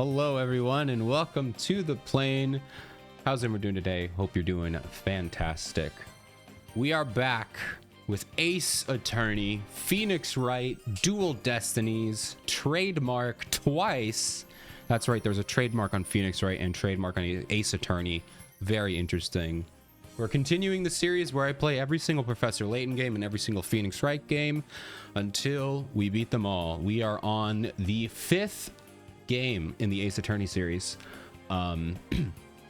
Hello everyone and welcome to the plane. How's everyone doing today? Hope you're doing fantastic. We are back with Ace Attorney, Phoenix Wright, Dual Destinies, trademark twice. That's right, there's a trademark on Phoenix Wright and trademark on Ace Attorney. Very interesting. We're continuing the series where I play every single Professor Layton game and every single Phoenix Wright game until we beat them all. We are on the 5th game in the Ace Attorney series. And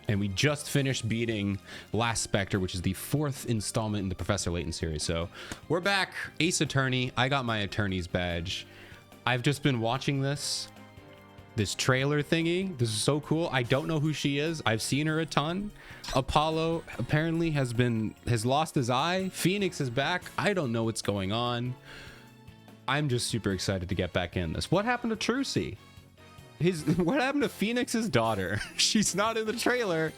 we just finished beating Last Spectre, which is the 4th installment in the Professor Layton series. So we're back, Ace Attorney. I got my attorney's badge. I've just been watching this trailer thingy. This is so cool. I don't know who she is. I've seen her a ton. Apollo apparently has lost his eye. Phoenix is back. I don't know what's going on. I'm just super excited to get back in this. What happened to Trucy? What happened to Phoenix's daughter? She's not in the trailer.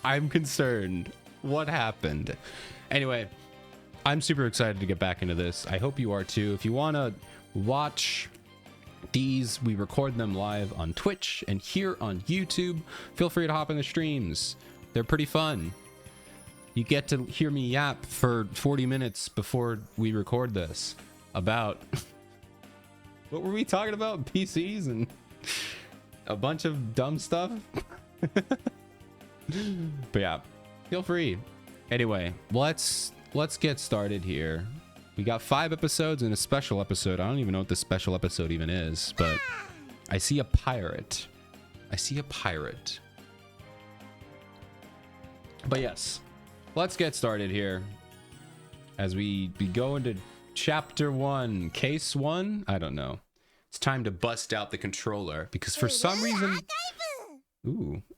I'm concerned. What happened? Anyway, I'm super excited to get back into this. I hope you are too. If you want to watch these, we record them live on Twitch and here on YouTube. Feel free to hop in the streams. They're pretty fun. You get to hear me yap for 40 minutes before we record this about what were we talking about? PCs and a bunch of dumb stuff. But yeah, feel free. Anyway, let's get started here. We got 5 episodes and a special episode. I don't even know what this special episode even is, but I see a pirate. But yes, let's get started here as we go into chapter 1, case 1. I don't know. It's time to bust out the controller because for some reason,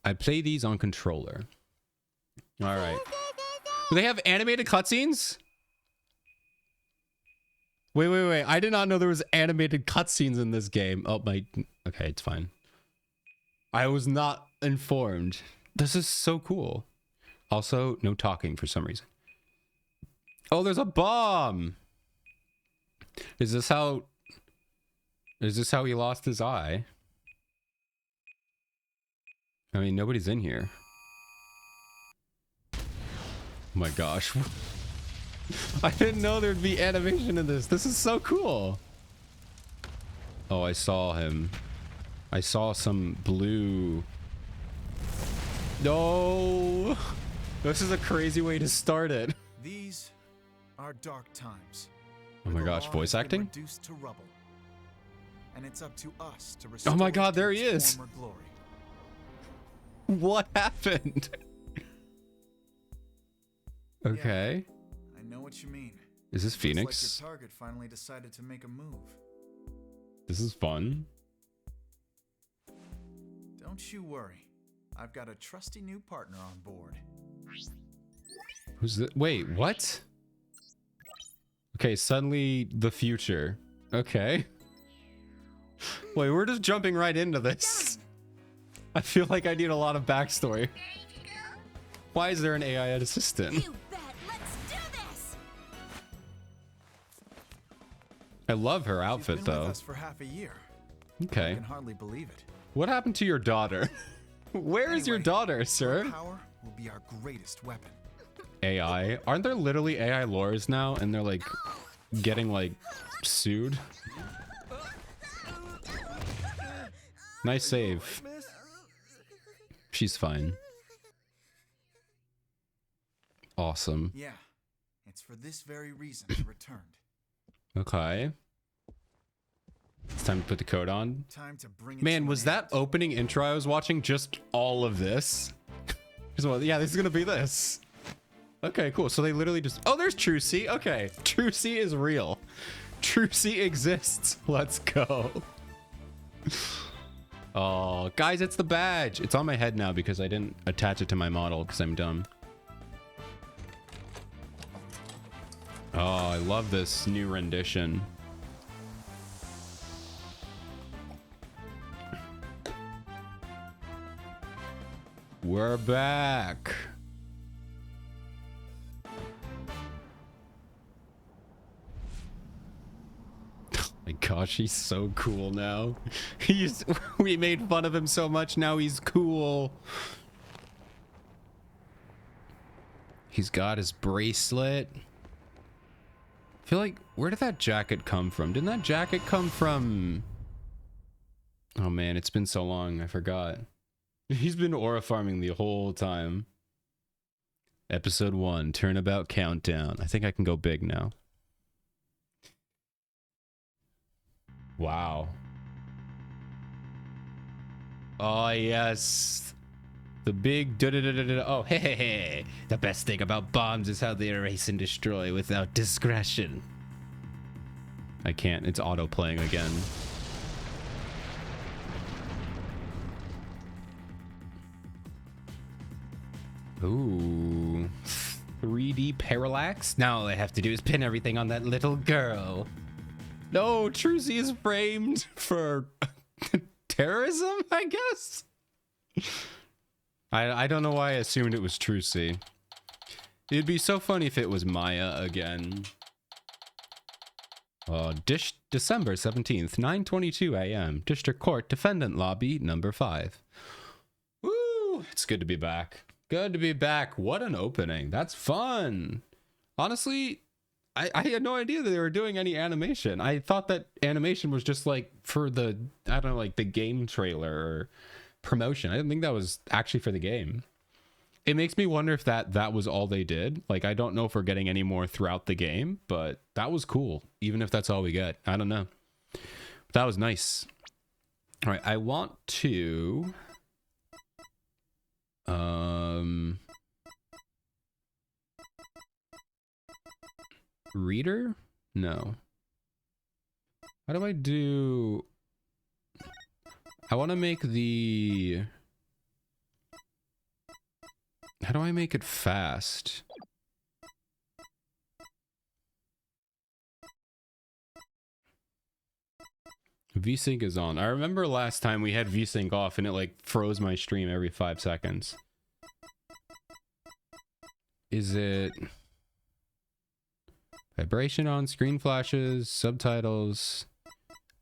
I play these on controller. All right. Do they have animated cutscenes? Wait. I did not know there was animated cutscenes in this game. Okay, it's fine. I was not informed. This is so cool. Also, no talking for some reason. Oh, there's a bomb. Is this how he lost his eye? I mean, nobody's in here. Oh my gosh. I didn't know there'd be animation in this. This is so cool. Oh, I saw him. I saw some blue. No. This is a crazy way to start it. These are dark times. Oh my gosh, voice acting? Reduced to rubble. And it's up to us to restore. Oh my god, there he is. Glory. What happened? Okay. Yeah, I know what you mean. Is this Phoenix? Looks like your target finally decided to make a move. This is fun. Don't you worry. I've got a trusty new partner on board. Who's that? Wait, what? Okay, suddenly the future. Okay. Wait, we're just jumping right into this. I feel like I need a lot of backstory. Why is there an AI assistant? You bet. Let's do this. I love her outfit She's been though. with us for half a year. Okay. I can hardly believe it. What happened to your daughter? Where is your daughter, sir? Power will be our greatest weapon. AI? Aren't there literally AI lores now and they're like getting like sued? Nice save. She's fine. Awesome. Yeah, it's for this very reason I returned. Okay. It's time to put the code on. Time to bring it Man, to was an that end. opening intro I was watching just all of this? Yeah, this is gonna be this. Okay, cool. So they literally just... Oh, there's Trucy. Okay. Trucy is real. Trucy exists. Let's go. Oh, guys, it's the badge. It's on my head now because I didn't attach it to my model because I'm dumb. Oh, I love this new rendition. We're back. Gosh, he's so cool now. We made fun of him so much, now he's cool. He's got his bracelet. I feel like, where did that jacket come from? Didn't that jacket come from... Oh man, it's been so long, I forgot. He's been aura farming the whole time. Episode 1, Turnabout Countdown. I think I can go big now. Wow. Oh yes. The big da-da-da-da-da. Oh, hey, hey, hey. The best thing about bombs is how they erase and destroy without discretion. I can't. It's auto-playing again. Ooh. 3D parallax? Now all I have to do is pin everything on that little girl. No, Trucy is framed for terrorism, I guess? I don't know why I assumed it was Trucy. It'd be so funny if it was Maya again. December 17th, 9:22 a.m. District Court Defendant Lobby number 5. Woo! It's good to be back. Good to be back. What an opening. That's fun. Honestly, I had no idea that they were doing any animation. I thought that animation was just like for the, I don't know, like the game trailer or promotion. I didn't think that was actually for the game. It makes me wonder if that was all they did. Like, I don't know if we're getting any more throughout the game, but that was cool. Even if that's all we get. I don't know. But that was nice. All right, I want to... Reader? No. How do I do... I want to make the... How do I make it fast? VSync is on. I remember last time we had VSync off and it like froze my stream every 5 seconds. Is it... Vibration on, screen flashes, subtitles,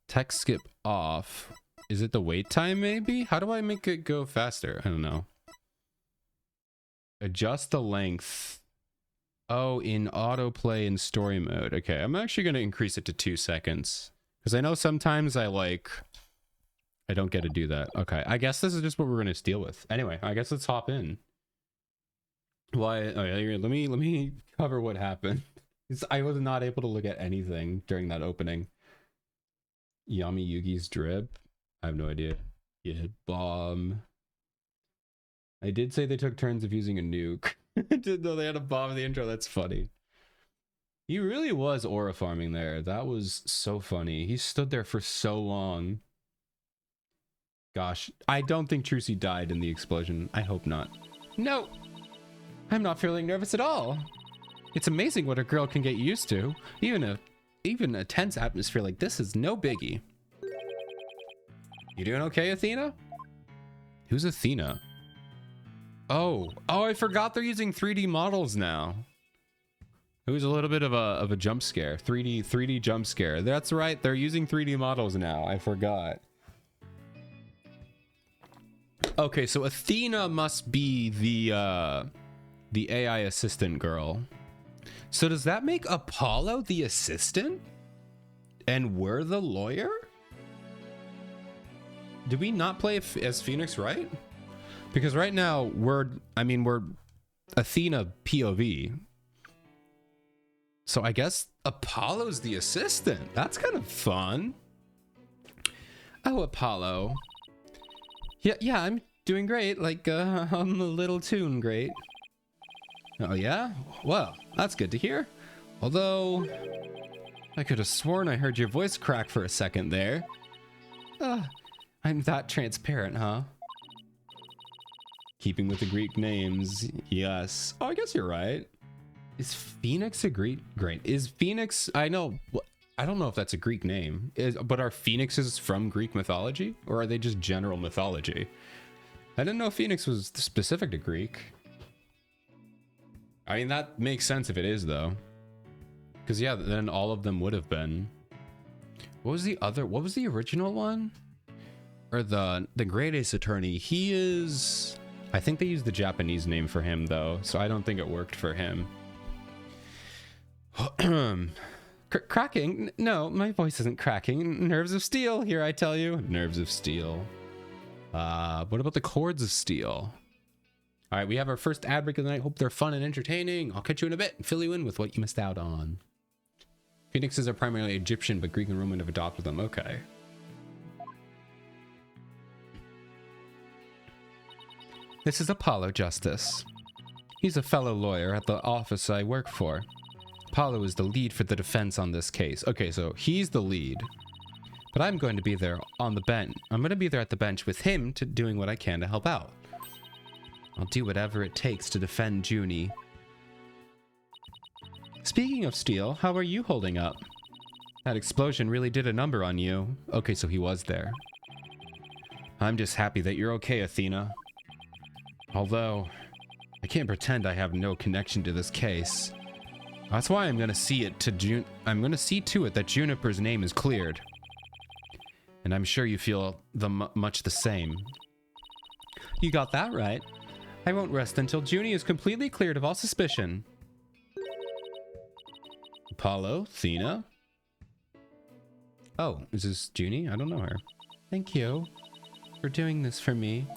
text skip off. Is it the wait time maybe? How do I make it go faster? I don't know. Adjust the length. Oh, in autoplay and story mode. Okay, I'm actually going to increase it to 2 seconds. Because I know sometimes I don't get to do that. Okay, I guess this is just what we're going to deal with. Anyway, I guess let's hop in. Why? Oh, yeah, let me cover what happened. I was not able to look at anything during that opening. Yami Yugi's drip. I have no idea. Yeah, bomb. I did say they took turns of using a nuke. I didn't know they had a bomb in the intro. That's funny. He really was aura farming there. That was so funny. He stood there for so long. Gosh, I don't think Trucy died in the explosion. I hope not. No, I'm not feeling nervous at all. It's amazing what a girl can get used to. Even a tense atmosphere like this is no biggie. You doing okay, Athena? Who's Athena? Oh, I forgot they're using 3D models now. It was a little bit of a jump scare. 3D jump scare. That's right, they're using 3D models now. I forgot. Okay, so Athena must be the AI assistant girl. So does that make Apollo the assistant? And we're the lawyer? Did we not play as Phoenix Wright? Because right now we're Athena POV. So I guess Apollo's the assistant. That's kind of fun. Oh, Apollo. Yeah, I'm doing great. Like, on the little tune, great. Oh yeah? Well, that's good to hear. Although, I could have sworn I heard your voice crack for a second there. I'm that transparent, huh? Keeping with the Greek names, yes. Oh, I guess you're right. Is Phoenix a Greek? Great. Is Phoenix, I don't know if that's a Greek name, but are Phoenixes from Greek mythology? Or are they just general mythology? I didn't know Phoenix was specific to Greek. I mean, that makes sense if it is, though. Because, yeah, then all of them would have been. What was the original one? Or the Great Ace Attorney? He is... I think they used the Japanese name for him, though, so I don't think it worked for him. Cracking? No, my voice isn't cracking. Nerves of steel, here I tell you. Nerves of steel. What about the cords of steel? All right, we have our first ad break of the night. Hope they're fun and entertaining. I'll catch you in a bit and fill you in with what you missed out on. Phoenixes are primarily Egyptian, but Greek and Roman have adopted them. Okay. This is Apollo Justice. He's a fellow lawyer at the office I work for. Apollo is the lead for the defense on this case. Okay, so he's the lead. But I'm going to be there on the bench. I'm going to be there at the bench with him doing what I can to help out. I'll do whatever it takes to defend Junie. Speaking of steel, how are you holding up? That explosion really did a number on you. Okay, so he was there. I'm just happy that you're okay, Athena. Although, I can't pretend I have no connection to this case. That's why I'm gonna see to it that Juniper's name is cleared. And I'm sure you feel much the same. You got that right. I won't rest until Junie is completely cleared of all suspicion. Apollo, Athena. Oh, is this Junie? I don't know her. Thank you for doing this for me.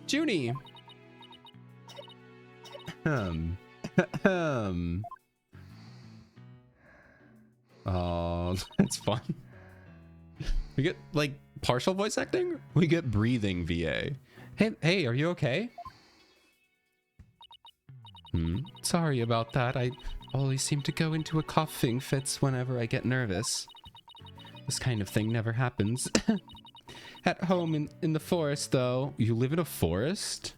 Junie! Oh, that's fun. We get, like, partial voice acting? We get breathing VA. Hey, are you okay? Sorry about that. I always seem to go into a coughing fits whenever I get nervous. This kind of thing never happens. At home in the forest, though. You live in a forest?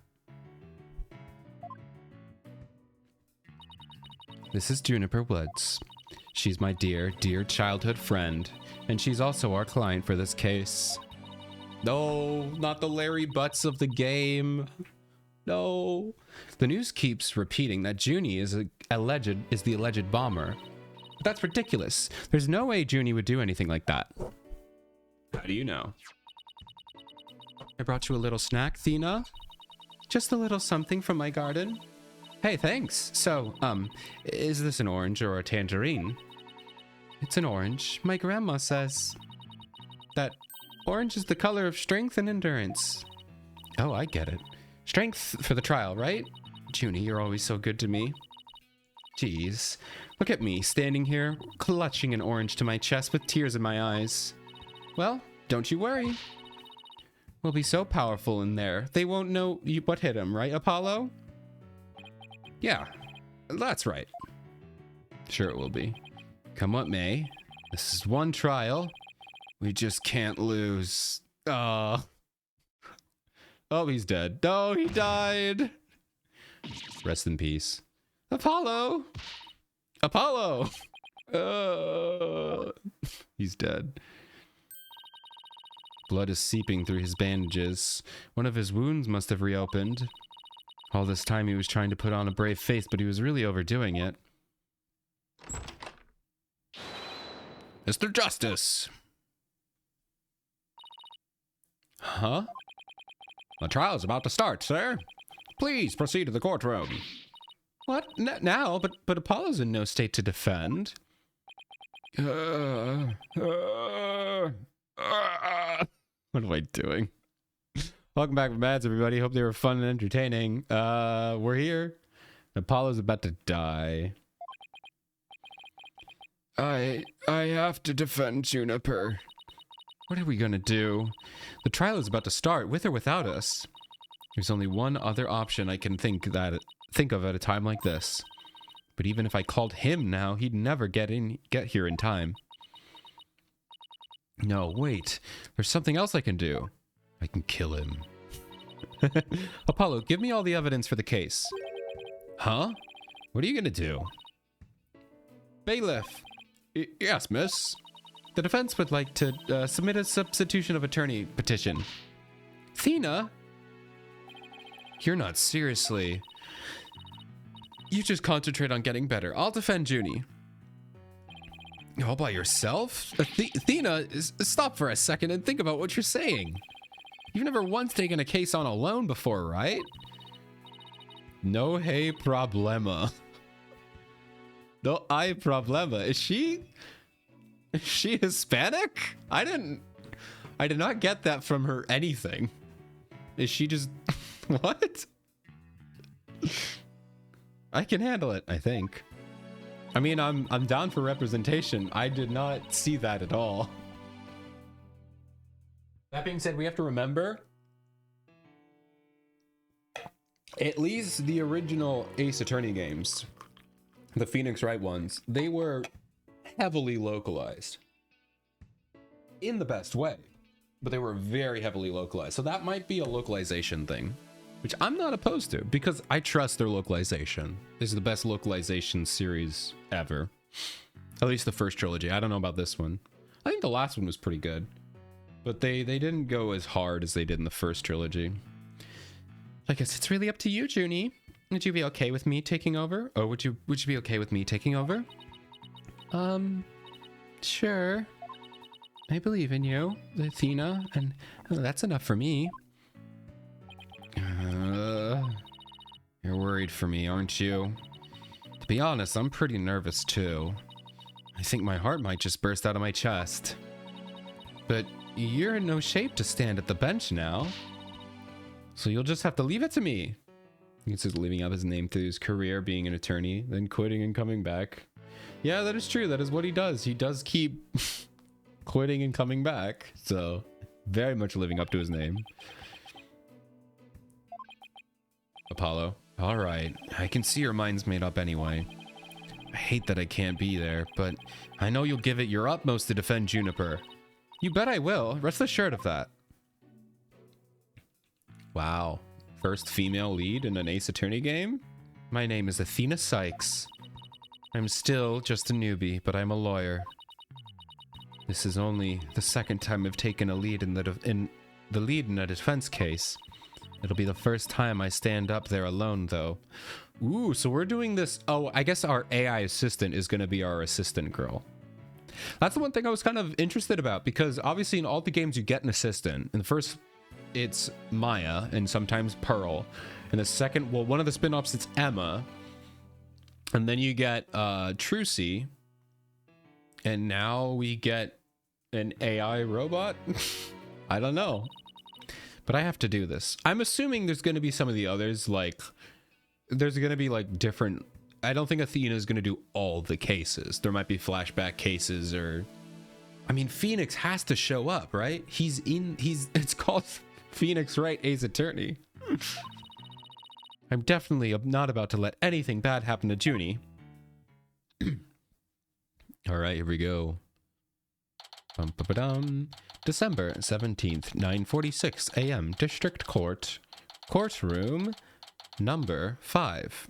This is Juniper Woods. She's my dear childhood friend, and she's also our client for this case. No, not the Larry Butts of the game. No. The news keeps repeating that Junie is the alleged bomber. But that's ridiculous. There's no way Junie would do anything like that. How do you know? I brought you a little snack, Thena. Just a little something from my garden. Hey, thanks. So, is this an orange or a tangerine? It's an orange. My grandma says that orange is the color of strength and endurance. Oh, I get it. Strength for the trial, right? Junie, you're always so good to me. Jeez. Look at me, standing here, clutching an orange to my chest with tears in my eyes. Well, don't you worry. We'll be so powerful in there, they won't know what hit him, right, Apollo? Yeah, that's right. Sure it will be. Come what may, this is one trial. We just can't lose. Oh, he's dead. No, he died. Rest in peace. Apollo! Apollo! He's dead. Blood is seeping through his bandages. One of his wounds must have reopened. All this time he was trying to put on a brave face, but he was really overdoing it. Mr. Justice! Huh? The trial's about to start, sir. Please proceed to the courtroom. What? Now? But Apollo's in no state to defend. What am I doing? Welcome back from ads, everybody. Hope they were fun and entertaining. We're here. Apollo's about to die. I have to defend Juniper. What are we gonna do? The trial is about to start, with or without us. There's only one other option I can think of at a time like this. But even if I called him now, he'd never get here in time. No, wait. There's something else I can do. I can kill him. Apollo, give me all the evidence for the case. Huh? What are you gonna do? Bailiff. Yes, miss. The defense would like to submit a substitution of attorney petition. Thena? You're not seriously. You just concentrate on getting better. I'll defend Junie. All by yourself? Athena, stop for a second and think about what you're saying. You've never once taken a case on alone before, right? No hay problema. No hay problema. Is she Hispanic? I did not get that from her anything. Is she just what? I can handle it, I think. I mean, I'm down for representation. I did not see that at all. That being said, we have to remember at least the original Ace Attorney games, the Phoenix Wright ones, they were heavily localized in the best way, but they were very heavily localized. So that might be a localization thing, which I'm not opposed to because I trust their localization. This is the best localization series ever. At least the first trilogy. I don't know about this one. I think the last one was pretty good, but they didn't go as hard as they did in the first trilogy. I guess it's really up to you, Junie. Would you be okay with me taking over? Or would you be okay with me taking over? Sure. I believe in you, Athena, and that's enough for me. You're worried for me, aren't you? To be honest, I'm pretty nervous too. I think my heart might just burst out of my chest. But you're in no shape to stand at the bench now. So you'll just have to leave it to me. He's just leaving up his name through his career being an attorney, then quitting and coming back. Yeah, that is true. That is what he does. He does keep quitting and coming back. So very much living up to his name. Apollo. All right. I can see your mind's made up anyway. I hate that I can't be there, but I know you'll give it your utmost to defend Juniper. You bet I will. Rest assured of that. Wow. First female lead in an Ace Attorney game? My name is Athena Sykes. I'm still just a newbie, but I'm a lawyer. This is only the second time I've taken a lead in the lead in a defense case. It'll be the first time I stand up there alone, though. Ooh, so we're doing this. Oh, I guess our AI assistant is going to be our assistant girl. That's the one thing I was kind of interested about, because obviously in all the games you get an assistant. In the first, it's Maya and sometimes Pearl. In the second, well, one of the spin-offs, it's Emma. And then you get Trucy. And now we get an AI robot. I don't know. But I have to do this. I'm assuming there's going to be some of the others, like, there's going to be like different. I don't think Athena is going to do all the cases. There might be flashback cases, or I mean, Phoenix has to show up, right? It's called Phoenix Wright Ace Attorney. I'm definitely not about to let anything bad happen to Junie. All right, here we go. December 17th, 9:46 a.m. District Court, courtroom number 5.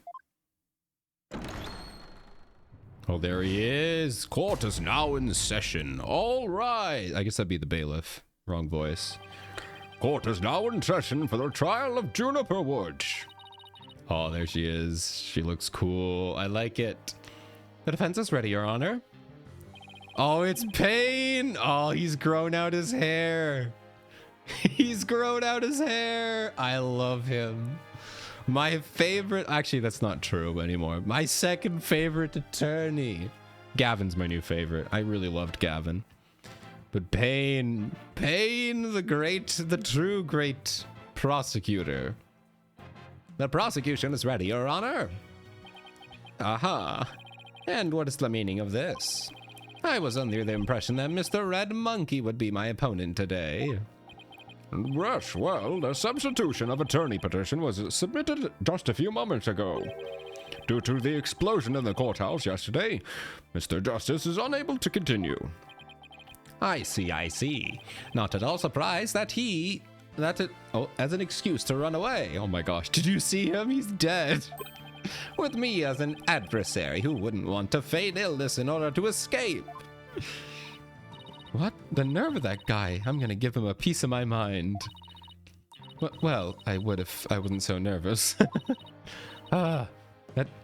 Oh, there he is. Court is now in session. All right. I guess that'd be the bailiff. Wrong voice. Court is now in session for the trial of Juniper Wood. Oh, there she is. She looks cool. I like it. The defense is ready, Your Honor. Oh, it's Payne. Oh, he's grown out his hair. He's grown out his hair. I love him. My favorite, actually, that's not true anymore. My second favorite attorney. Gavin's my new favorite. I really loved Gavin. But Payne, the true great prosecutor. The prosecution is ready, Your Honor. Aha. And what is the meaning of this? I was under the impression that Mr. Red Monkey would be my opponent today. Yes, well, the substitution of attorney petition was submitted just a few moments ago. Due to the explosion in the courthouse yesterday, Mr. Justice is unable to continue. I see. Not at all surprised that as an excuse to run away. Oh my gosh, did you see him? He's dead. With me as an adversary who wouldn't want to feign illness in order to escape. What? The nerve of that guy. I'm gonna give him a piece of my mind. Well, I would if I wasn't so nervous. That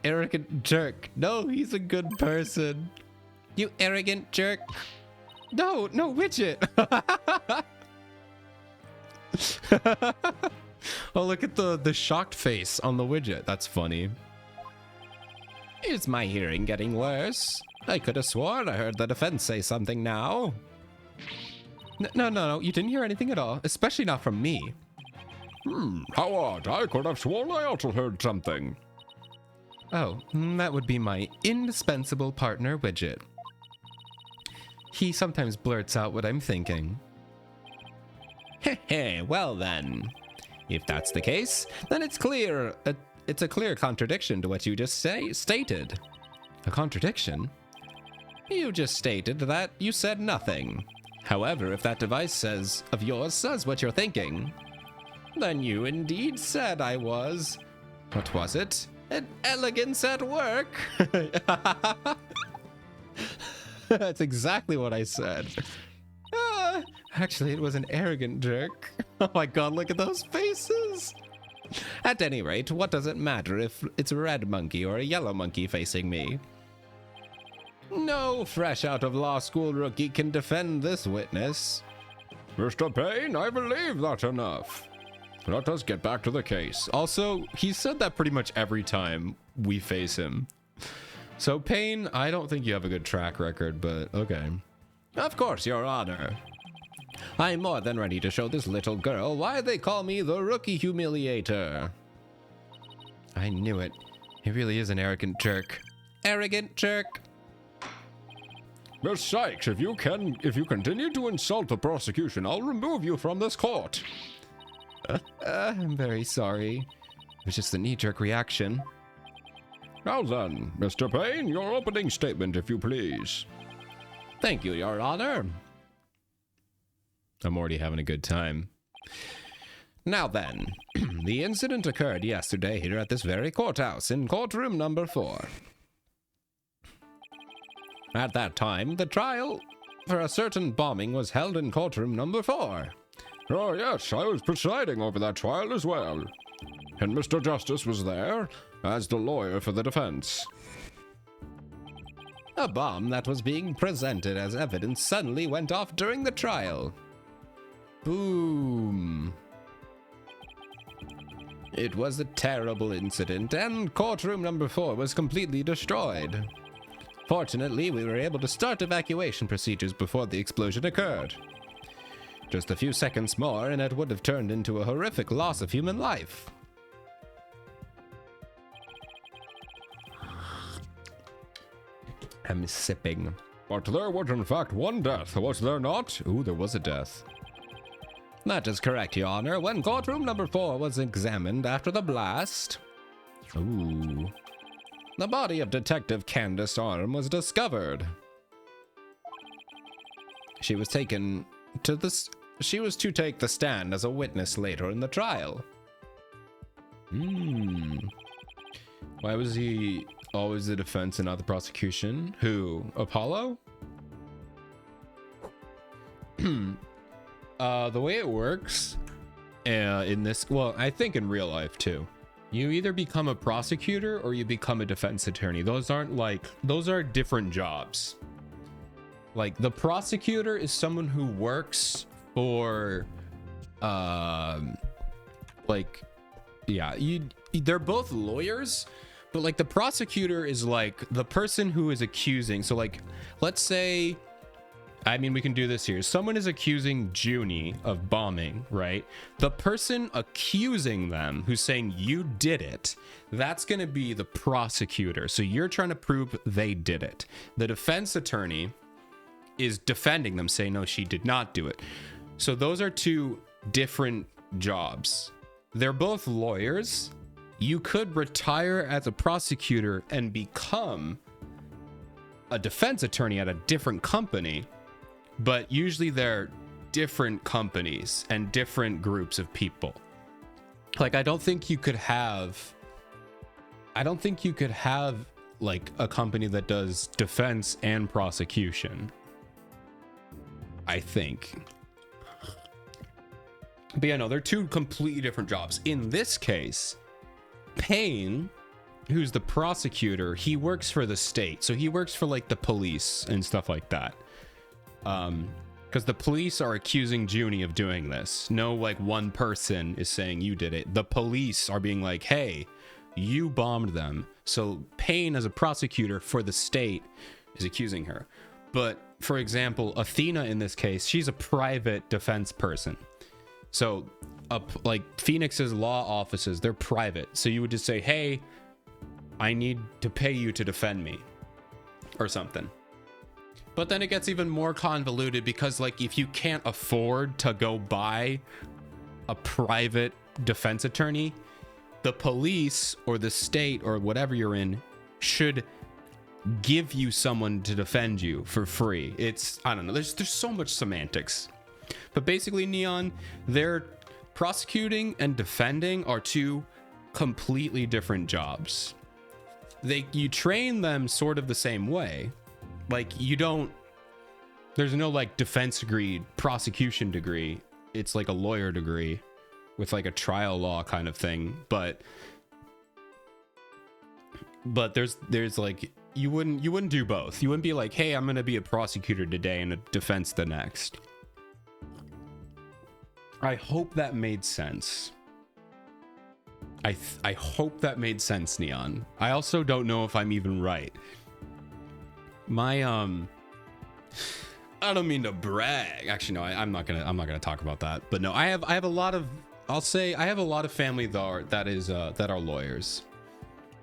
arrogant jerk. No, he's a good person. You arrogant jerk. No, Widget. Oh, look at the shocked face on the Widget. That's funny. Is my hearing getting worse? I could have sworn I heard the defense say something now. No, you didn't hear anything at all, especially not from me. How odd. I could have sworn I also heard something. Oh, that would be my indispensable partner, Widget. He sometimes blurts out what I'm thinking. Heh, well then. If that's the case, then it's clear. It's a clear contradiction to what you just stated. A contradiction? You just stated that you said nothing. However, if that device of yours says what you're thinking, then you indeed said I was. What was it? An elegance at work. That's exactly what I said. Actually, it was an arrogant jerk. Oh my god, look at those faces. At any rate, what does it matter if it's a red monkey or a yellow monkey facing me? No fresh out of law school rookie can defend this witness. Mr. Payne, I believe that's enough. Let us get back to the case. Also, he said that pretty much every time we face him. So, Payne, I don't think you have a good track record, but okay. Of course, Your Honor. I'm more than ready to show this little girl why they call me the Rookie Humiliator. I knew it. He really is an arrogant jerk. Arrogant jerk. Miss Sykes, if you continue to insult the prosecution, I'll remove you from this court. I'm very sorry. It was just a knee-jerk reaction. Now then, Mr. Payne, your opening statement, if you please. Thank you, Your Honor. I'm already having a good time. Now then, the incident occurred yesterday here at this very courthouse in courtroom number 4. At that time, the trial for a certain bombing was held in courtroom number 4. Oh, yes, I was presiding over that trial as well. And Mr. Justice was there as the lawyer for the defense. A bomb that was being presented as evidence suddenly went off during the trial. Boom. It was a terrible incident, and courtroom number 4 was completely destroyed. Fortunately, we were able to start evacuation procedures before the explosion occurred. Just a few seconds more, and it would have turned into a horrific loss of human life. I'm sipping. But there was in fact one death, was there not? Ooh, there was a death. That is correct, Your Honor. When courtroom number 4 was examined after the blast... Ooh. The body of Detective Candace Arm was discovered. She was taken to this... She was to take the stand as a witness later in the trial. Why was he always the defense and not the prosecution? Who? Apollo? The way it works in this, well, I think in real life too, you either become a prosecutor or you become a defense attorney. Those are different jobs. Like, the prosecutor is someone who works for they're both lawyers, but like the prosecutor is like the person who is accusing. So like, let's say, I mean, we can do this here. Someone is accusing Junie of bombing, right? The person accusing them, who's saying you did it, that's going to be the prosecutor. So you're trying to prove they did it. The defense attorney is defending them, saying, no, she did not do it. So those are two different jobs. They're both lawyers. You could retire as a prosecutor and become a defense attorney at a different company, but usually they're different companies and different groups of people. Like, I don't think you could have like a company that does defense and prosecution, I think. But yeah, no, they're two completely different jobs. In this case, Payne who's the prosecutor, he works for the state. So he works for like the police and stuff like that. Because the police are accusing Junie of doing this. No, like one person is saying you did it. The police are being like, hey, you bombed them. So Payne, as a prosecutor for the state, is accusing her. But for example, Athena in this case, she's a private defense person. So like Phoenix's law offices, they're private. So you would just say, hey, I need to pay you to defend me or something. But then it gets even more convoluted because like if you can't afford to go buy a private defense attorney, the police or the state or whatever you're in should give you someone to defend you for free. It's, I don't know, there's so much semantics. But basically, Neon, they're prosecuting and defending are two completely different jobs. You train them sort of the same way. Like there's no like defense degree, prosecution degree. It's like a lawyer degree with like a trial law kind of thing. But there's like, you wouldn't do both. You wouldn't be like, hey, I'm going to be a prosecutor today and a defense the next. I hope that made sense. I hope that made sense, Neon. I also don't know if I'm even right. My I don't mean to brag. Actually, no, I'm not gonna talk about that. But no, I have a lot of, I'll say I have a lot of family that are lawyers.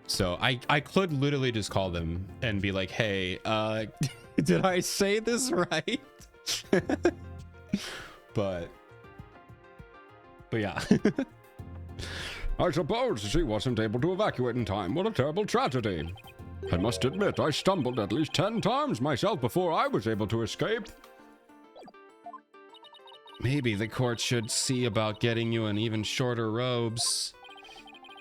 So I could literally just call them and be like, hey, did I say this right? but yeah. I suppose she wasn't able to evacuate in time. What a terrible tragedy. I must admit, I stumbled at least 10 times myself before I was able to escape. Maybe the court should see about getting you in even shorter robes.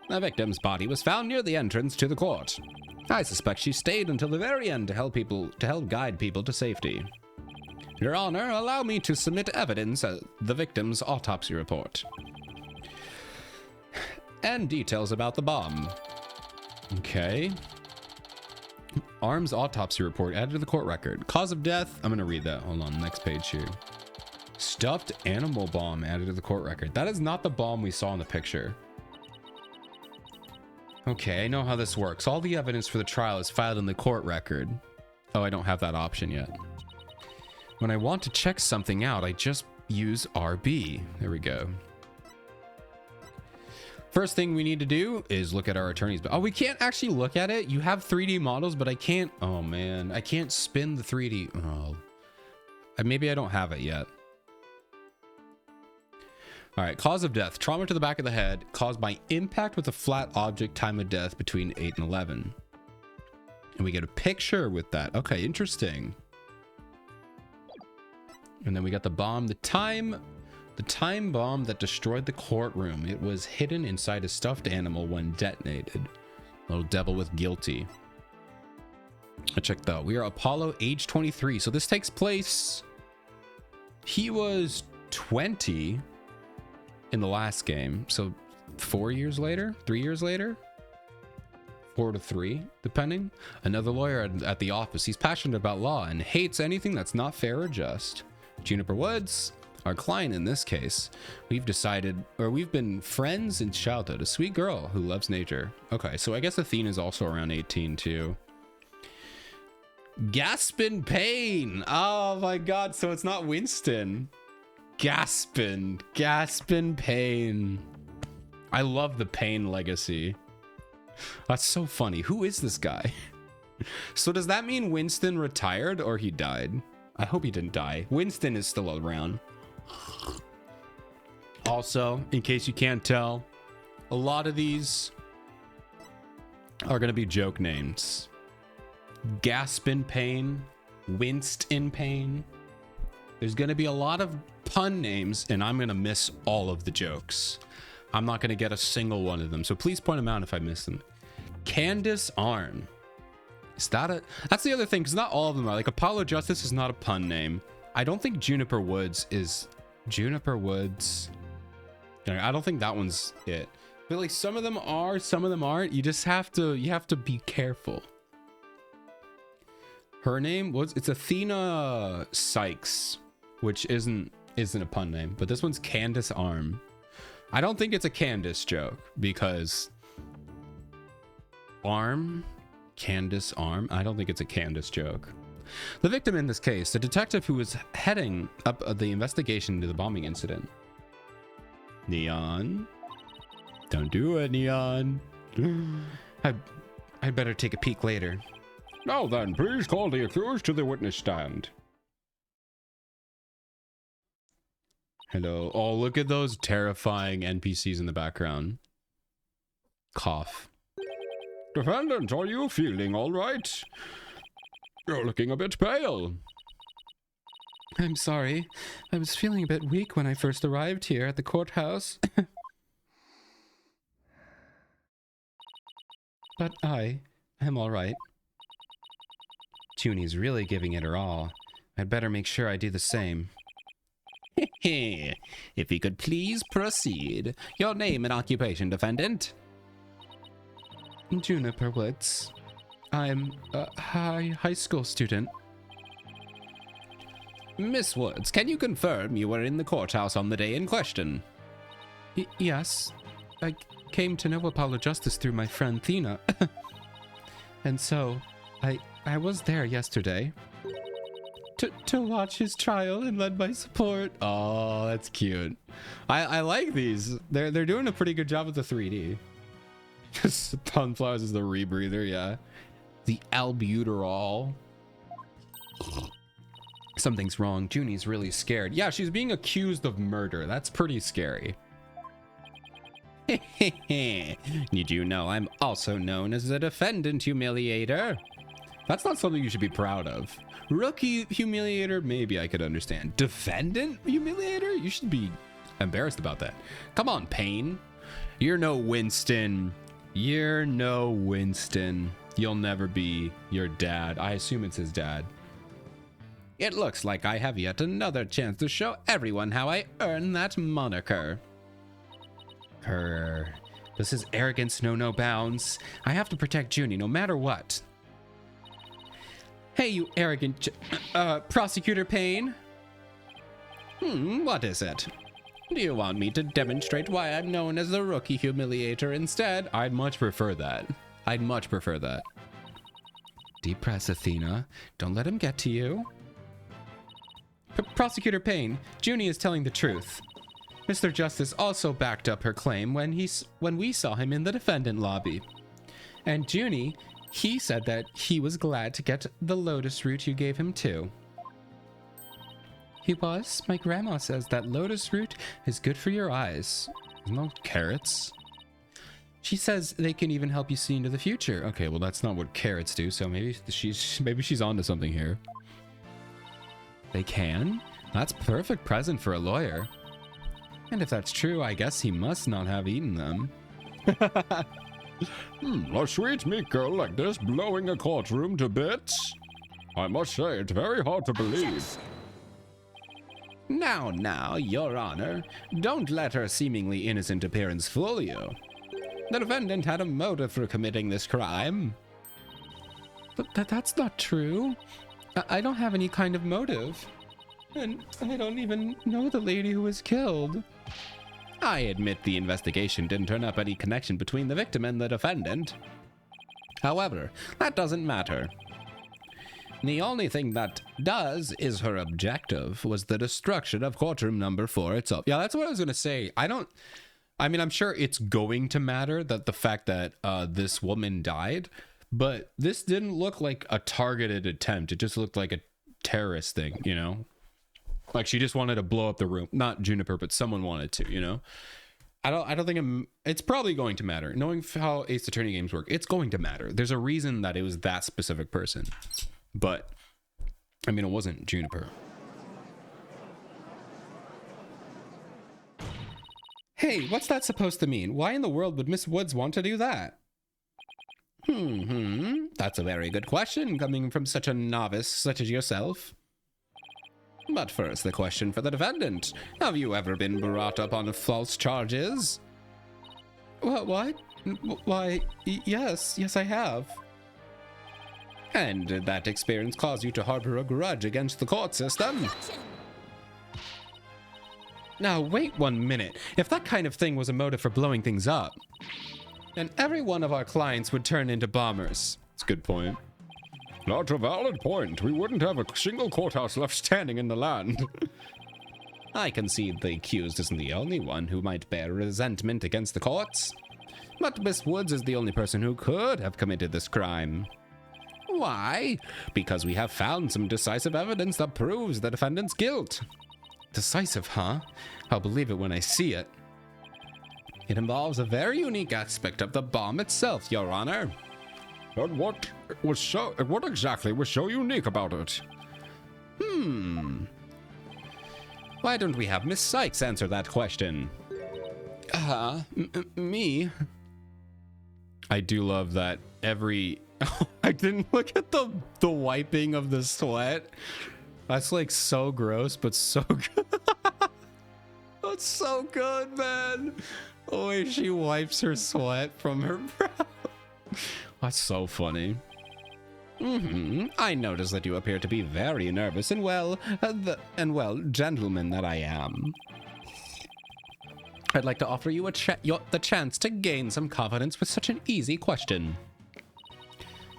The victim's body was found near the entrance to the court. I suspect she stayed until the very end to help guide people to safety. Your Honor, allow me to submit evidence the victim's autopsy report. And details about the bomb. Okay. Arms autopsy report added to the court record. Cause of death. I'm going to read that. Hold on. Next page here. Stuffed animal bomb added to the court record. That is not the bomb we saw in the picture. Okay, I know how this works. All the evidence for the trial is filed in the court record. Oh, I don't have that option yet. When I want to check something out, I just use RB. There we go. First thing we need to do is look at our attorneys. Oh, we can't actually look at it. You have 3D models, but I can't. Oh man, I can't spin the 3D. Oh, maybe I don't have it yet. All right, cause of death, trauma to the back of the head caused by impact with a flat object, time of death between 8 and 11. And we get a picture with that. Okay, interesting. And then we got the bomb, the time bomb that destroyed the courtroom. It was hidden inside a stuffed animal when detonated. Little devil with guilty. I checked out. We are Apollo, age 23. So this takes place. He was 20 in the last game. So 4 years later, 3 years later, 4 to 3, depending. Another lawyer at the office. He's passionate about law and hates anything that's not fair or just. Juniper Woods. Our client in this case, we've been friends in childhood, a sweet girl who loves nature. Okay, so I guess Athena is also around 18 too. Gaspin Payne. Oh my god, so it's not Winston. Gaspin Payne. I love the Payne legacy. That's so funny. Who is this guy? So does that mean Winston retired or he died? I hope he didn't die. Winston is still around. Also, in case you can't tell, a lot of these are going to be joke names. Gaspin Payne, Winced in Pain. There's going to be a lot of pun names, and I'm going to miss all of the jokes. I'm not going to get a single one of them, so please point them out if I miss them. Candace Arn. Is that a... That's the other thing, because not all of them are. Like, Apollo Justice is not a pun name. I don't think Juniper Woods is... Juniper Woods... I don't think that one's it. But like some of them are, some of them aren't. You have to be careful. Her name was, it's Athena Sykes, which isn't a pun name, but this one's Candace Arm. I don't think it's a Candace joke because Candace Arm. I don't think it's a Candace joke. The victim in this case, the detective who was heading up the investigation into the bombing incident. Neon. Don't do it, Neon. I'd better take a peek later. Now then, please call the accused to the witness stand. Hello. Oh, look at those terrifying NPCs in the background. Cough. Defendant, are you feeling all right? You're looking a bit pale. I'm sorry. I was feeling a bit weak when I first arrived here at the courthouse. But I am all right. Junie's really giving it her all. I'd better make sure I do the same. If you could please proceed. Your name and occupation, defendant? Juniper Woods. I'm a high school student. Miss Woods, can you confirm you were in the courthouse on the day in question? Yes. I came to know Apollo Justice through my friend Thena. And so, I was there yesterday. To watch his trial and lend my support. Oh, that's cute. I like these. They're doing a pretty good job with the 3D. Sunflowers is the rebreather, yeah. The albuterol. Something's wrong. Junie's really scared. Yeah, she's being accused of murder. That's pretty scary. Did you know I'm also known as the defendant humiliator? That's not something you should be proud of. Rookie humiliator, maybe I could understand. Defendant humiliator? You should be embarrassed about that. Come on, Payne. You're no Winston. You're no Winston. You'll never be your dad. I assume it's his dad. It looks like I have yet another chance to show everyone how I earned that moniker. This is arrogance, no bounds. I have to protect Junie no matter what. Hey, you arrogant Prosecutor Payne. What is it? Do you want me to demonstrate why I'm known as the rookie humiliator instead? I'd much prefer that. I'd much prefer that. Deep press, Athena. Don't let him get to you. Prosecutor Payne, Junie is telling the truth. Mr. Justice also backed up her claim when we saw him in the defendant lobby. And Junie, he said that he was glad to get the lotus root you gave him too. He was? My grandma says that lotus root is good for your eyes. No carrots. She says they can even help you see into the future. Okay, well that's not what carrots do, so maybe she's onto something here. They can? That's perfect present for a lawyer. And if that's true, I guess he must not have eaten them. A sweet meek girl like this blowing a courtroom to bits? I must say, it's very hard to believe. Now, Your Honor, don't let her seemingly innocent appearance fool you. The defendant had a motive for committing this crime. But that's not true. I don't have any kind of motive. And I don't even know the lady who was killed. I admit the investigation didn't turn up any connection between the victim and the defendant. However, that doesn't matter. The only thing that does is her objective was the destruction of courtroom number 4 itself. Yeah, that's what I was going to say. I'm sure it's going to matter that the fact that this woman died, but this didn't look like a targeted attempt. It just looked like a terrorist thing, you know? Like she just wanted to blow up the room. Not Juniper, but someone wanted to, you know? I don't think it's probably going to matter. Knowing how Ace Attorney games work, it's going to matter. There's a reason that it was that specific person. But, I mean, it wasn't Juniper. Hey, what's that supposed to mean? Why in the world would Miss Woods want to do that? That's a very good question coming from such a novice such as yourself. But first, the question for the defendant. Have you ever been brought up on false charges? What? Why, yes, I have. And did that experience cause you to harbor a grudge against the court system? Objection! Now, wait 1 minute. If that kind of thing was a motive for blowing things up, then every one of our clients would turn into bombers. That's a good point. Not a valid point. We wouldn't have a single courthouse left standing in the land. I concede the accused isn't the only one who might bear resentment against the courts. But Miss Woods is the only person who could have committed this crime. Why? Because we have found some decisive evidence that proves the defendant's guilt. Decisive, huh? I'll believe it when I see it. It involves a very unique aspect of the bomb itself, Your Honor. And what exactly was so unique about it? Why don't we have Miss Sykes answer that question? Me? I do love that every... I didn't look at the wiping of the sweat. That's like so gross, but so good. That's so good, man. The way she wipes her sweat from her brow. That's so funny. I notice that you appear to be very nervous and well, gentleman that I am. I'd like to offer you the chance to gain some confidence with such an easy question.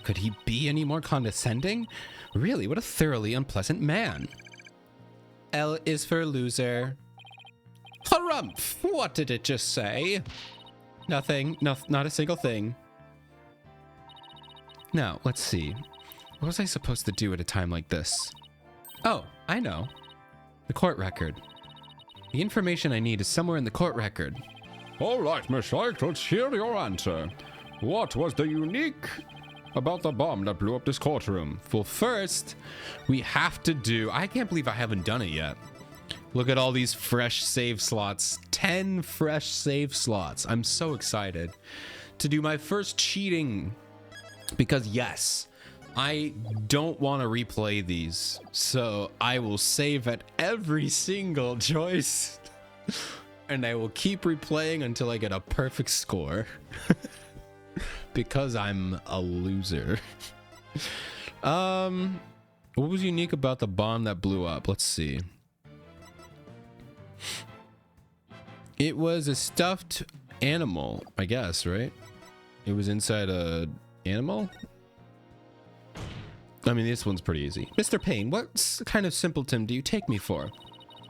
Could he be any more condescending? Really, what a thoroughly unpleasant man. L is for loser. Harumph! What did it just say? Nothing. No, not a single thing. Now, let's see. What was I supposed to do at a time like this? Oh, I know. The court record. The information I need is somewhere in the court record. All right, Miss Sykes, let's hear your answer. What was the unique about the bomb that blew up this courtroom? Well, first, we have to do... I can't believe I haven't done it yet. Look at all these fresh save slots. 10 fresh save slots. I'm so excited to do my first cheating. Because, yes, I don't want to replay these. So I will save at every single choice. And I will keep replaying until I get a perfect score. Because I'm a loser. What was unique about the bomb that blew up? Let's see. It was a stuffed animal, I guess, right? It was inside a animal? I mean, this one's pretty easy. Mr. Payne, what kind of simpleton do you take me for?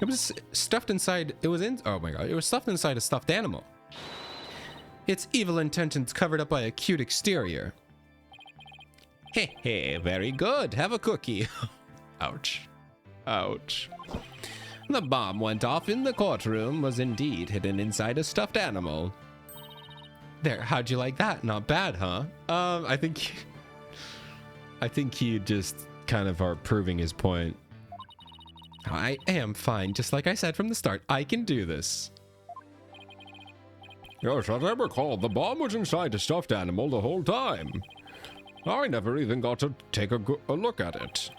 It was stuffed inside, oh my god, it was stuffed inside a stuffed animal. Its evil intentions covered up by a cute exterior. Hey, very good. Have a cookie. Ouch. Ouch. The bomb went off in the courtroom was indeed hidden inside a stuffed animal. There, how'd you like that? Not bad, huh? I think you just kind of are proving his point. I am fine, just like I said from the start. I can do this. Yes, as I recall, the bomb was inside a stuffed animal the whole time. I never even got to take a look at it.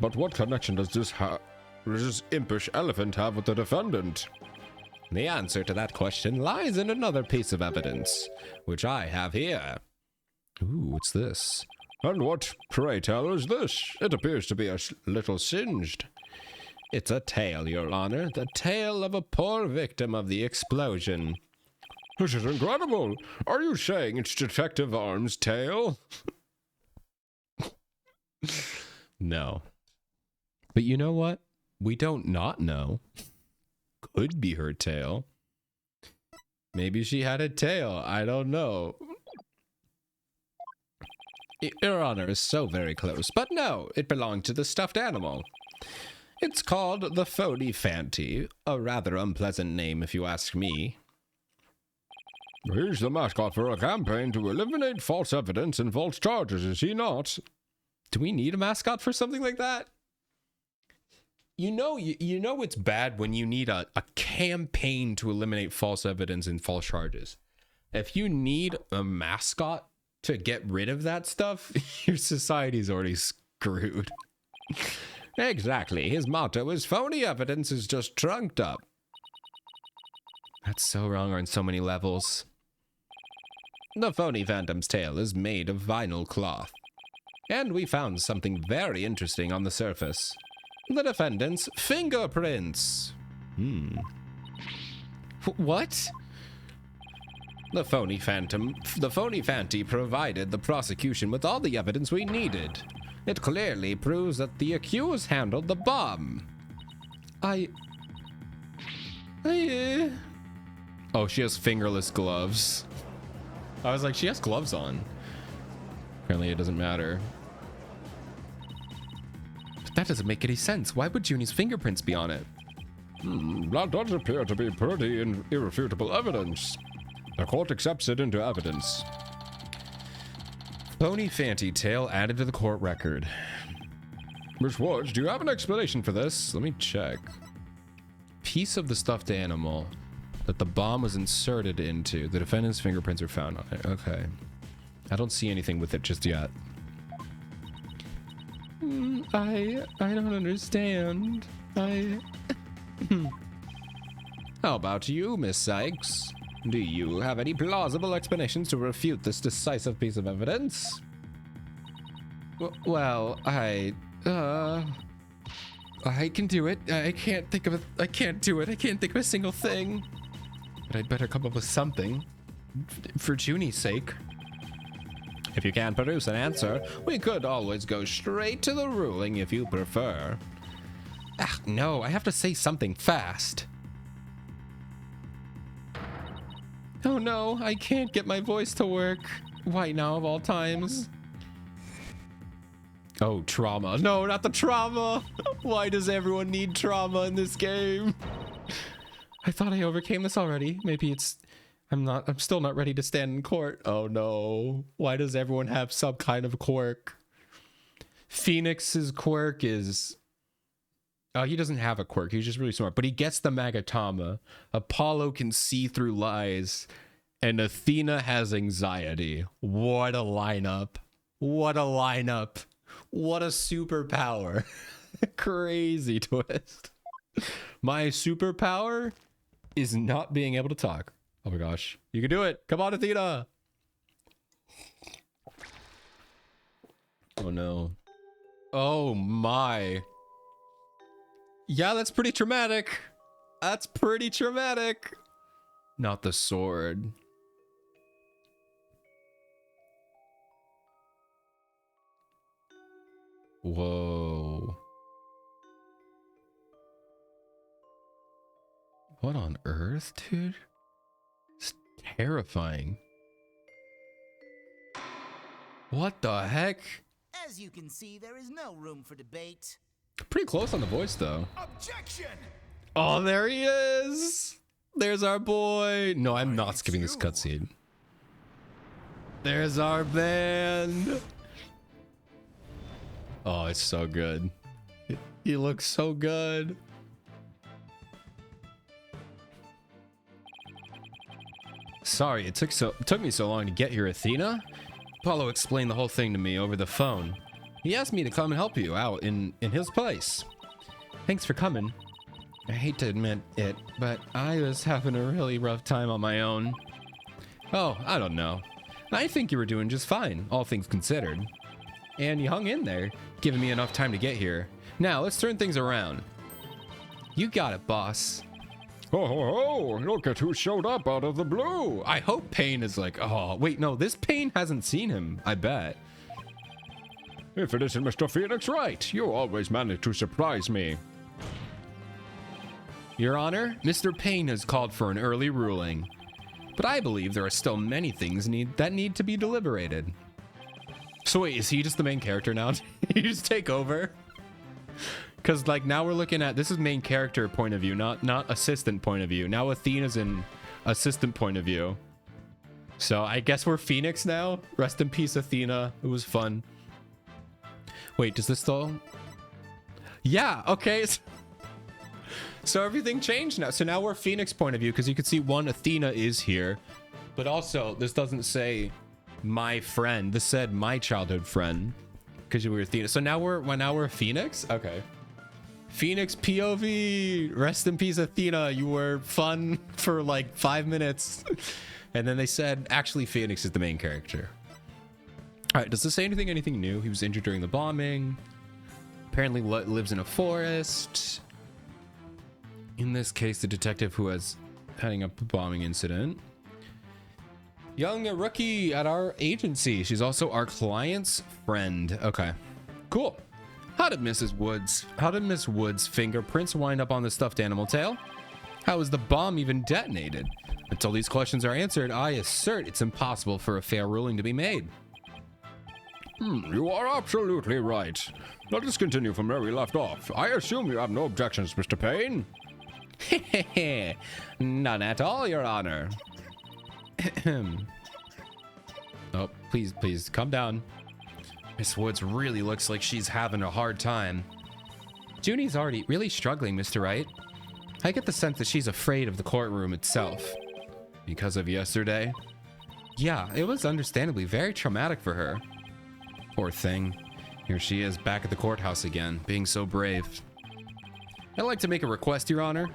But what connection does this impish elephant have with the defendant? The answer to that question lies in another piece of evidence, which I have here. Ooh, what's this? And what, pray tell, is this? It appears to be a little singed. It's a tale, Your Honor. The tale of a poor victim of the explosion. This is incredible. Are you saying it's Detective Arm's tale? No. But you know what? We don't not know. Could be her tail. Maybe she had a tail. I don't know. Your Honor is so very close. But no, it belonged to the stuffed animal. It's called the Phony Fanty. A rather unpleasant name if you ask me. He's the mascot for a campaign to eliminate false evidence and false charges, is he not? Do we need a mascot for something like that? You know it's bad when you need a campaign to eliminate false evidence and false charges. If you need a mascot to get rid of that stuff, your society's already screwed. Exactly. His motto is phony evidence is just trunked up. That's so wrong on so many levels. The phony phantom's tail is made of vinyl cloth. And we found something very interesting on the surface. The defendant's fingerprints. What? The phony phanty provided the prosecution with all the evidence we needed. It clearly proves that the accused handled the bomb. Oh, she has fingerless gloves. I was like, she has gloves on. Apparently it doesn't matter. But that doesn't make any sense. Why would Junie's fingerprints be on it? That does appear to be pretty irrefutable evidence. The court accepts it into evidence. Phony Fanty tail added to the court record. Miss Woods, do you have an explanation for this? Let me check. Piece of the stuffed animal that the bomb was inserted into. The defendant's fingerprints are found on it. Okay. I don't see anything with it just yet. I don't understand. How about you, Miss Sykes? Do you have any plausible explanations to refute this decisive piece of evidence? Well, I can do it. I can't think of it. I can't do it. I can't think of a single thing. But I'd better come up with something. For Junie's sake. If you can't produce an answer, we could always go straight to the ruling if you prefer. No, I have to say something fast. Oh no, I can't get my voice to work. Why now of all times? Oh, trauma. No, not the trauma. Why does everyone need trauma in this game? I thought I overcame this already. Maybe I'm still not ready to stand in court. Oh no. Why does everyone have some kind of quirk? Phoenix's quirk is... Oh, he doesn't have a quirk. He's just really smart. But he gets the Magatama. Apollo can see through lies. And Athena has anxiety. What a lineup. What a lineup. What a superpower. Crazy twist. My superpower is not being able to talk. Oh my gosh. You can do it. Come on, Athena. Oh no. Oh my. Yeah, that's pretty traumatic. That's pretty traumatic. Not the sword. Whoa. What on earth, dude? It's terrifying. What the heck? As you can see, there is no room for debate. Pretty close on the voice, though. Objection! Oh, there he is. There's our boy. No, I'm not skipping this cutscene. There's our band. Oh, it's so good. He looks so good. Sorry, it took me so long to get here, Athena. Apollo explained the whole thing to me over the phone. He asked me to come and help you out in his place. Thanks for coming. I hate to admit it, but I was having a really rough time on my own. Oh, I don't know. I think you were doing just fine, all things considered. And you hung in there, giving me enough time to get here. Now, let's turn things around. You got it, boss. Oh, look at who showed up out of the blue. I hope Payne is like, oh, wait, no, this Payne hasn't seen him, I bet. If it isn't Mr. Phoenix Wright, you always manage to surprise me. Your Honor, Mr. Payne has called for an early ruling. But I believe there are still many things that need to be deliberated. So wait, is he just the main character now? You just take over? Because like now we're looking at, this is main character point of view, not assistant point of view. Now Athena's in assistant point of view. So I guess we're Phoenix now. Rest in peace, Athena. It was fun. Wait, does this still? Yeah, okay. So everything changed now. So now we're Phoenix point of view because you can see one, Athena is here. But also this doesn't say my friend. This said my childhood friend because you were Athena. So now we're Phoenix? Okay. Phoenix POV. Rest in peace, Athena. You were fun for like 5 minutes. And then they said, actually, Phoenix is the main character. All right, does this say anything new? He was injured during the bombing. Apparently lives in a forest. In this case, the detective who was heading up the bombing incident. Young rookie at our agency. She's also our client's friend. Okay, cool. How did Miss Woods' fingerprints wind up on the stuffed animal tail? How was the bomb even detonated? Until these questions are answered, I assert it's impossible for a fair ruling to be made. You are absolutely right. Let us continue from where we left off. I assume you have no objections, Mr. Payne? None at all, Your Honor. Oh, please, calm down. Miss Woods really looks like she's having a hard time. Junie's already really struggling, Mr. Wright. I get the sense that she's afraid of the courtroom itself. Because of yesterday? Yeah, it was understandably very traumatic for her. Poor thing. Here she is back at the courthouse again, being so brave. I'd like to make a request, Your Honor.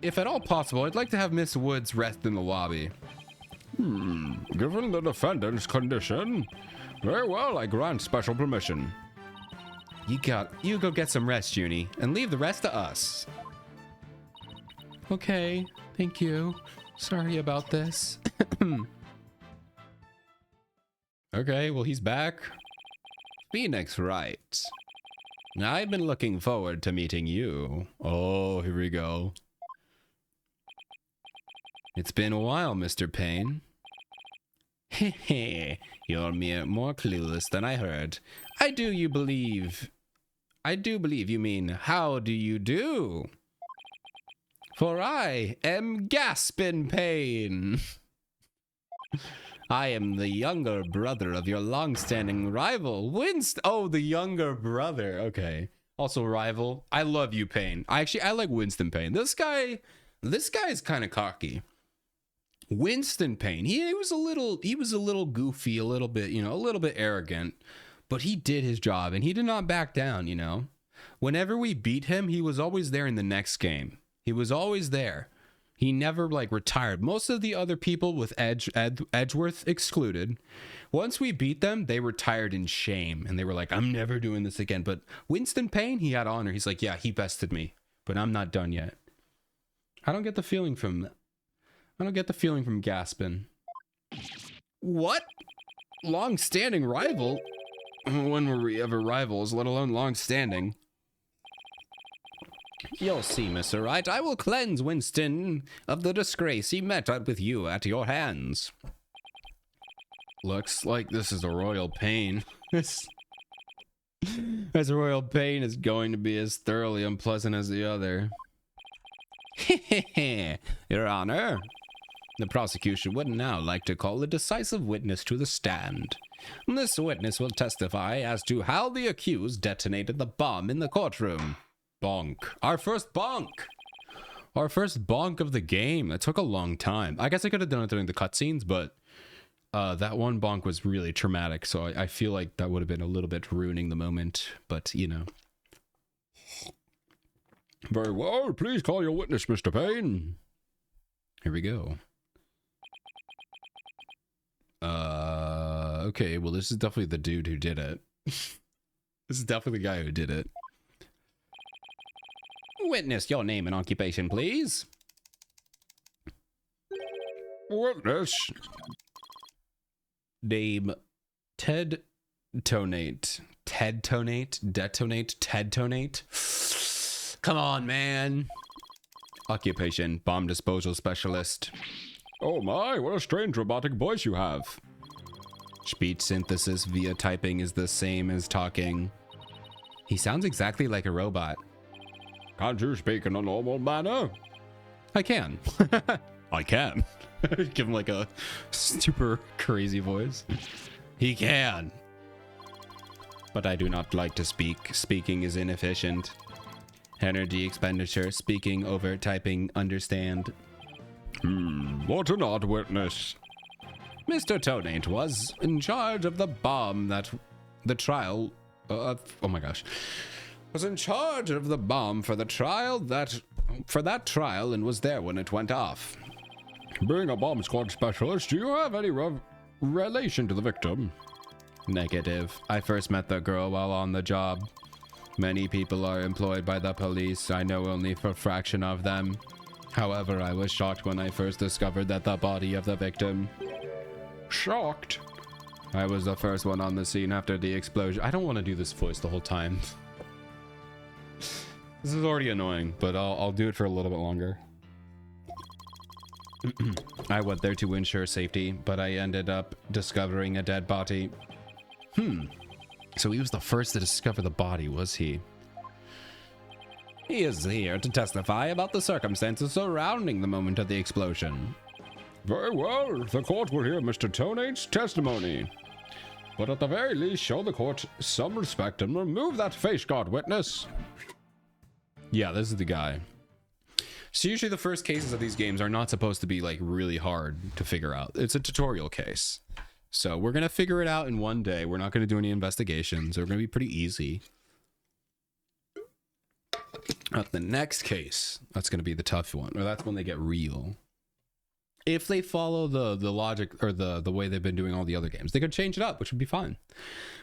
If at all possible, I'd like to have Miss Woods rest in the lobby. Given the defendant's condition, very well, I grant special permission. You go get some rest, Junie, and leave the rest to us. Okay, thank you. Sorry about this. Okay, well, he's back. Phoenix Wright. I've been looking forward to meeting you. Oh, here we go. It's been a while, Mr. Payne. Hehe, you're more clueless than I heard. I do believe you mean, how do you do? For I am Gaspin Payne. I am the younger brother of your long-standing rival, Winston. Oh, the younger brother. Okay. Also rival. I love you, Payne. I like Winston Payne. This guy is kind of cocky. Winston Payne. He was a little goofy, a little bit, a little bit arrogant, but he did his job and he did not back down, Whenever we beat him, he was always there in the next game. He was always there. He never retired. Most of the other people with Edgeworth excluded, once we beat them, they retired in shame and they were like, I'm never doing this again. But Winston Payne, he had honor. He's like, yeah, he bested me, but I'm not done yet. I don't get the feeling from Gaspin. What? Long-standing rival? When were we ever rivals, let alone long-standing? You'll see, Mr. Wright. I will cleanse Winston of the disgrace he met with you at your hands. Looks like this is a royal pain. This royal pain is going to be as thoroughly unpleasant as the other. Your Honor, the prosecution would now like to call a decisive witness to the stand. This witness will testify as to how the accused detonated the bomb in the courtroom. Bonk. Our first bonk. Our first bonk of the game. That took a long time. I guess I could have done it during the cutscenes, but that one bonk was really traumatic, so I feel like that would have been a little bit ruining the moment, but Very well, please call your witness, Mr. Payne. Here we go. Okay, well, this is definitely the dude who did it. This is definitely the guy who did it. Witness, your name and occupation, please. Witness. Name Ted Tonate. Ted Tonate? Detonate? Ted Tonate? Come on, man. Occupation, bomb disposal specialist. Oh my, what a strange robotic voice you have. Speech synthesis via typing is the same as talking. He sounds exactly like a robot. Can't you speak in a normal manner? I can. I can. Give him like a super crazy voice. He can. But I do not like to speak. Speaking is inefficient. Energy expenditure, speaking over typing, understand. What an odd witness. Mr. Tonate was in charge of the bomb that the trial... oh my gosh. Was in charge of the bomb for the trial for that trial and was there when it went off. Being a bomb squad specialist, do you have any relation to the victim? Negative. I first met the girl while on the job. Many people are employed by the police. I know only for a fraction of them. However, I was shocked when I first discovered that the body of the victim... Shocked? I was the first one on the scene after the explosion. I don't want to do this voice the whole time. This is already annoying, but I'll do it for a little bit longer. I went there to ensure safety, but I ended up discovering a dead body. So he was the first to discover the body, was he? He is here to testify about the circumstances surrounding the moment of the explosion. Very well. The court will hear Mr. Tonate's testimony. But at the very least, show the court some respect and remove that face guard witness. Yeah, this is the guy. So usually the first cases of these games are not supposed to be like really hard to figure out. It's a tutorial case. So we're going to figure it out in one day. We're not going to do any investigations. They're going to be pretty easy. The next case, that's going to be the tough one. Or that's when they get real. If they follow the logic or the way they've been doing all the other games, they could change it up, which would be fine.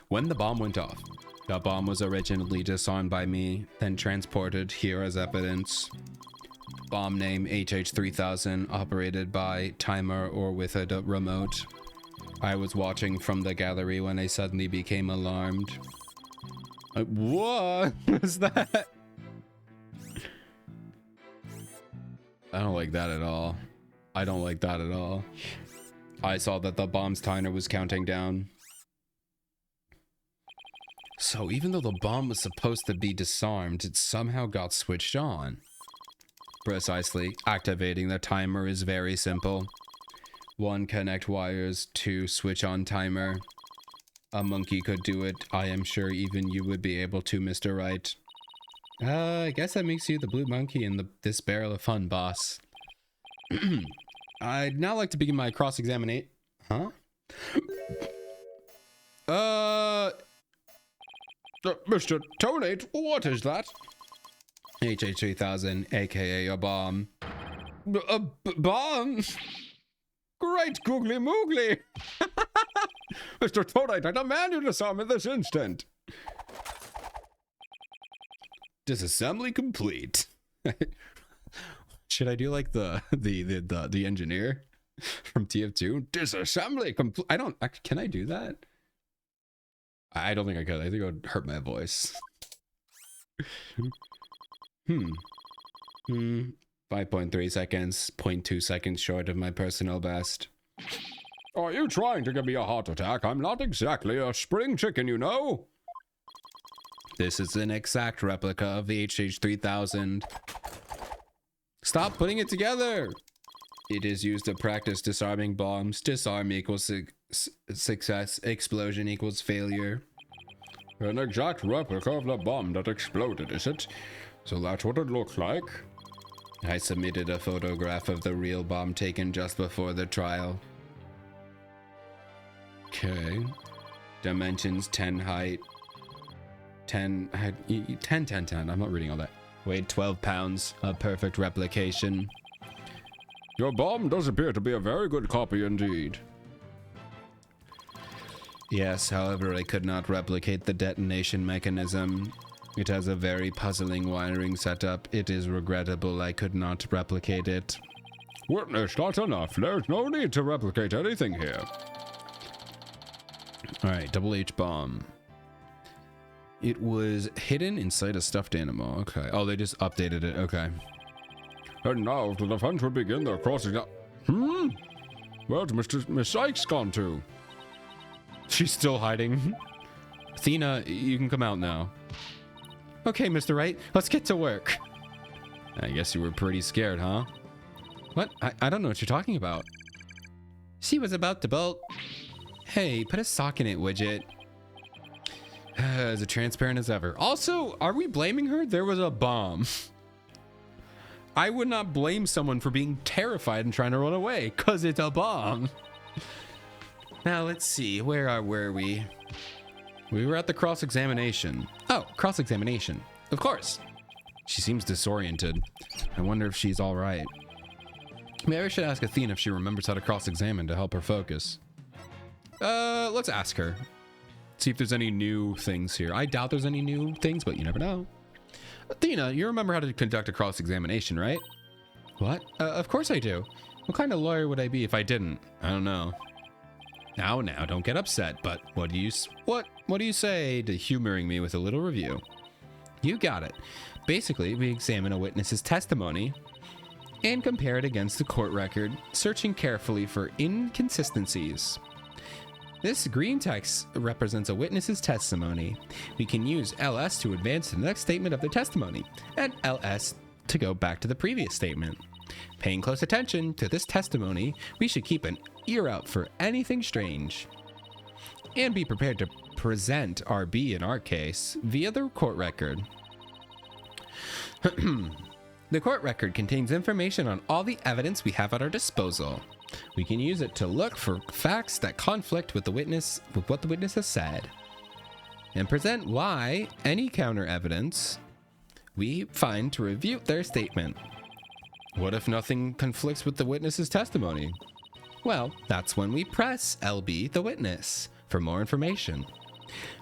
When the bomb went off, the bomb was originally disarmed by me, then transported here as evidence. Bomb name HH3000, operated by timer or with a remote. I was watching from the gallery when I suddenly became alarmed. What was that? I don't like that at all. I don't like that at all. I saw that the bomb's timer was counting down. So even though the bomb was supposed to be disarmed, it somehow got switched on. Precisely. Activating the timer is very simple. 1. Connect wires. 2. Switch on timer. A monkey could do it. I am sure even you would be able to, Mr. Wright. I guess that makes you the blue monkey in this barrel of fun, boss. I'd now like to begin my cross-examination. Huh? Mr. Tonate, what is that? HH3000, aka a bomb. A bomb? Great googly moogly! Mr. Tonate, I demand you disarm in this instant. Disassembly complete. Should I do like the engineer from TF2? Disassembly complete. Can I do that? I don't think I could. I think it would hurt my voice. 5.3 seconds, 0.2 seconds short of my personal best. Are you trying to give me a heart attack? I'm not exactly a spring chicken, you know. This is an exact replica of the HH3000. Stop putting it together! It is used to practice disarming bombs. Disarm equals success. Explosion equals failure. An exact replica of the bomb that exploded, is it? So that's what it looks like. I submitted a photograph of the real bomb taken just before the trial. Okay. Dimensions 10 height. 10 height. 10, 10, 10. I'm not reading all that. Weighed 12 pounds. A perfect replication. Your bomb does appear to be a very good copy indeed. Yes, however, I could not replicate the detonation mechanism. It has a very puzzling wiring setup. It is regrettable I could not replicate it. Witness, that's enough. There's no need to replicate anything here. Alright, double H bomb. It was hidden inside a stuffed animal. Okay. Oh, they just updated it. Okay. And now the defense will begin their crossing up. Where's Miss Sykes gone to? She's still hiding. Athena, you can come out now. Okay, Mr. Wright, let's get to work. I guess you were pretty scared, huh? What? I don't know what you're talking about. She was about to bolt. Hey, put a sock in it, widget. As transparent as ever. Also, are we blaming her? There was a bomb. I would not blame someone for being terrified and trying to run away, because it's a bomb. Now, let's see. Where were we? We were at the cross-examination. Oh, cross-examination. Of course. She seems disoriented. I wonder if she's all right. Maybe I should ask Athena if she remembers how to cross-examine to help her focus. Let's ask her. See if there's any new things here. I doubt there's any new things, but you never know. Athena, you remember how to conduct a cross-examination, right? What? Of course I do. What kind of lawyer would I be if I didn't? I don't know. Now, don't get upset, but what do you say to humoring me with a little review? You got it. Basically, we examine a witness's testimony and compare it against the court record, searching carefully for inconsistencies. This green text represents a witness's testimony. We can use LS to advance to the next statement of the testimony, and LS to go back to the previous statement. Paying close attention to this testimony, we should keep an ear out for anything strange. And be prepared to present RB in our case via the court record. The court record contains information on all the evidence we have at our disposal. We can use it to look for facts that conflict with what the witness has said, and present why any counter evidence we find to refute their statement. What if nothing conflicts with the witness's testimony? Well, that's when we press LB, the witness, for more information.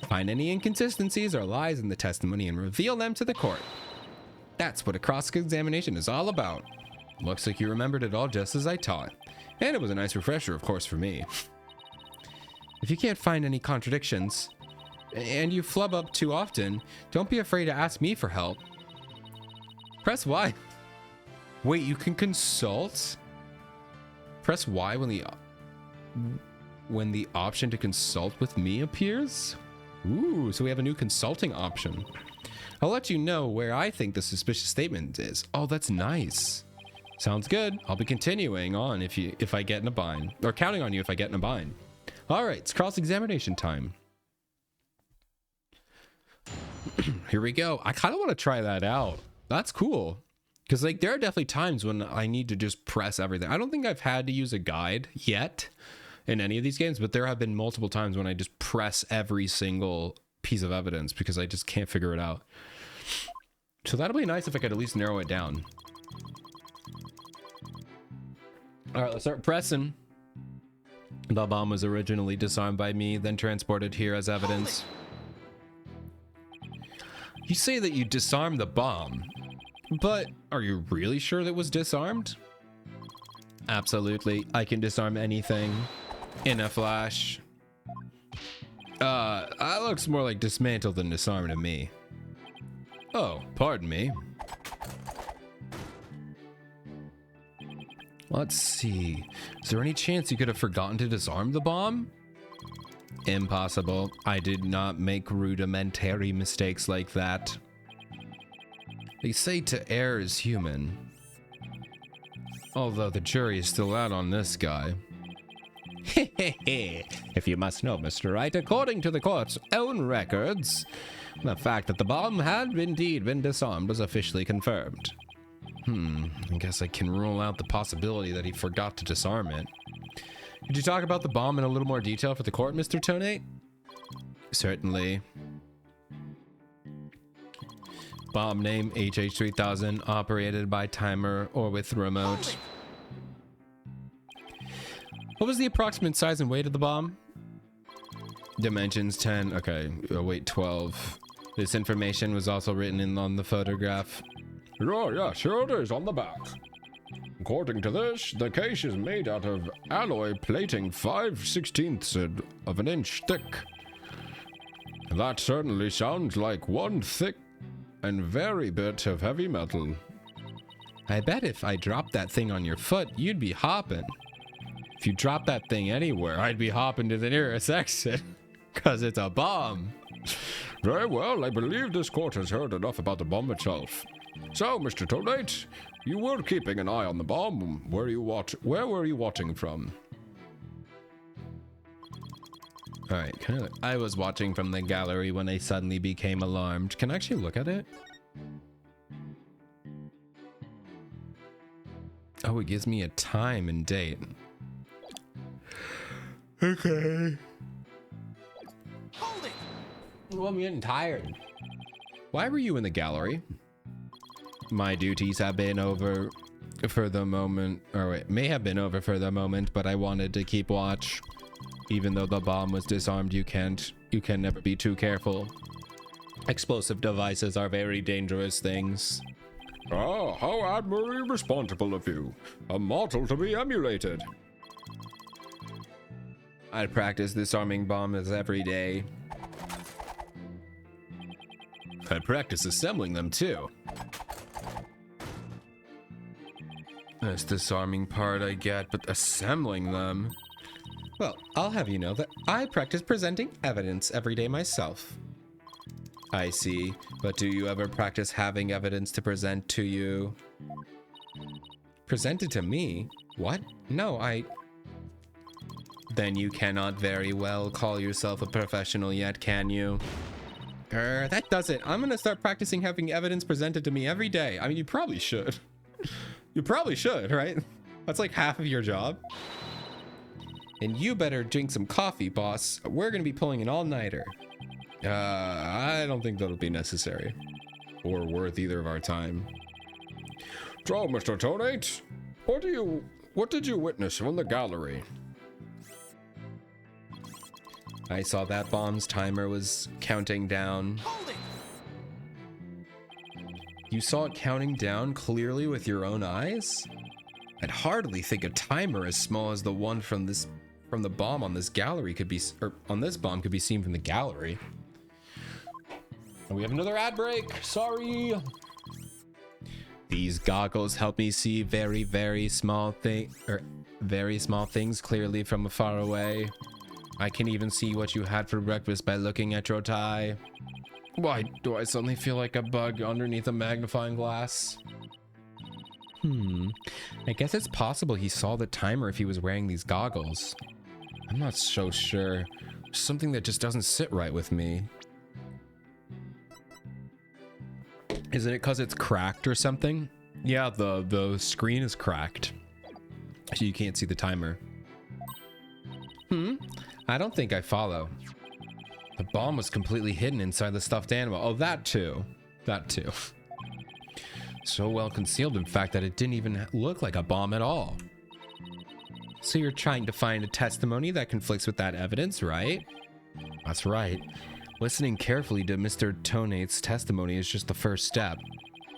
Find any inconsistencies or lies in the testimony and reveal them to the court. That's what a cross-examination is all about. Looks like you remembered it all just as I taught. And it was a nice refresher, of course, for me. If you can't find any contradictions, and you flub up too often, don't be afraid to ask me for help. Press Y. Wait, you can consult? Press Y when the option to consult with me appears? Ooh, so we have a new consulting option. I'll let you know where I think the suspicious statement is. Oh, that's nice. Sounds good. I'll be continuing on if I get in a bind, or counting on you if I get in a bind. All right, it's cross-examination time. Here we go. I kind of want to try that out. That's cool. Because like there are definitely times when I need to just press everything. I don't think I've had to use a guide yet in any of these games, but there have been multiple times when I just press every single piece of evidence because I just can't figure it out. So that'll be nice if I could at least narrow it down. All right, let's start pressing. The bomb was originally disarmed by me, then transported here as evidence. You say that you disarmed the bomb, but are you really sure that it was disarmed? Absolutely, I can disarm anything in a flash. That looks more like dismantle than disarm to me. Oh, pardon me. Let's see. Is there any chance you could have forgotten to disarm the bomb? Impossible. I did not make rudimentary mistakes like that. They say to err is human. Although the jury is still out on this guy. If you must know, Mr. Wright, according to the court's own records, the fact that the bomb had indeed been disarmed was officially confirmed. I guess I can rule out the possibility that he forgot to disarm it. Could you talk about the bomb in a little more detail for the court, Mr. Tonate? Certainly. Bomb name HH3000, operated by timer or with remote. What was the approximate size and weight of the bomb? Dimensions 10, okay, weight 12. This information was also written in on the photograph. Oh, yeah, sure it is on the back. According to this, the case is made out of alloy plating 5/16 of an inch thick. That certainly sounds like one thick and very bit of heavy metal. I bet if I dropped that thing on your foot, you'd be hopping. If you drop that thing anywhere, I'd be hopping to the nearest exit. Because it's a bomb. Very well, I believe this court has heard enough about the bomb itself. So, Mr. Tonate, you were keeping an eye on the bomb. Where were you watching from? Alright, I was watching from the gallery when I suddenly became alarmed. Can I actually look at it? Oh, it gives me a time and date. Okay. Hold it! Well, I'm getting tired. Why were you in the gallery? My duties have been over. for the moment, or it may have been over for the moment, but I wanted to keep watch. Even though the bomb was disarmed, you can never be too careful. Explosive devices are very dangerous things. Ah, how admirably responsible of you. A model to be emulated. I practice disarming bombs every day. I practice assembling them too. This disarming part I get, but assembling them... Well, I'll have you know that I practice presenting evidence every day myself. I see, but do you ever practice having evidence to present to you? Present it to me? What? No, Then you cannot very well call yourself a professional yet, can you? That does it. I'm gonna start practicing having evidence presented to me every day. I mean, you probably should. You probably should, right? That's like half of your job. And you better drink some coffee, boss. We're gonna be pulling an all-nighter. I don't think that'll be necessary. Or worth either of our time. So, Mr. Tonate, what did you witness from the gallery? I saw that bomb's timer was counting down. Hold it! You saw it counting down clearly with your own eyes? I'd hardly think a timer as small as the one from the bomb on this gallery could be, or on this bomb could be seen from the gallery. And we have another ad break. Sorry. These goggles help me see very, very small things clearly from far away. I can even see what you had for breakfast by looking at your tie. Why do I suddenly feel like a bug underneath a magnifying glass? I guess it's possible he saw the timer if he was wearing these goggles. I'm not so sure. There's something that just doesn't sit right with me. Isn't it because it's cracked or something? Yeah, the screen is cracked, so you can't see the timer. I don't think I follow. The bomb was completely hidden inside the stuffed animal. Oh, that too. That too. So well concealed, in fact, that it didn't even look like a bomb at all. So you're trying to find a testimony that conflicts with that evidence, right? That's right. Listening carefully to Mr. Tonate's testimony is just the first step.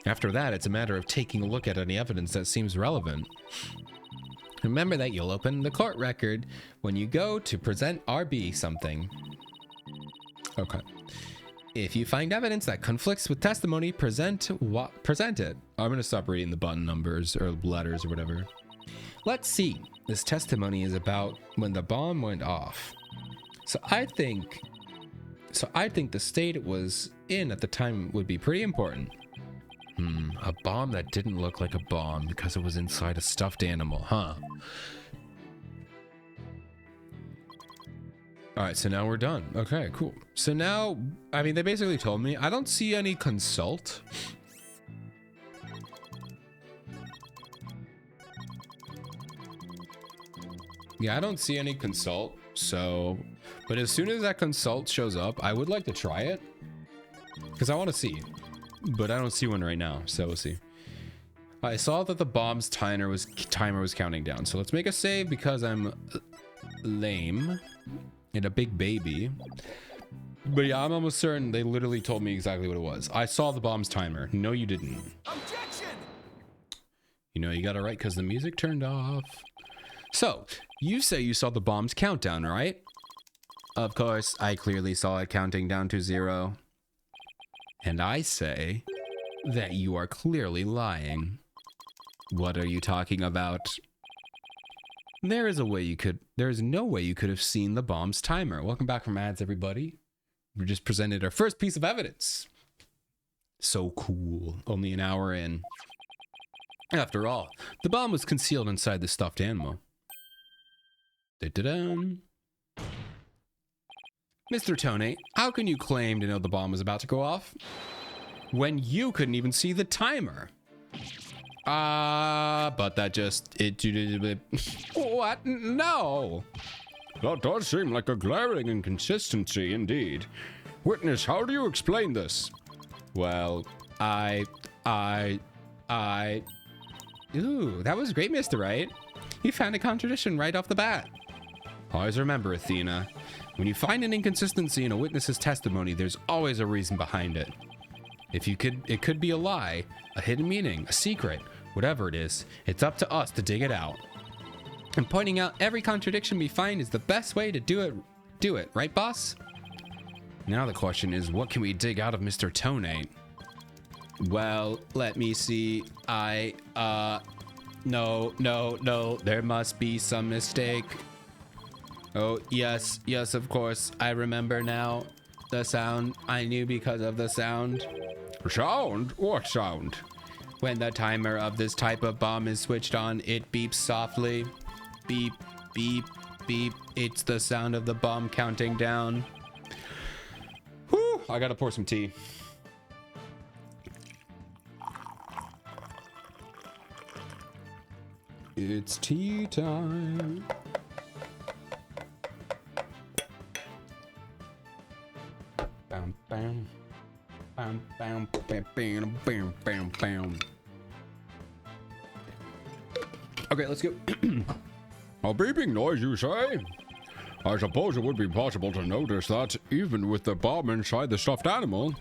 After that, it's a matter of taking a look at any evidence that seems relevant. Remember that you'll open the court record when you go to present RB something. Okay. If you find evidence that conflicts with testimony, present it. I'm going to stop reading the button numbers or letters or whatever. Let's see. This testimony is about when the bomb went off. So I think the state it was in at the time would be pretty important. A bomb that didn't look like a bomb because it was inside a stuffed animal, huh? All right, so now we're done. Okay, cool. So now, I mean, they basically told me I don't see any consult. Yeah, I don't see any consult. So, but as soon as that consult shows up, I would like to try it because I want to see, but I don't see one right now. So we'll see. I saw that the bomb's timer was counting down. So let's make a save because I'm lame and a big baby. But yeah, I'm almost certain they literally told me exactly what it was. I saw the bomb's timer. No, you didn't. Objection! You know, you got it right because the music turned off. So, you say you saw the bomb's countdown, right? Of course, I clearly saw it counting down to 0. And I say that you are clearly lying. What are you talking about? There is no way you could have seen the bomb's timer. Welcome back from ads, everybody. We just presented our first piece of evidence. So cool. Only an hour in. After all, the bomb was concealed inside the stuffed animal. Da-da-dum. Mr. Tonate, how can you claim to know the bomb was about to go off when you couldn't even see the timer? But that just... What? No! That does seem like a glaring inconsistency indeed. Witness, how do you explain this? Well, Ooh, that was great, Mr. Wright. You found a contradiction right off the bat. Always remember, Athena, when you find an inconsistency in a witness's testimony, there's always a reason behind it. It could be a lie, a hidden meaning, a secret, whatever it is, it's up to us to dig it out. And pointing out every contradiction we find is the best way to do it, right, boss? Now the question is, what can we dig out of Mr. Tonate? Well, let me see. No, there must be some mistake. Oh, yes, of course, I remember now. The sound, I knew because of the sound. Sound? What sound? When the timer of this type of bomb is switched on, it beeps softly. Beep, beep, beep. It's the sound of the bomb counting down. Whew, I gotta pour some tea. It's tea time. Bam, bam. Bam, bam, bam, bam, bam, bam, bam. Okay, let's go. A beeping noise, you say? I suppose it would be possible to notice that even with the bomb inside the stuffed animal.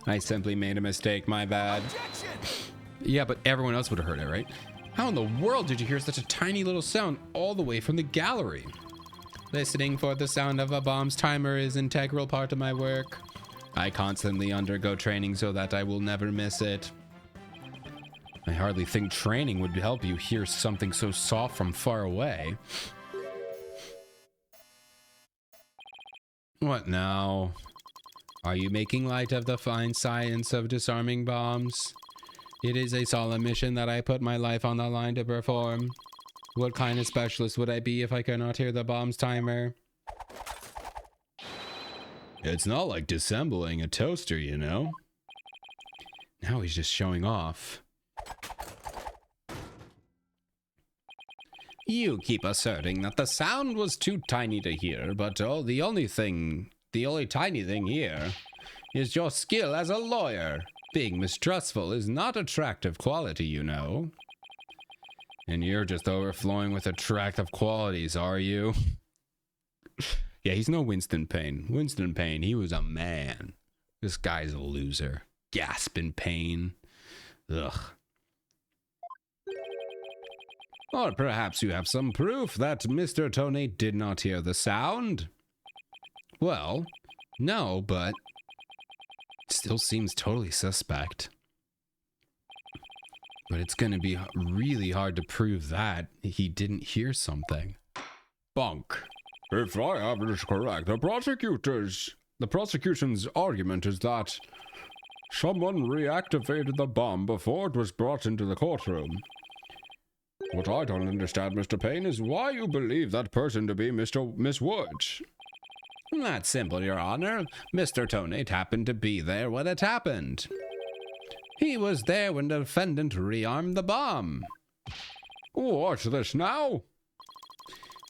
I simply made a mistake, my bad. Objection! Yeah, but everyone else would have heard it, right? How in the world did you hear such a tiny little sound all the way from the gallery? Listening for the sound of a bomb's timer is an integral part of my work. I constantly undergo training so that I will never miss it. I hardly think training would help you hear something so soft from far away. What now? Are you making light of the fine science of disarming bombs? It is a solemn mission that I put my life on the line to perform. What kind of specialist would I be if I could not hear the bomb's timer? It's not like disassembling a toaster, you know? Now he's just showing off. You keep asserting that the sound was too tiny to hear, but the only tiny thing here is your skill as a lawyer. Being mistrustful is not attractive quality, you know. And you're just overflowing with attractive qualities, are you? Yeah, he's no Winston Payne. Winston Payne, he was a man. This guy's a loser. Gasp in pain. Ugh. Or perhaps you have some proof that Mr. Tonate did not hear the sound? Well, no, but it still seems totally suspect. But it's going to be really hard to prove that he didn't hear something. Bonk. If I have this correct, the prosecution's argument is that someone reactivated the bomb before it was brought into the courtroom. What I don't understand, Mr. Payne, is why you believe that person to be Miss Woods. That's simple, Your Honor. Mr. Tonate happened to be there when it happened. He was there when the defendant rearmed the bomb. What's this now?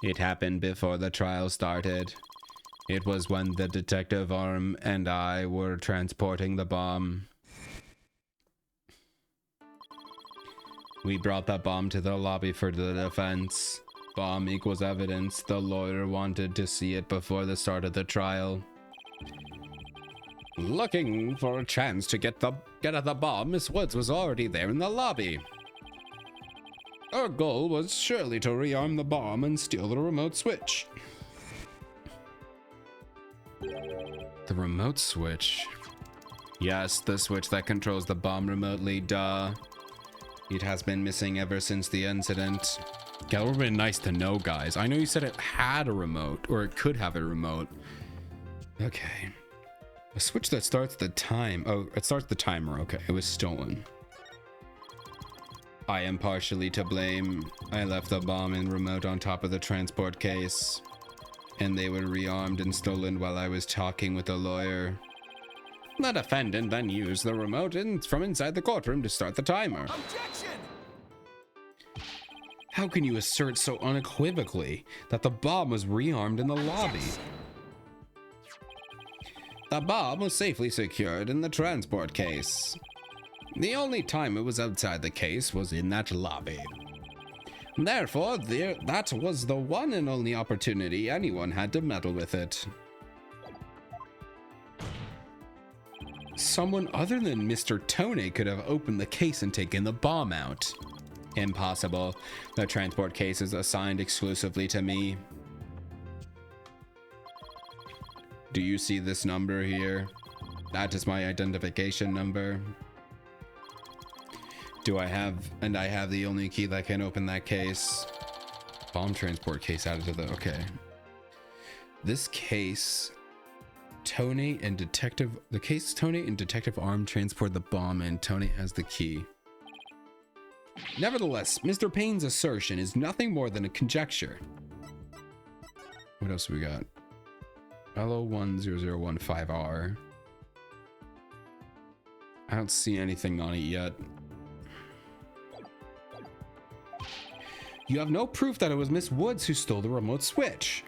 It happened before the trial started. It was when the detective arm and I were transporting the bomb. We brought the bomb to the lobby for the defense. Bomb equals evidence. The lawyer wanted to see it before the start of the trial. Looking for a chance to get at the bomb, Miss Woods was already there in the lobby. Our goal was surely to rearm the bomb and steal the remote switch. The remote switch? Yes, the switch that controls the bomb remotely, duh. It has been missing ever since the incident. Yeah, it would have been nice to know, guys. I know you said it had a remote, or it could have a remote. Okay. A switch that starts the time. Oh, it starts the timer. Okay, it was stolen. I am partially to blame. I left the bomb and remote on top of the transport case, and they were rearmed and stolen while I was talking with a lawyer. The defendant then used the remote from inside the courtroom to start the timer. Objection! How can you assert so unequivocally that the bomb was rearmed in the lobby? The bomb was safely secured in the transport case. The only time it was outside the case was in that lobby. Therefore, that was the one and only opportunity anyone had to meddle with it. Someone other than Mr. Tone could have opened the case and taken the bomb out. Impossible. The transport case is assigned exclusively to me. Do you see this number here? That is my identification number. I have the only key that can open that case. Bomb transport case added to the, okay. This case, Tony and Detective Arm transport the bomb and Tony has the key. Nevertheless, Mr. Payne's assertion is nothing more than a conjecture. What else we got? LO10015R. I don't see anything on it yet. You have no proof that it was Miss Woods who stole the remote switch.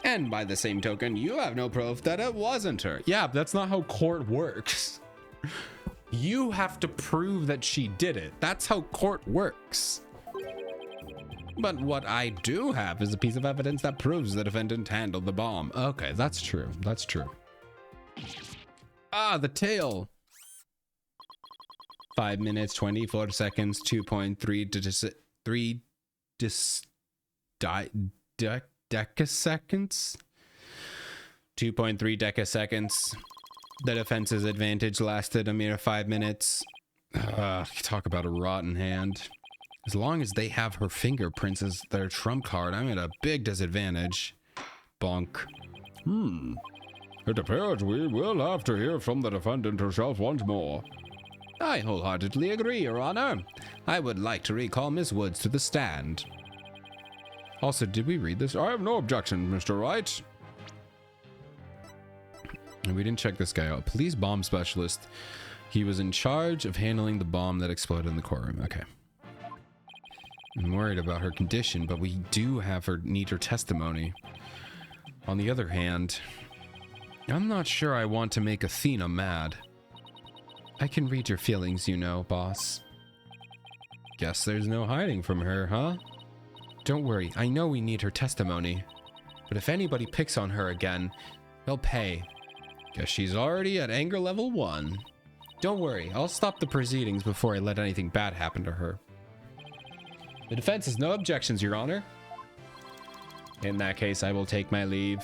And by the same token, you have no proof that it wasn't her. Yeah, but that's not how court works. You have to prove that she did it. That's how court works. But what I do have is a piece of evidence that proves the defendant handled the bomb. Okay, that's true. That's true. Ah, the tail. 5 minutes, 24 seconds, 2.3 decaseconds. 2.3 decaseconds. The defense's advantage lasted a mere 5 minutes. Talk about a rotten hand. As long as they have her fingerprints as their trump card, I'm at a big disadvantage. Bonk. It appears we will have to hear from the defendant herself once more. I wholeheartedly agree, Your Honor. I would like to recall Miss Woods to the stand. Also, did we read this? I have no objection, Mr. Wright. We didn't check this guy out. Police bomb specialist. He was in charge of handling the bomb that exploded in the courtroom. Okay. I'm worried about her condition, but we do need her testimony. On the other hand, I'm not sure I want to make Athena mad. I can read your feelings, you know, boss. Guess there's no hiding from her, huh? Don't worry, I know we need her testimony. But if anybody picks on her again, they'll pay. Guess she's already at anger level 1. Don't worry, I'll stop the proceedings before I let anything bad happen to her. The defense has no objections, Your Honor. In that case, I will take my leave.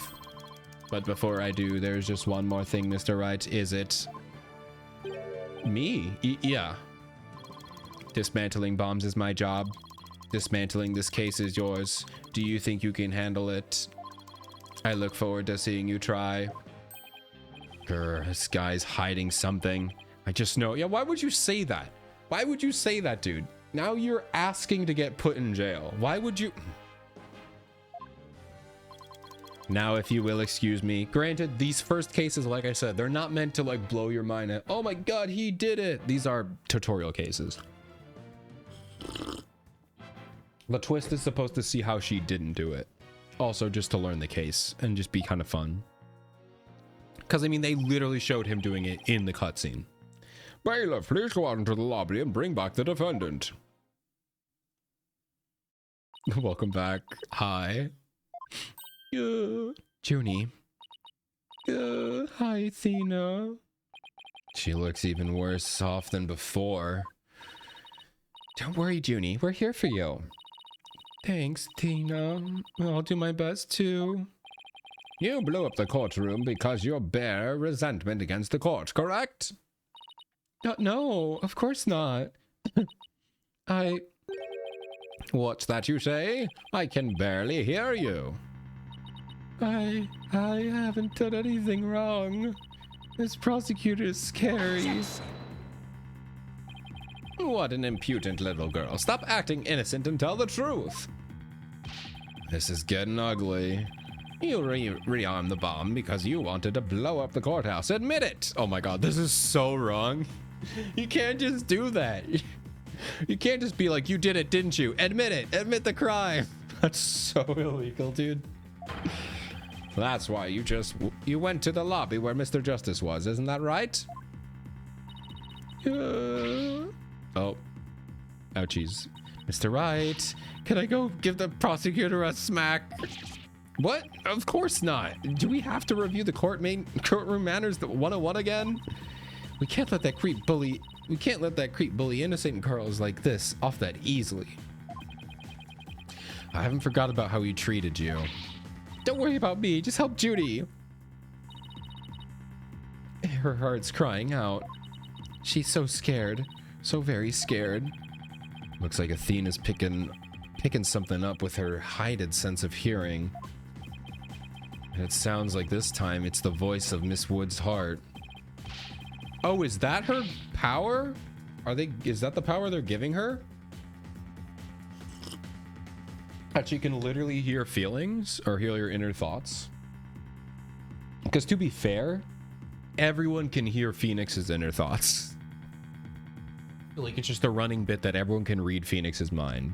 But before I do, there's just one more thing, Mr. Wright. Is it... me? Yeah. Dismantling bombs is my job. Dismantling this case is yours. Do you think you can handle it? I look forward to seeing you try. Grr, this guy's hiding something. I just know. Yeah, why would you say that? Why would you say that, dude? Now you're asking to get put in jail. Why would you? Now, if you will excuse me, granted, these first cases, like I said, they're not meant to like blow your mind at, oh my God, he did it. These are tutorial cases. The twist is supposed to see how she didn't do it. Also, just to learn the case and just be kind of fun. Because, I mean, they literally showed him doing it in the cutscene. Bailiff, please go out into the lobby and bring back the defendant. Welcome back. Hi. Junie. Hi, Athena. She looks even worse off than before. Don't worry, Junie. We're here for you. Thanks, Tina. I'll do my best too. You blew up the courtroom because you bear resentment against the court, correct? No, of course not. What's that you say? I can barely hear you. I haven't done anything wrong. This prosecutor is scary. Yes. What an impudent little girl. Stop acting innocent and tell the truth. This is getting ugly. You rearmed the bomb because you wanted to blow up the courthouse. Admit it. Oh my God, this is so wrong. You can't just do that. You can't just be like, you did it, didn't you? Admit it. Admit the crime. That's so illegal, dude. That's why you went to the lobby where Mr. Justice was, isn't that right? Oh. Ouchies. Mr. Wright, can I go give the prosecutor a smack? What? Of course not. Do we have to review the courtroom manners 101 again? We can't let that creep bully innocent girls like this off that easily. I haven't forgot about how he treated you. Don't worry about me, just help Judy. Her heart's crying out. She's so scared, so very scared. Looks like Athena's picking something up with her heightened sense of hearing. And it sounds like this time it's the voice of Miss Wood's heart. Oh, is that her power? Is that the power they're giving her? That she can literally hear feelings or hear your inner thoughts? Because to be fair, everyone can hear Phoenix's inner thoughts. Like, it's just a running bit that everyone can read Phoenix's mind.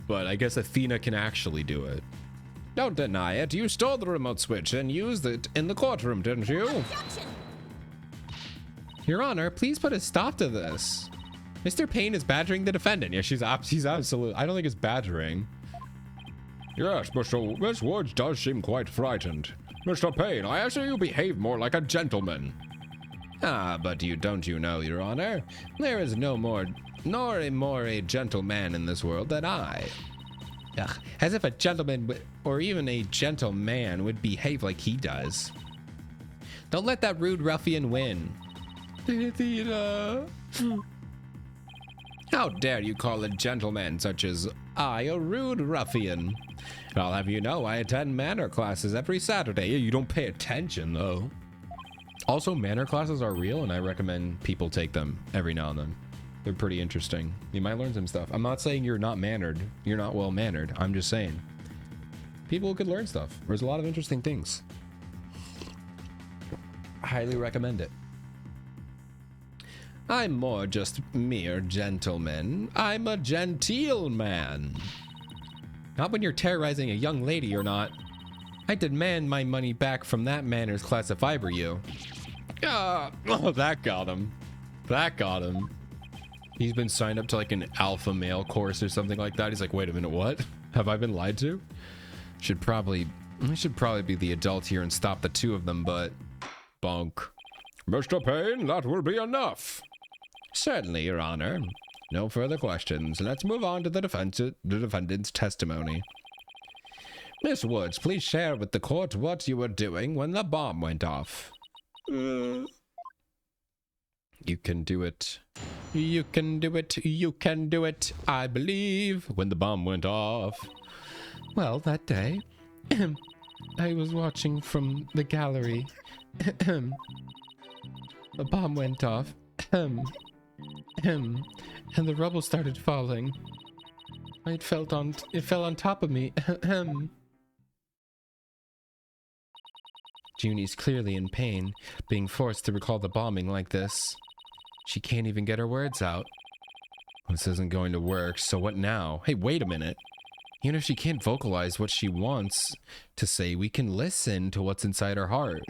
But I guess Athena can actually do it. Don't deny it. You stole the remote switch and used it in the courtroom, didn't you? Objection! Your Honor, please put a stop to this. Mr. Payne is badgering the defendant. Yeah, she's absolutely... I don't think it's badgering. Yes, Miss Woods does seem quite frightened. Mr. Payne, I ask you behave more like a gentleman. Ah, but don't you know, Your Honor? There is no more a gentleman in this world than I. Ugh, as if a gentleman or even a gentleman would behave like he does. Don't let that rude ruffian win. Athena. How dare you call a gentleman such as I a rude ruffian? And I'll have you know I attend manner classes every Saturday. You don't pay attention, though. Also, manner classes are real, and I recommend people take them every now and then. They're pretty interesting. You might learn some stuff. I'm not saying you're not mannered. You're not well mannered. I'm just saying people could learn stuff. There's a lot of interesting things. I highly recommend it. I'm more just mere gentleman. I'm a genteel man. Not when you're terrorizing a young lady, you're not. I demand my money back from that manners class if I were you. Oh, that got him. That got him. He's been signed up to like an alpha male course or something like that. He's like, wait a minute, what? Have I been lied to? I should probably be the adult here and stop the two of them, but bonk. Mr. Payne, that will be enough. Certainly, Your Honor. No further questions. Let's move on to the defendant's testimony. Miss Woods, please share with the court what you were doing when the bomb went off. You can do it. You can do it. You can do it. I believe. When the bomb went off. Well, that day, I was watching from the gallery. The bomb went off. And the rubble started falling. It fell on top of me. Junie's clearly in pain, being forced to recall the bombing like this. She can't even get her words out. This isn't going to work, so what now? Hey, wait a minute. Even if she can't vocalize what she wants to say, we can listen to what's inside her heart.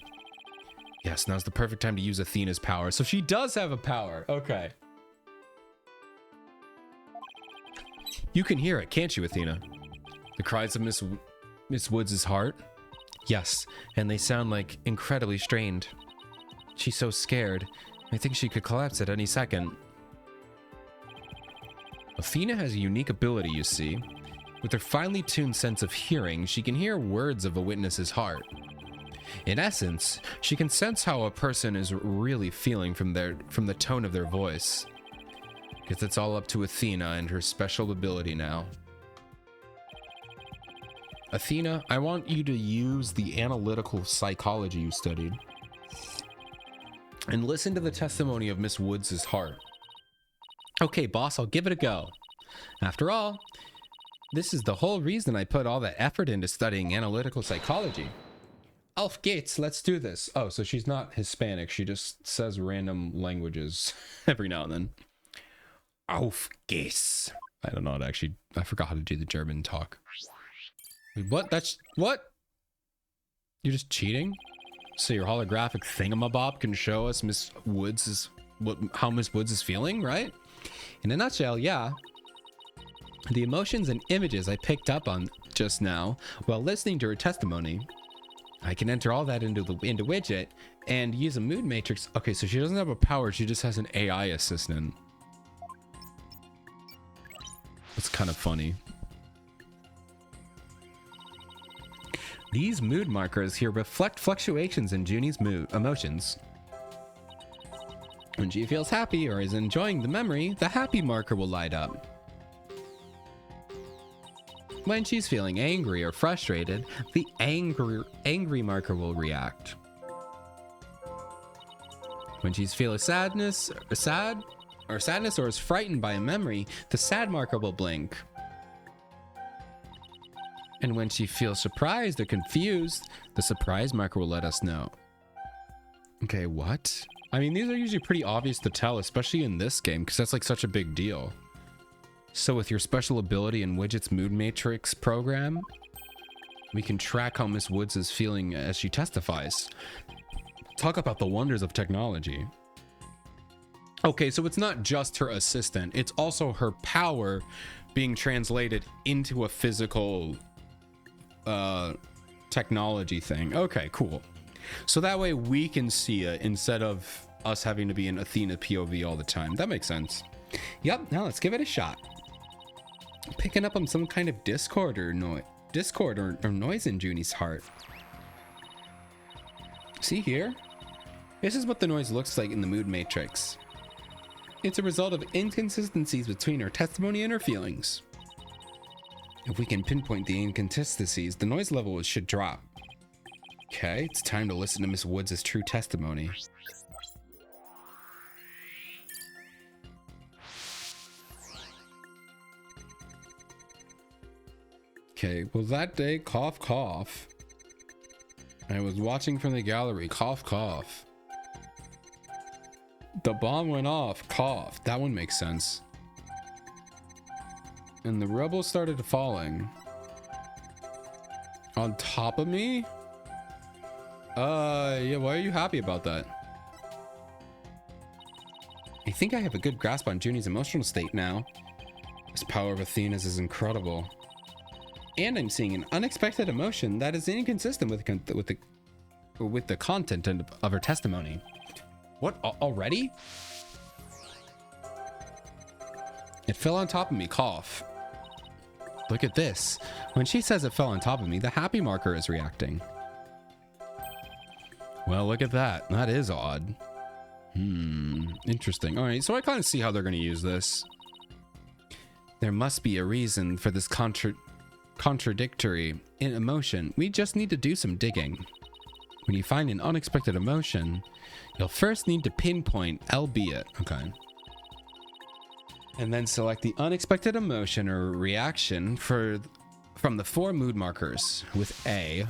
Yes, now's the perfect time to use Athena's power. So she does have a power. Okay. You can hear it, can't you, Athena? The cries of Miss Woods' heart? Yes, and they sound like incredibly strained. She's so scared. I think she could collapse at any second. Athena has a unique ability, you see. With her finely tuned sense of hearing, she can hear words of a witness's heart. In essence, she can sense how a person is really feeling from the tone of their voice. Guess it's all up to Athena and her special ability now. Athena, I want you to use the analytical psychology you studied and listen to the testimony of Miss Woods' heart. Okay, boss, I'll give it a go. After all, this is the whole reason I put all that effort into studying analytical psychology. Alf Gates, let's do this. Oh, so she's not Hispanic. She just says random languages every now and then. Auf geht's. I don't know. I forgot how to do the German talk. Wait, what? What? You're just cheating? So your holographic thingamabob can show us Miss Woods' how Miss Woods is feeling, right? In a nutshell, yeah. The emotions and images I picked up on just now while listening to her testimony, I can enter all that into Widget and use a mood matrix. Okay, so she doesn't have a power, she just has an AI assistant. It's kind of funny. These mood markers here reflect fluctuations in Junie's emotions. When she feels happy or is enjoying the memory, the happy marker will light up. When she's feeling angry or frustrated, the angry marker will react. When she's feeling sadness or is frightened by a memory, the sad marker will blink. And when she feels surprised or confused, the surprise marker will let us know. Okay, what? I mean, these are usually pretty obvious to tell, especially in this game, because that's like such a big deal. So with your special ability in Widget's Mood Matrix program, we can track how Miss Woods is feeling as she testifies. Talk about the wonders of technology. Okay, so it's not just her assistant, it's also her power being translated into a physical technology thing. Okay, cool. So that way we can see it instead of us having to be in Athena POV all the time. That makes sense. Yep, now let's give it a shot. Picking up on some kind of discord or noise in Junie's heart. See here? This is what the noise looks like in the mood matrix. It's a result of inconsistencies between her testimony and her feelings. If we can pinpoint the inconsistencies, the noise level should drop. Okay, it's time to listen to Miss Woods' true testimony. Okay, well that day, cough, cough. I was watching from the gallery, cough, cough. The bomb went off, cough. That one makes sense. And the rebels started falling. On top of me? Yeah, why are you happy about that? I think I have a good grasp on Junie's emotional state now. This power of Athena's is incredible. And I'm seeing an unexpected emotion that is inconsistent with the content of her testimony. What, already? It fell on top of me, cough. Look at this. When she says it fell on top of me, the happy marker is reacting. Well, look at that. That is odd. Interesting. All right, so I kind of see how they're going to use this. There must be a reason for this contradictory in emotion. We just need to do some digging. When you find an unexpected emotion, you'll first need to pinpoint, albeit. Okay. And then select the unexpected emotion or reaction from the 4 mood markers with A.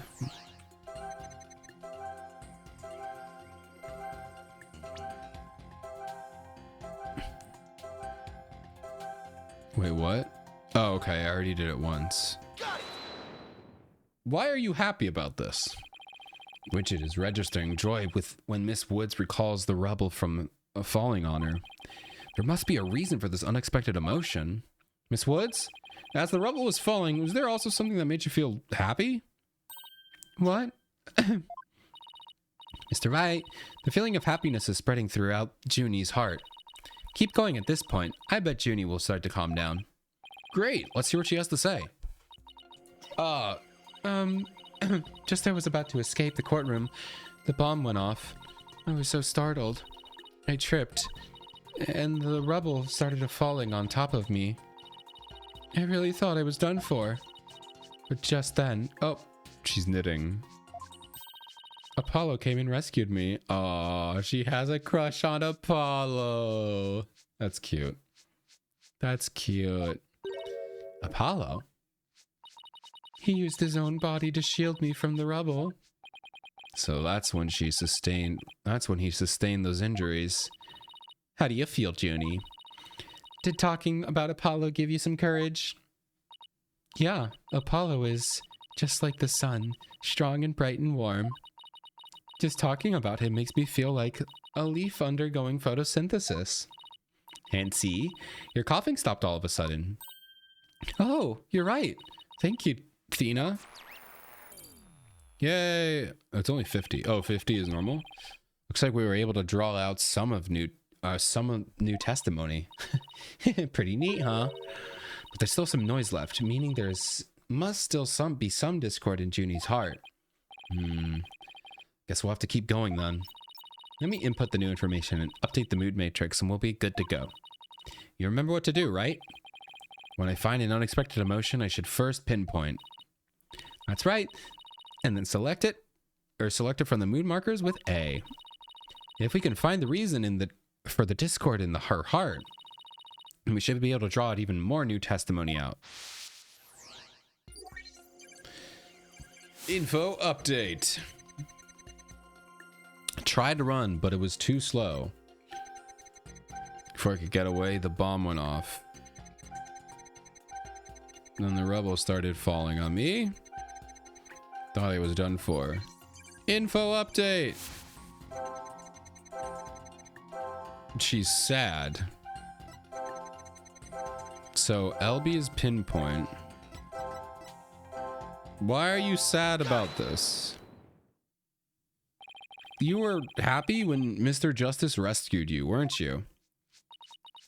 Wait, what? Oh, okay, I already did it once. Why are you happy about this? Widget is registering joy when Miss Woods recalls the rubble from falling on her. There must be a reason for this unexpected emotion. Miss Woods, as the rubble was falling, was there also something that made you feel happy? What? Mr. Wright, the feeling of happiness is spreading throughout Junie's heart. Keep going at this point. I bet Junie will start to calm down. Great, let's hear what she has to say. Just as I was about to escape the courtroom, the bomb went off. I was so startled. I tripped, and the rubble started falling on top of me. I really thought I was done for. But just then, oh, she's knitting. Apollo came and rescued me. Aw, she has a crush on Apollo. That's cute. That's cute. Apollo? He used his own body to shield me from the rubble. So that's when he sustained those injuries. How do you feel, Junie? Did talking about Apollo give you some courage? Yeah, Apollo is just like the sun, strong and bright and warm. Just talking about him makes me feel like A leaf undergoing photosynthesis. And see, your coughing stopped all of a sudden. Oh, you're right. Thank you, Thena. Yay. It's only 50. Oh, 50 is normal. Looks like we were able to draw out some of new testimony. Pretty neat, huh? But there's still some noise left, meaning must still be some discord in Junie's heart. Guess we'll have to keep going then. Let me input the new information and update the mood matrix and we'll be good to go. You remember what to do, right? When I find an unexpected emotion, I should first pinpoint. That's right. And then select it from the mood markers with A. If we can find the reason for the discord in her heart, we should be able to draw out even more new testimony out. Info update. I tried to run, but it was too slow. Before I could get away, the bomb went off. Then the rebel started falling on me. Thought I was done for. Info update. She's sad. So LB is pinpoint. Why are you sad about this? You were happy when Mr. Justice rescued you, weren't you?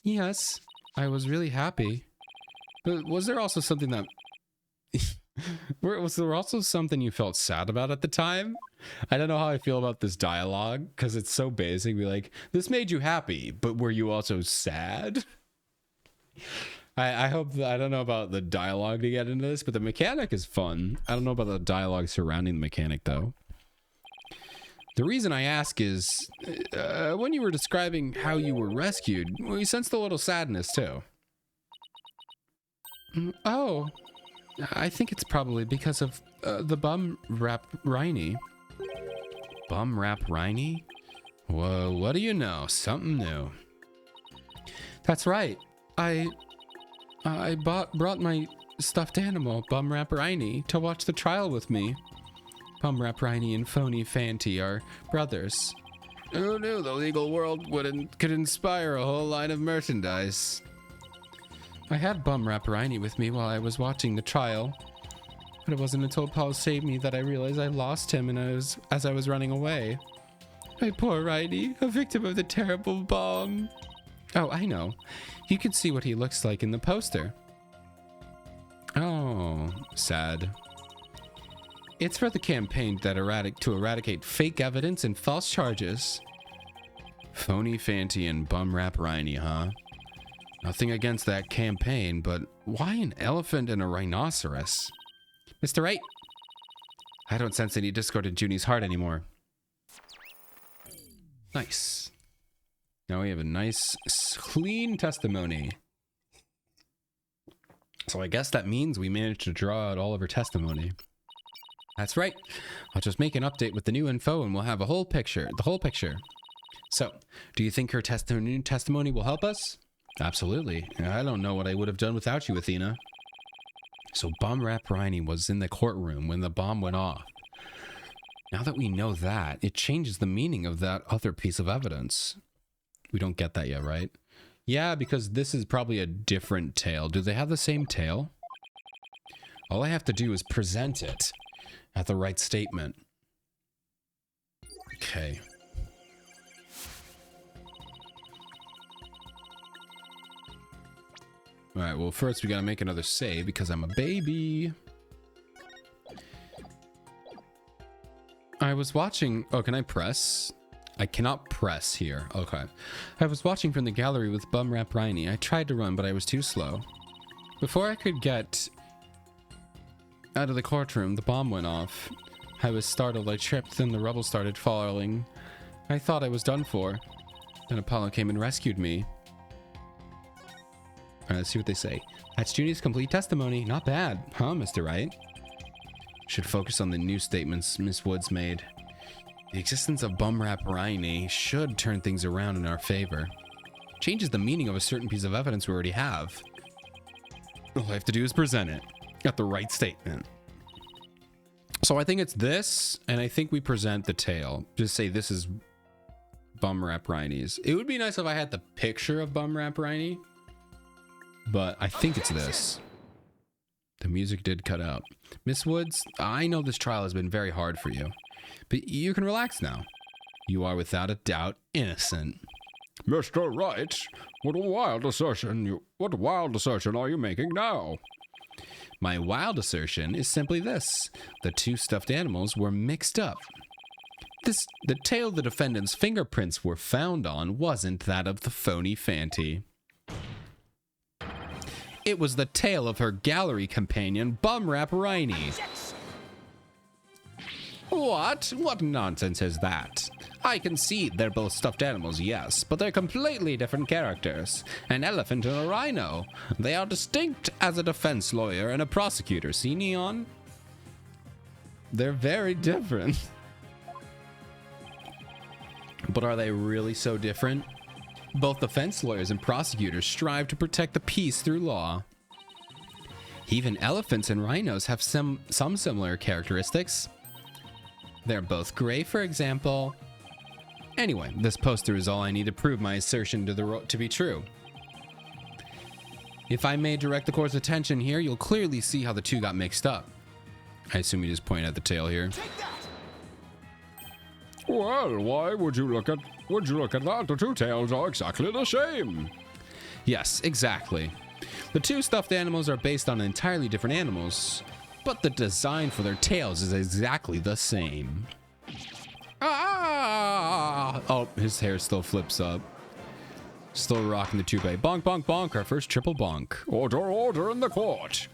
Yes, I was really happy. But was there also something that... was there also something you felt sad about at the time? I don't know how I feel about this dialogue, because it's so basic. Be like, this made you happy, but were you also sad? I hope that, I don't know about the dialogue to get into this, but the mechanic is fun. I don't know about the dialogue surrounding the mechanic, though. The reason I ask is, when you were describing how you were rescued, we sensed a little sadness, too. Oh, I think it's probably because of the bum rap Riney. Bum rap Riney? Whoa, what do you know? Something new. That's right. I brought my stuffed animal, Bum Rap Riney, to watch the trial with me. Bum Rap Riney and Phony Fanty are brothers. Who knew the legal world could inspire a whole line of merchandise? I had Bum Rap Riney with me while I was watching the trial, but it wasn't until Paul saved me that I realized I lost him as I was running away. My poor Riney, a victim of the terrible bomb. Oh, I know. You can see what he looks like in the poster. Oh, sad. It's for the campaign to eradicate fake evidence and false charges. Phony Fanty and Bum Rap Riney, huh? Nothing against that campaign, but why an elephant and a rhinoceros? Mr. Wright, I don't sense any discord in Junie's heart anymore. Nice. Now we have a nice, clean testimony. So I guess that means we managed to draw out all of her testimony. That's right. I'll just make an update with the new info and we'll have the whole picture. So, do you think her testimony will help us? Absolutely. I don't know what I would have done without you, Athena. So Bum Rap Riney was in the courtroom when the bomb went off. Now that we know that, it changes the meaning of that other piece of evidence. We don't get that yet, right? Yeah, because this is probably a different tale. Do they have the same tale? All I have to do is present it at the right statement. Okay. Alright, well first we gotta make another save because I'm a baby. I was watching... Oh, can I press? I cannot press here. Okay. I was watching from the gallery with Bum Rap Riney. I tried to run, but I was too slow. Before I could get out of the courtroom, the bomb went off. I was startled. I tripped, then the rubble started falling. I thought I was done for. Then Apollo came and rescued me. Alright, let's see what they say. That's Junie's complete testimony. Not bad, huh, Mr. Wright? Should focus on the new statements Miss Woods made. The existence of Bum Rap Riney should turn things around in our favor. Changes the meaning of a certain piece of evidence we already have. All I have to do is present it. Got the right statement. So I think it's this, and I think we present the tale. Just say this is bum rap Rhinies. It would be nice if I had the picture of bum rap Rhiny, but I think it's this. The music did cut out. Miss Woods, I know this trial has been very hard for you, but you can relax now. You are without a doubt innocent. Mr. Wright, what wild assertion are you making now? My wild assertion is simply this. The two stuffed animals were mixed up. The tail the defendant's fingerprints were found on wasn't that of the phony Fanty. It was the tail of her gallery companion, Bumrap Rhiny. What? What nonsense is that? I concede they're both stuffed animals, yes, but they're completely different characters. An elephant and a rhino. They are distinct as a defense lawyer and a prosecutor. See, Neon? They're very different. But are they really so different? Both defense lawyers and prosecutors strive to protect the peace through law. Even elephants and rhinos have some similar characteristics. They're both gray, for example. Anyway, this poster is all I need to prove my assertion to be true. If I may direct the court's attention here, you'll clearly see how the two got mixed up. I assume you just point at the tail here. Well, why would you look at that? The two tails are exactly the same. Yes, exactly. The two stuffed animals are based on entirely different animals, but the design for their tails is exactly the same. Ah! Oh, his hair still flips up. Still rocking the toupee. Bonk, bonk, bonk. Our first triple bonk. Order in the court.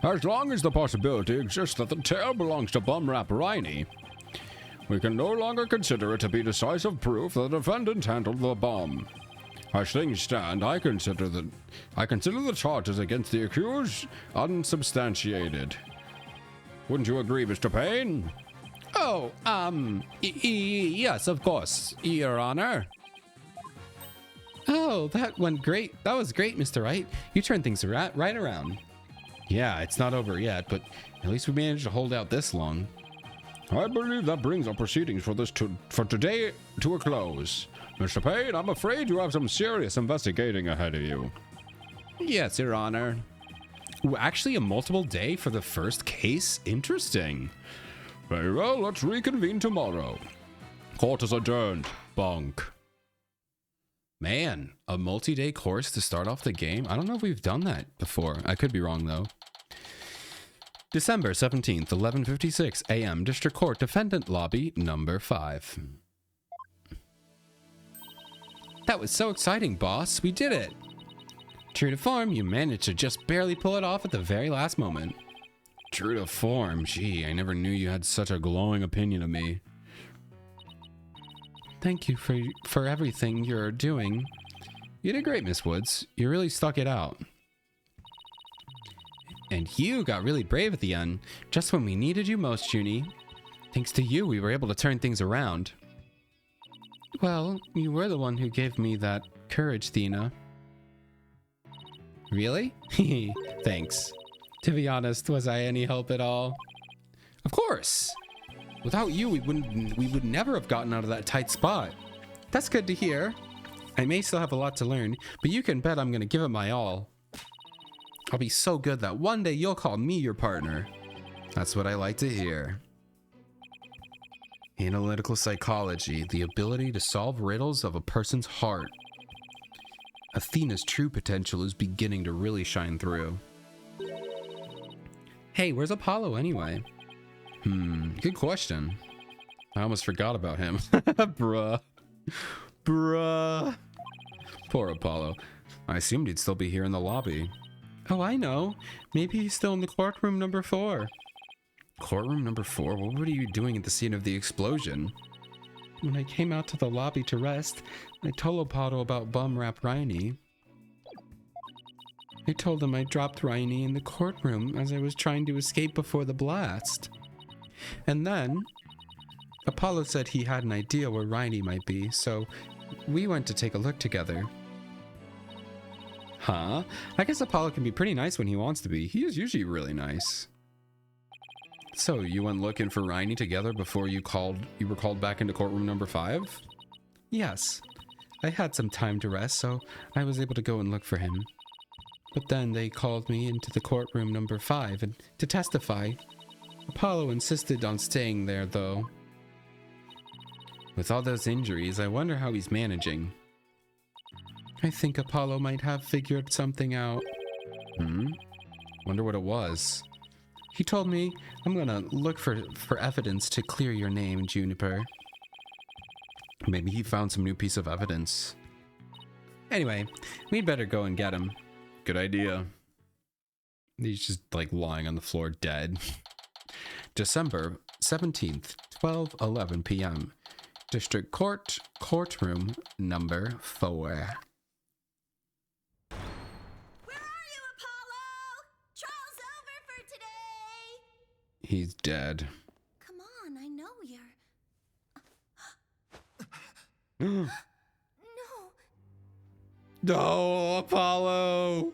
As long as the possibility exists that the tail belongs to Bumrap Rhiny, we can no longer consider it to be decisive proof that the defendant handled the bomb. As things stand, I consider the charges against the accused unsubstantiated. Wouldn't you agree, Mr. Payne? Oh, yes, of course, Your Honor. Oh, that went great. That was great, Mr. Wright. You turned things right around. Yeah, it's not over yet, but at least we managed to hold out this long. I believe that brings our proceedings for today to a close. Mr. Payne, I'm afraid you have some serious investigating ahead of you. Yes, Your Honor. Ooh, actually a multiple day for the first case? Interesting. Very well, let's reconvene tomorrow. Court is adjourned. Bonk. Man, a multi-day course to start off the game? I don't know if we've done that before. I could be wrong, though. December 17th, 11:56 a.m. District Court Defendant Lobby, number 5. That was so exciting, boss. We did it. True to form, you managed to just barely pull it off at the very last moment. True to form. Gee, I never knew you had such a glowing opinion of me. Thank you for everything you're doing. You did great, Miss Woods. You really stuck it out. And you got really brave at the end, just when we needed you most, Junie. Thanks to you, we were able to turn things around. Well, you were the one who gave me that courage, Thena. Really? Thanks. To be honest, was I any help at all? Of course! Without you, we would never have gotten out of that tight spot. That's good to hear. I may still have a lot to learn, but you can bet I'm gonna give it my all. I'll be so good that one day you'll call me your partner. That's what I like to hear. Analytical psychology, the ability to solve riddles of a person's heart. Athena's true potential is beginning to really shine through. Hey, where's Apollo anyway? Good question. I almost forgot about him. Bruh. Poor Apollo. I assumed he'd still be here in the lobby. Oh, I know. Maybe he's still in the courtroom number 4. Courtroom number 4? What were you doing at the scene of the explosion? When I came out to the lobby to rest, I told Apollo about Bumrap Rhiny. I told him I dropped Rhiny in the courtroom as I was trying to escape before the blast. And then, Apollo said he had an idea where Rhiny might be, so we went to take a look together. Huh? I guess Apollo can be pretty nice when he wants to be. He is usually really nice. So, you went looking for Rhiny together before you were called back into courtroom number 5? Yes. I had some time to rest, so I was able to go and look for him. But then they called me into the courtroom number 5 and to testify. Apollo insisted on staying there, though. With all those injuries, I wonder how he's managing. I think Apollo might have figured something out. Wonder what it was. He told me, I'm gonna look for evidence to clear your name, Juniper. Maybe he found some new piece of evidence. Anyway, we'd better go and get him. Good idea. He's just like lying on the floor dead. December 17th, 12:11 p.m. District Court, courtroom number 4. Where are you, Apollo? Trial's over for today. He's dead. Come on, I know you're... No. No, Apollo!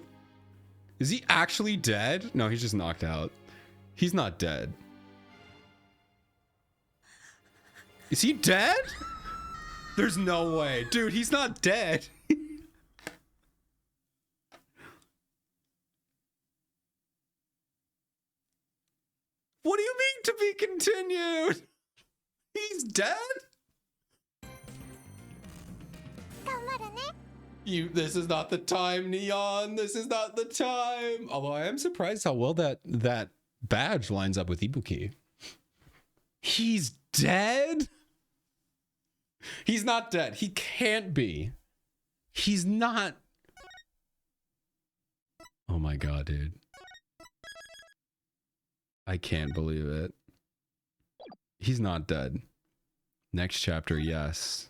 Is he actually dead? No, he's just knocked out. He's not dead. Is he dead? There's no way. Dude, he's not dead. What do you mean to be continued? He's dead? This is not the time, Neon. This is not the time. Although I am surprised how well that badge lines up with Ibuki. He's dead? He's not dead. He can't be. He's not. Oh my god, dude. I can't believe it. He's not dead. Next chapter, yes.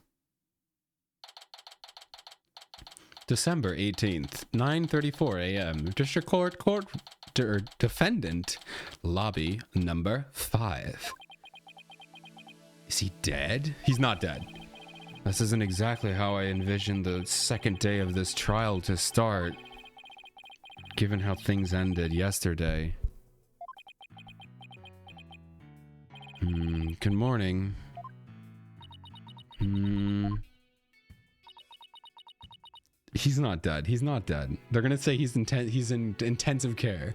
December 18th, 9:34 a.m. District Court defendant lobby number 5. Is he dead? He's not dead. This isn't exactly how I envisioned the second day of this trial to start, given how things ended yesterday. Good morning. He's not dead. He's not dead. They're gonna say he's in intensive care.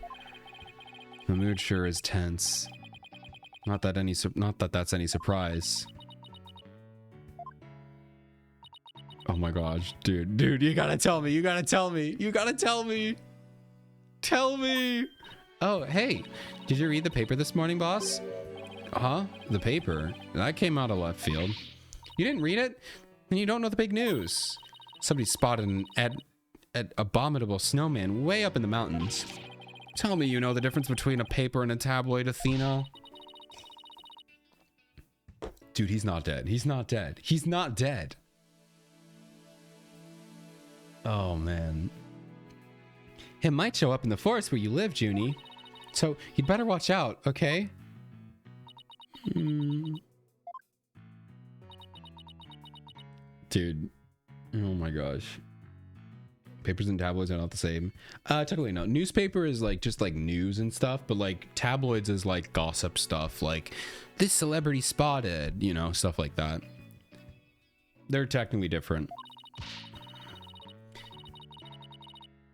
The mood sure is tense. Not that that's any surprise. Oh my gosh, dude, you gotta tell me. You gotta tell me. You gotta tell me. Tell me. Oh, hey, did you read the paper this morning, boss? Huh? The paper? That came out of left field. You didn't read it? And you don't know the big news. Somebody spotted an abominable snowman way up in the mountains. Tell me you know the difference between a paper and a tabloid, Athena. Dude, he's not dead. He's not dead. He's not dead. Oh, man. It might show up in the forest where you live, Junie. So you'd better watch out, okay? Dude. Oh my gosh. Papers and tabloids are not the same. Technically no. Newspaper is like just like news and stuff, but like tabloids is like gossip stuff, like this celebrity spotted, you know, stuff like that. They're technically different.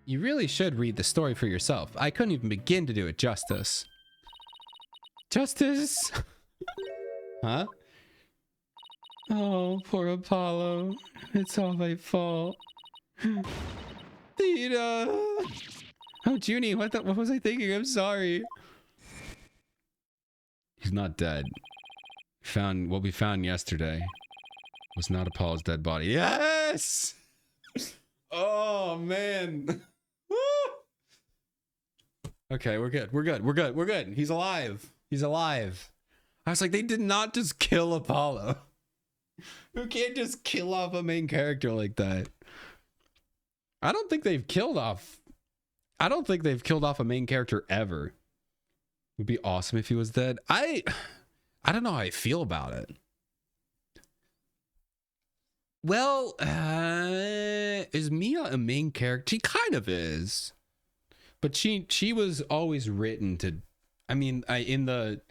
You really should read the story for yourself. I couldn't even begin to do it justice. Justice? Huh? Oh, poor Apollo. It's all my fault. Theta! Oh, Junie, what was I thinking? I'm sorry. He's not dead. What we found yesterday was not Apollo's dead body. Yes! Oh, man. Okay, we're good. We're good. We're good. We're good. He's alive. He's alive. I was like, they did not just kill Apollo. Who can't just kill off a main character like that? I don't think they've killed off a main character ever. It would be awesome if he was dead. I don't know how I feel about it. Well, is Mia a main character? She kind of is. But she was always written to, I mean, in the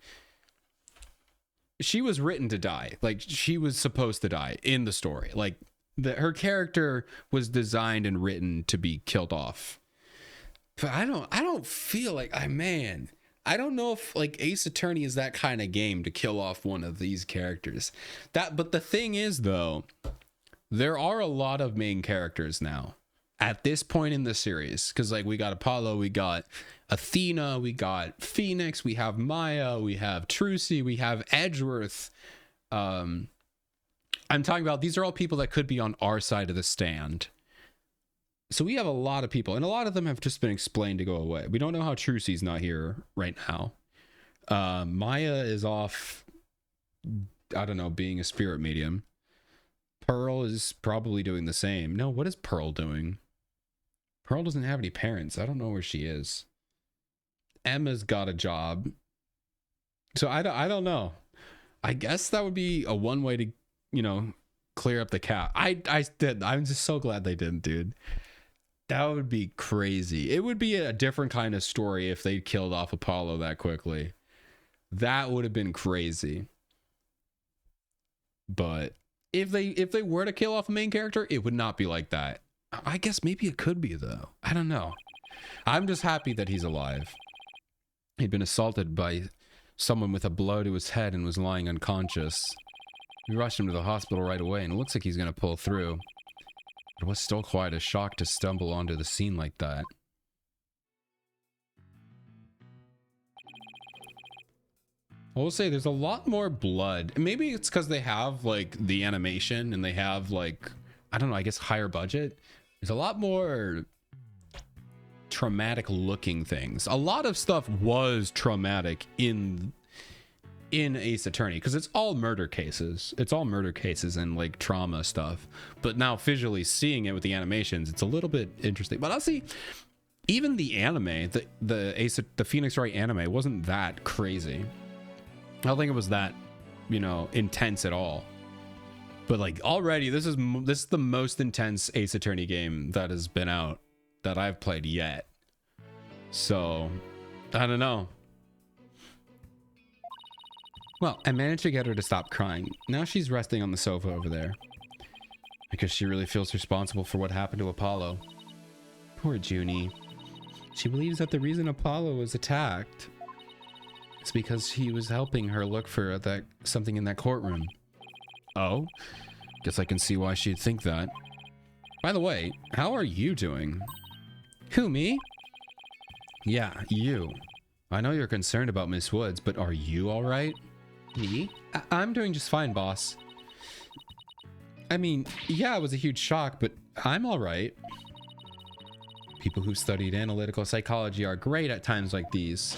she was written to die. Like, she was supposed to die in the story. Like, her character was designed and written to be killed off. But I don't feel like, I don't know if like Ace Attorney is that kind of game to kill off one of these characters. But the thing is, though, there are a lot of main characters now at this point in the series, because like we got Apollo, we got Athena, we got Phoenix, we have Maya, we have Trucy, we have Edgeworth. I'm talking about, these are all people that could be on our side of the stand. So we have a lot of people, and a lot of them have just been explained to go away. We don't know how Trucy's not here right now. Maya is off, I don't know, being a spirit medium. Pearl is probably doing the same. No, what is Pearl doing? Pearl doesn't have any parents. I don't know where she is. Emma's got a job. So I don't know. I guess that would be a one way to, you know, clear up the cat. I'm just so glad they didn't, dude. That would be crazy. It would be a different kind of story if they killed off Apollo that quickly. That would have been crazy. But if they were to kill off a main character, it would not be like that. I guess maybe it could be, though. I don't know. I'm just happy that he's alive. He'd been assaulted by someone with a blow to his head and was lying unconscious. We rushed him to the hospital right away, and it looks like he's going to pull through. It was still quite a shock to stumble onto the scene like that. I will say there's a lot more blood. Maybe it's because they have like the animation and they have like, I don't know, I guess higher budget. There's a lot more traumatic looking things. A lot of stuff was traumatic in Ace Attorney because it's all murder cases. It's all murder cases and like trauma stuff. But now visually seeing it with the animations, it's a little bit interesting. But I'll see, even the anime, the Phoenix Wright anime wasn't that crazy. I don't think it was that, you know, intense at all. But like already, this is the most intense Ace Attorney game that has been out that I've played yet. So I don't know. Well, I managed to get her to stop crying. Now she's resting on the sofa over there because she really feels responsible for what happened to Apollo. Poor Junie. She believes that the reason Apollo was attacked is because he was helping her look for something in that courtroom. Oh, guess I can see why she'd think that. By the way, how are you doing? Who, me? Yeah, you. I know you're concerned about Miss Woods, but are you all right? Me? I'm doing just fine, boss. I mean, yeah, it was a huge shock, but I'm all right. People who studied analytical psychology are great at times like these.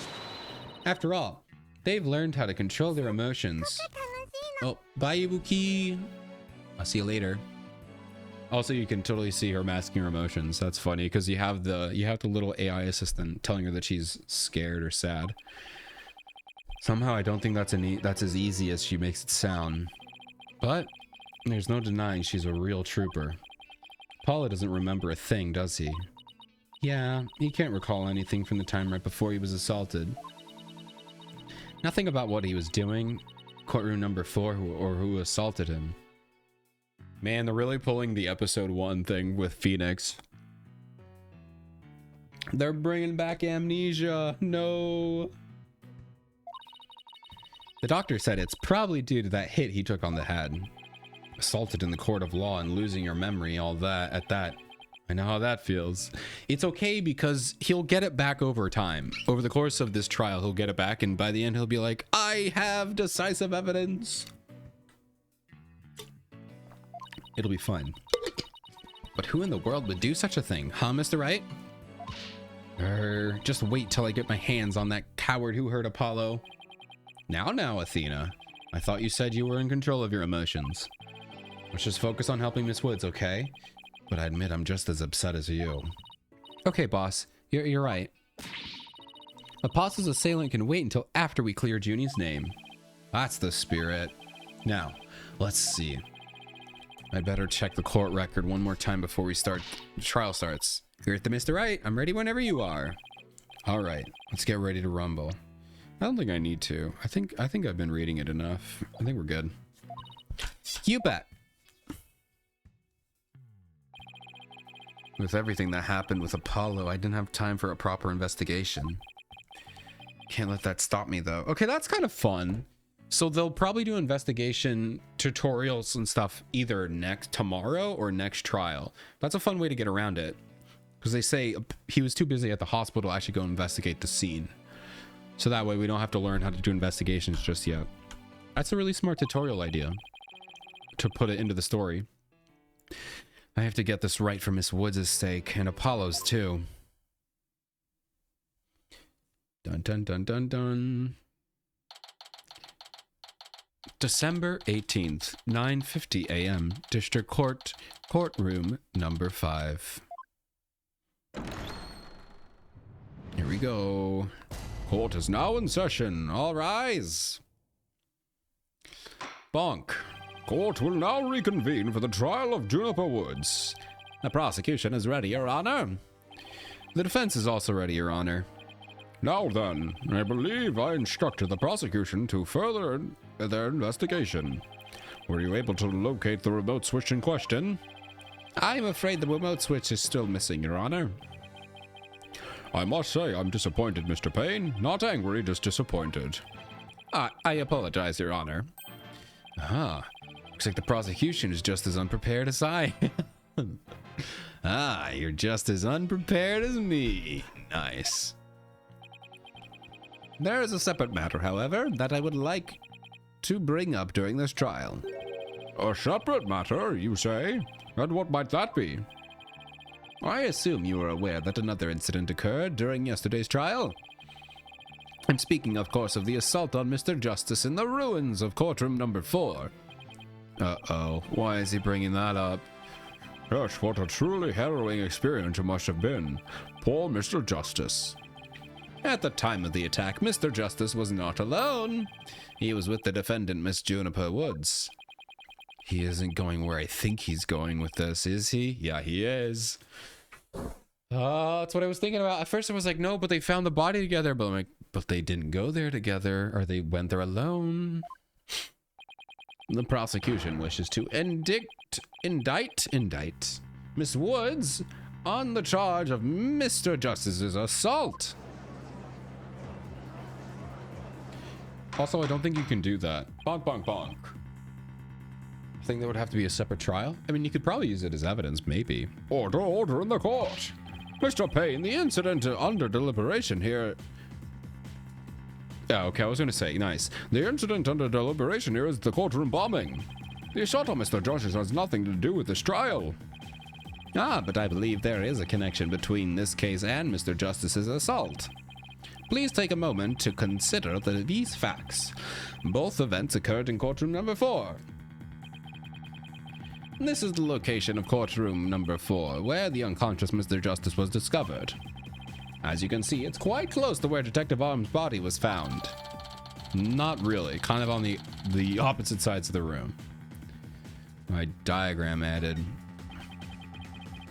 After all, they've learned how to control their emotions. Oh, bye, Ibuki. I'll see you later. Also, you can totally see her masking her emotions. That's funny because you have the little AI assistant telling her that she's scared or sad. Somehow, I don't think that's as easy as she makes it sound. But there's no denying she's a real trooper. Paula doesn't remember a thing, does he? Yeah, he can't recall anything from the time right before he was assaulted. Nothing about what he was doing, courtroom number 4, or who assaulted him. Man, they're really pulling the episode 1 thing with Phoenix. They're bringing back amnesia. No. The doctor said it's probably due to that hit he took on the head. Assaulted in the court of law and losing your memory, all that at that. I know how that feels. It's okay because he'll get it back over time. Over the course of this trial, he'll get it back, and by the end, he'll be like, I have decisive evidence. It'll be fun. But who in the world would do such a thing, huh, Mr. Wright? Just wait till I get my hands on that coward who hurt Apollo. Now, Athena. I thought you said you were in control of your emotions. Let's just focus on helping Miss Woods, okay? But I admit I'm just as upset as you. Okay, boss. You're right. Apostle's assailant can wait until after we clear Junie's name. That's the spirit. Now, let's see. I better check the court record one more time before the trial starts. You're at the Mr. Wright. I'm ready whenever you are. All right, let's get ready to rumble. I don't think I need to. I think I've been reading it enough. I think we're good. You bet. With everything that happened with Apollo, I didn't have time for a proper investigation. Can't let that stop me, though. Okay, that's kind of fun. So they'll probably do investigation tutorials and stuff either tomorrow or next trial. That's a fun way to get around it. Because they say he was too busy at the hospital to actually go investigate the scene. So that way we don't have to learn how to do investigations just yet. That's a really smart tutorial idea to put it into the story. I have to get this right for Miss Woods' sake, and Apollo's too. Dun dun dun dun dun. December 18th, 9:50 a.m. District Court, courtroom number 5. Here we go. Court is now in session. All rise. Bonk. Court will now reconvene for the trial of Juniper Woods. The prosecution is ready, Your Honor. The defense is also ready, Your Honor. Now then, I believe I instructed the prosecution to further their investigation. Were you able to locate the remote switch in question? I'm afraid the remote switch is still missing, Your Honor. I must say I'm disappointed, Mr. Payne. Not angry, just disappointed. I apologize, Your Honor. Ah, looks like the prosecution is just as unprepared as I am. Ah, you're just as unprepared as me. Nice. There is a separate matter, however, that I would like to bring up during this trial. A separate matter, you say? And what might that be? I assume you are aware that another incident occurred during yesterday's trial. I'm speaking, of course, of the assault on Mr. Justice in the ruins of courtroom number 4. Uh-oh, why is he bringing that up? Yes, what a truly harrowing experience it must have been. Poor Mr. Justice. At the time of the attack, Mr. Justice was not alone. He was with the defendant, Miss Juniper Woods. He isn't going where I think he's going with this, is he? Yeah, he is. That's what I was thinking about. At first I was like, no, but they found the body together. But I'm like, but they didn't go there together, or they went there alone. The prosecution wishes to indict Miss Woods on the charge of Mr. Justice's assault. Also, I don't think you can do that. Bonk, bonk, bonk. I think there would have to be a separate trial. I mean, you could probably use it as evidence, maybe. Order, order in the court. Mr. Payne, the incident under deliberation here... Yeah, okay, I was going to say, nice. The incident under deliberation here is the courtroom bombing. The assault on Mr. Justice has nothing to do with this trial. Ah, but I believe there is a connection between this case and Mr. Justice's assault. Please take a moment to consider these facts. Both events occurred in courtroom number 4. This is the location of courtroom number 4, where the unconscious Mr. Justice was discovered. As you can see, it's quite close to where Detective Arm's body was found. Not really, kind of on the opposite sides of the room. My diagram added.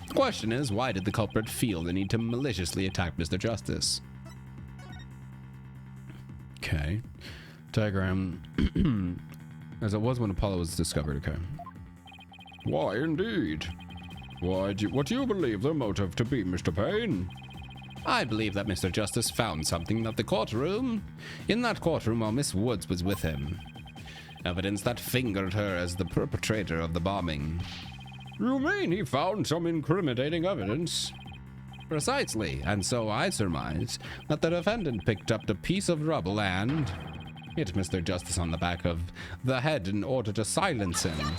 The question is, why did the culprit feel the need to maliciously attack Mr. Justice? Okay. Diagram as it was when Apollo was discovered, okay. Why, indeed. What do you believe the motive to be, Mr. Payne? I believe that Mr. Justice found something in that courtroom while Miss Woods was with him. Evidence that fingered her as the perpetrator of the bombing. You mean he found some incriminating evidence? Precisely, and so I surmise that the defendant picked up a piece of rubble and hit Mr. Justice on the back of the head in order to silence him.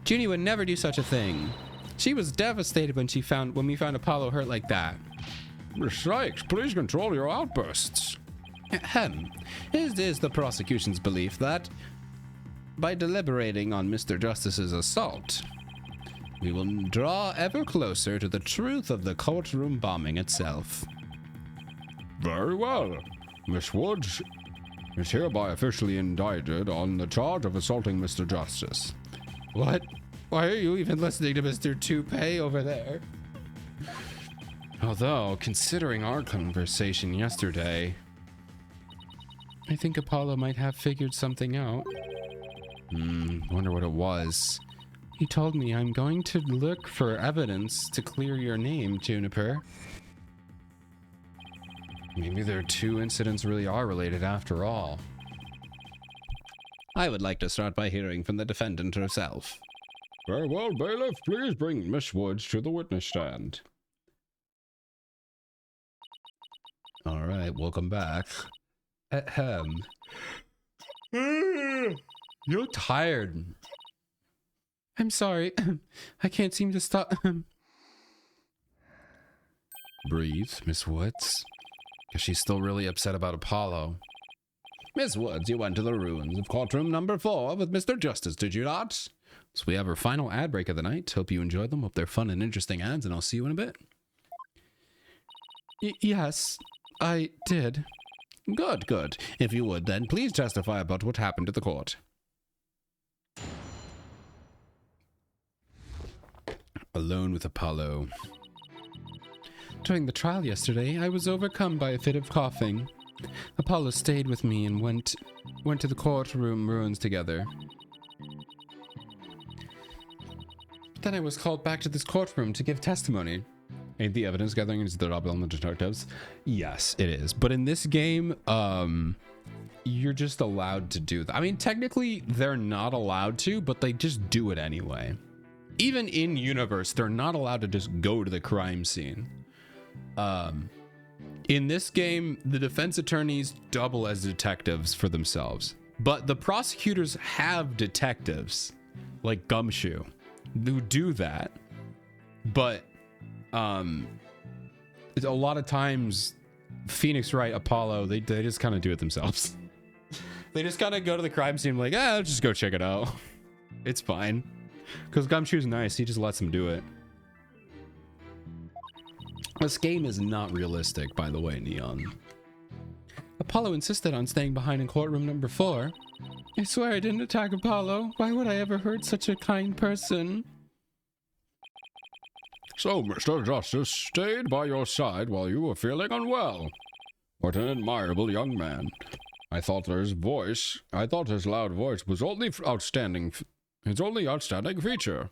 Junie would never do such a thing. She was devastated when we found Apollo hurt like that. Miss Sykes, please control your outbursts. Ahem. It is the prosecution's belief that by deliberating on Mr. Justice's assault, we will draw ever closer to the truth of the courtroom bombing itself. Very well. Miss Woods is hereby officially indicted on the charge of assaulting Mr. Justice. What? Why are you even listening to Mr. Toupee over there? Although, considering our conversation yesterday, I think Apollo might have figured something out. Wonder what it was. He told me I'm going to look for evidence to clear your name, Juniper. Maybe their two incidents really are related after all. I would like to start by hearing from the defendant herself. Very well, bailiff. Please bring Miss Woods to the witness stand. All right, welcome back. Ahem. You look tired. I'm sorry. I can't seem to stop. Breathe, Miss Woods. Guess she's still really upset about Apollo. Miss Woods, you went to the ruins of courtroom number 4 with Mr. Justice, did you not? So we have our final ad break of the night. Hope you enjoyed them. Hope they're fun and interesting ads, and I'll see you in a bit. Yes, I did. Good, good. If you would, then please testify about what happened at the court. Alone with Apollo. During the trial yesterday, I was overcome by a fit of coughing. Apollo stayed with me and went to the courtroom ruins together. Then I was called back to this courtroom to give testimony. Ain't the evidence gathering is the job on the detectives? Yes, it is. But in this game, you're just allowed to do that. I mean, technically, they're not allowed to, but they just do it anyway. Even in universe, they're not allowed to just go to the crime scene. In this game, the defense attorneys double as detectives for themselves, but the prosecutors have detectives like Gumshoe who do that. But a lot of times, Phoenix Wright, Apollo, they just kind of do it themselves. They just kind of go to the crime scene like, I'll just go check it out. It's fine. Because Gumshoe's nice, he just lets them do it. This game is not realistic, by the way, Neon. Apollo insisted on staying behind in courtroom number 4. I swear I didn't attack Apollo. Why would I ever hurt such a kind person? So, Mr. Justice stayed by your side while you were feeling unwell. What an admirable young man. I thought his loud voice was his only outstanding feature.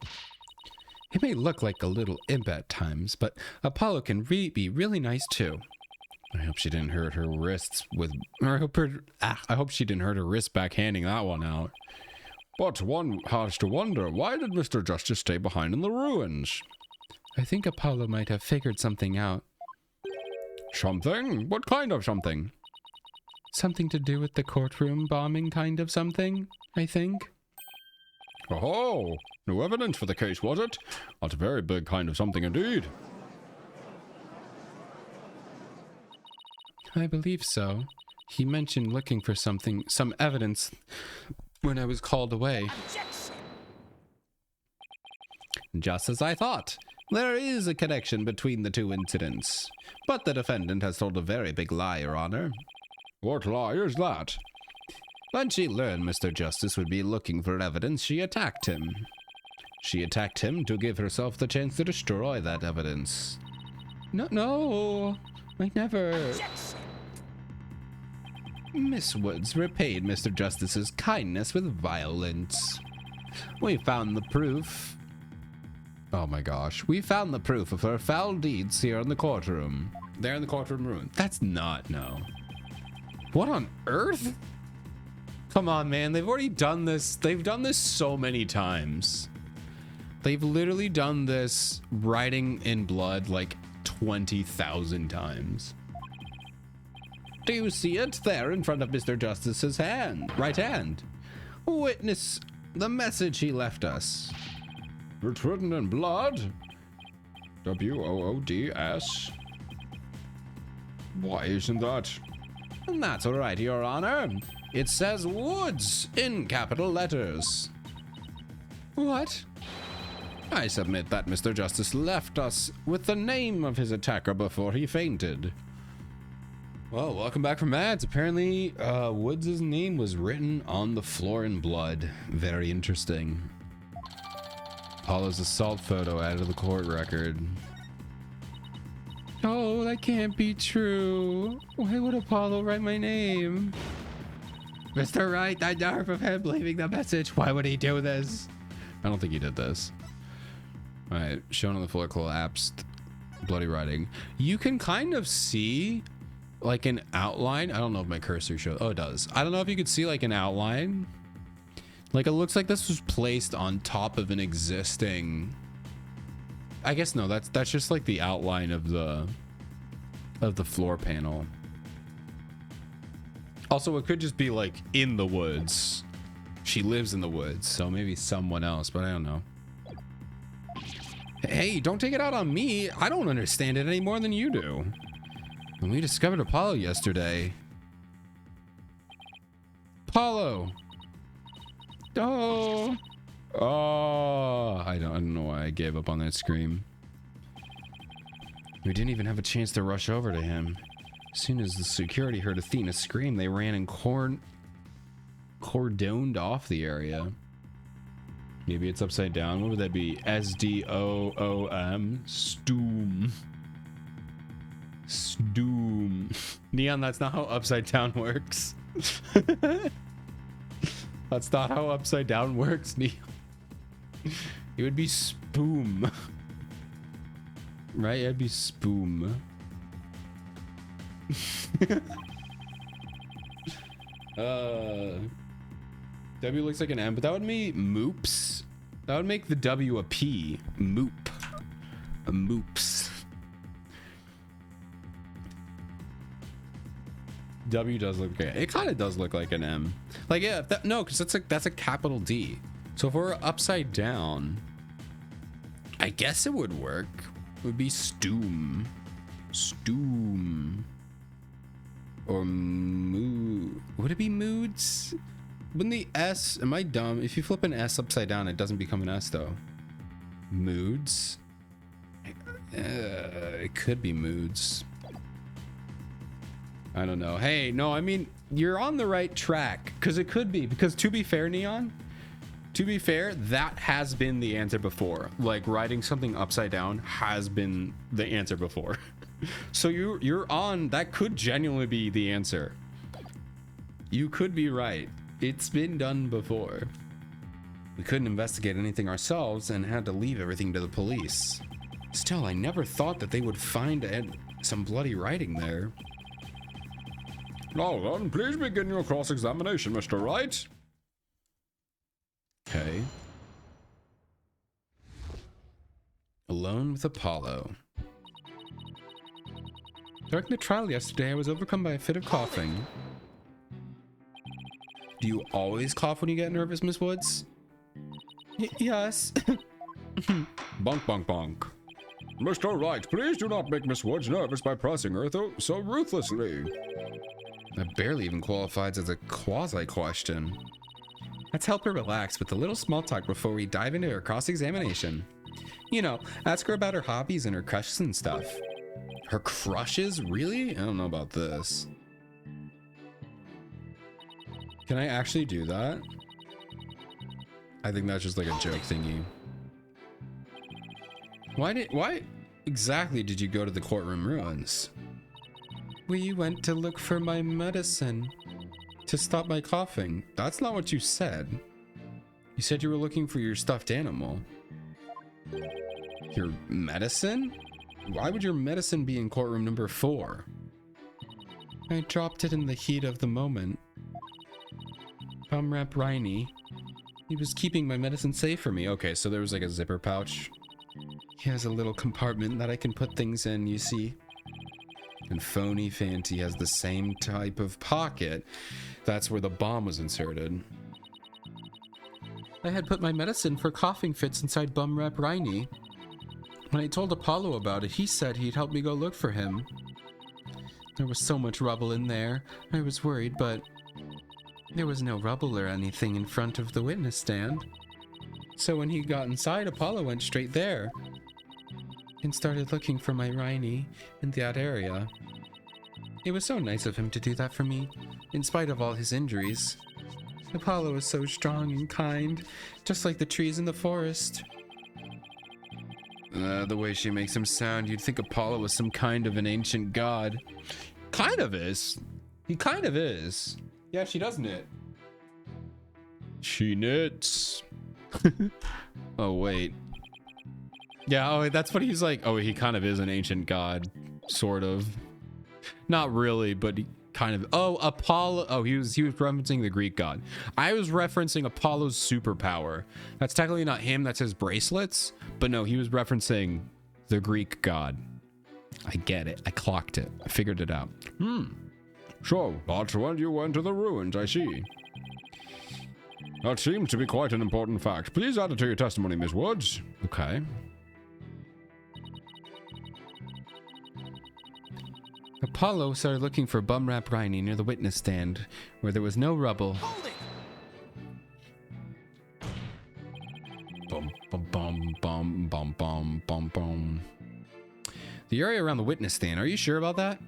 He may look like a little imp at times, but Apollo can be really nice too. I hope she didn't hurt her wrists I hope she didn't hurt her wrist backhanding that one out. But one has to wonder, why did Mr. Justice stay behind in the ruins? I think Apollo might have figured something out. Something? What kind of something? Something to do with the courtroom bombing kind of something, I think. Oh, no evidence for the case, was it? That's a very big kind of something indeed. I believe so. He mentioned looking for some evidence when I was called away. Objection! Just as I thought. There is a connection between the two incidents. But the defendant has told a very big lie, Your Honor. What lie is that? When she learned Mr. Justice would be looking for evidence, she attacked him. She attacked him to give herself the chance to destroy that evidence. No, I never. Objection! Miss Woods repaid Mr. Justice's kindness with violence. We found the proof. Oh my gosh. We found the proof of her foul deeds here in the courtroom. There in the courtroom room. That's not, no. What on earth? Come on, man. They've already done this. They've done this so many times. They've literally done this writing in blood like 20,000 times. Do you see it there in front of Mr. Justice's right hand? Witness the message he left us. It's written in blood? W-O-O-D-S? Why isn't that? And that's all right, Your Honor. It says Woods in capital letters. What? I submit that Mr. Justice left us with the name of his attacker before he fainted. Well, welcome back from ads. Apparently, Woods' name was written on the floor in blood. Very interesting. Apollo's assault photo added to the court record. Oh, that can't be true. Why would Apollo write my name? Mr. Right, that nerve of him leaving the message. Why would he do this? I don't think he did this. All right, shown on the floor collapsed. Bloody writing. You can kind of see like an outline. I don't know if my cursor shows. Oh, it does. I don't know if you could see like an outline. Like it looks like this was placed on top of an existing. I guess no, that's just like the outline of the floor panel. Also, it could just be like in the woods. She lives in the woods, so maybe someone else, but I don't know. Hey, don't take it out on me. I don't understand it any more than you do. When we discovered Apollo yesterday. Apollo. Oh. Oh. I don't know why I gave up on that scream. We didn't even have a chance to rush over to him. As soon as the security heard Athena scream, they ran and cordoned off the area. Maybe it's upside down. What would that be? S-D-O-O-M. Stoom. Stoom. Neon, that's not how upside down works. That's not how upside down works, Neon. It would be spoom. Right? It'd be spoom. W looks like an M, but that would be moops. That would make the W a P. Moop. A moops. W does look okay. It kind of does look like an M. Like, yeah, no, because that's a capital D. So if we're upside down, I guess it would work. It would be stoom. Stoom. Or mood. Would it be moods? Wouldn't the S, am I dumb? If you flip an S upside down, it doesn't become an S though. Moods. It could be moods. I don't know. Hey, no, I mean, you're on the right track because it could be, because to be fair, Neon, to be fair, that has been the answer before. Like writing something upside down has been the answer before. So you're on, that could genuinely be the answer. You could be right. It's been done before. We couldn't investigate anything ourselves and had to leave everything to the police. Still, I never thought that they would find some bloody writing there. Now then, please begin your cross-examination, Mr. Wright. Okay. Alone with Apollo. During the trial yesterday, I was overcome by a fit of coughing. Do you always cough when you get nervous, Miss Woods? Yes. Bonk, bonk, bonk. Mr. Wright, please do not make Miss Woods nervous by pressing her so ruthlessly. That barely even qualifies as a quasi-question. Let's help her relax with a little small talk before we dive into her cross-examination. You know, ask her about her hobbies and her crushes and stuff. Her crushes? Really? I don't know about this. Can I actually do that? I think that's just like a joke thingy. Why exactly did you go to the courtroom ruins? We went to look for my medicine to stop my coughing. That's not what you said. You said you were looking for your stuffed animal. Your medicine? Why would your medicine be in courtroom number 4? I dropped it in the heat of the moment. Comrade Riney. He was keeping my medicine safe for me. Okay, so there was like a zipper pouch. He has a little compartment that I can put things in, you see. And Phony Fanty has the same type of pocket. That's where the bomb was inserted. I had put my medicine for coughing fits inside Bum Rep Riney. When I told Apollo about it, he said he'd help me go look for him. There was so much rubble in there. I was worried, but there was no rubble or anything in front of the witness stand. So when he got inside, Apollo went straight there and started looking for my Riney in that area. It was so nice of him to do that for me, in spite of all his injuries. Apollo is so strong and kind, just like the trees in the forest. The way she makes him sound, you'd think Apollo was some kind of an ancient god. Kind of is. He kind of is. Yeah, she doesn't it? She knits. Oh, wait. Yeah, oh, that's what he's like. Oh, he kind of is an ancient god, sort of. Not really, but he kind of. Oh, Apollo. Oh, he was referencing the Greek god. I was referencing Apollo's superpower. That's technically not him. That's his bracelets. But no, he was referencing the Greek god. I get it. I clocked it. I figured it out. So, that's when you went to the ruins, I see. That seems to be quite an important fact. Please add it to your testimony, Miss Woods. Okay. Apollo started looking for Bumrap Riney near the witness stand, where there was no rubble. Hold it! Bum, bum, bum, bum, bum, bum, bum, bum. The area around the witness stand, are you sure about that?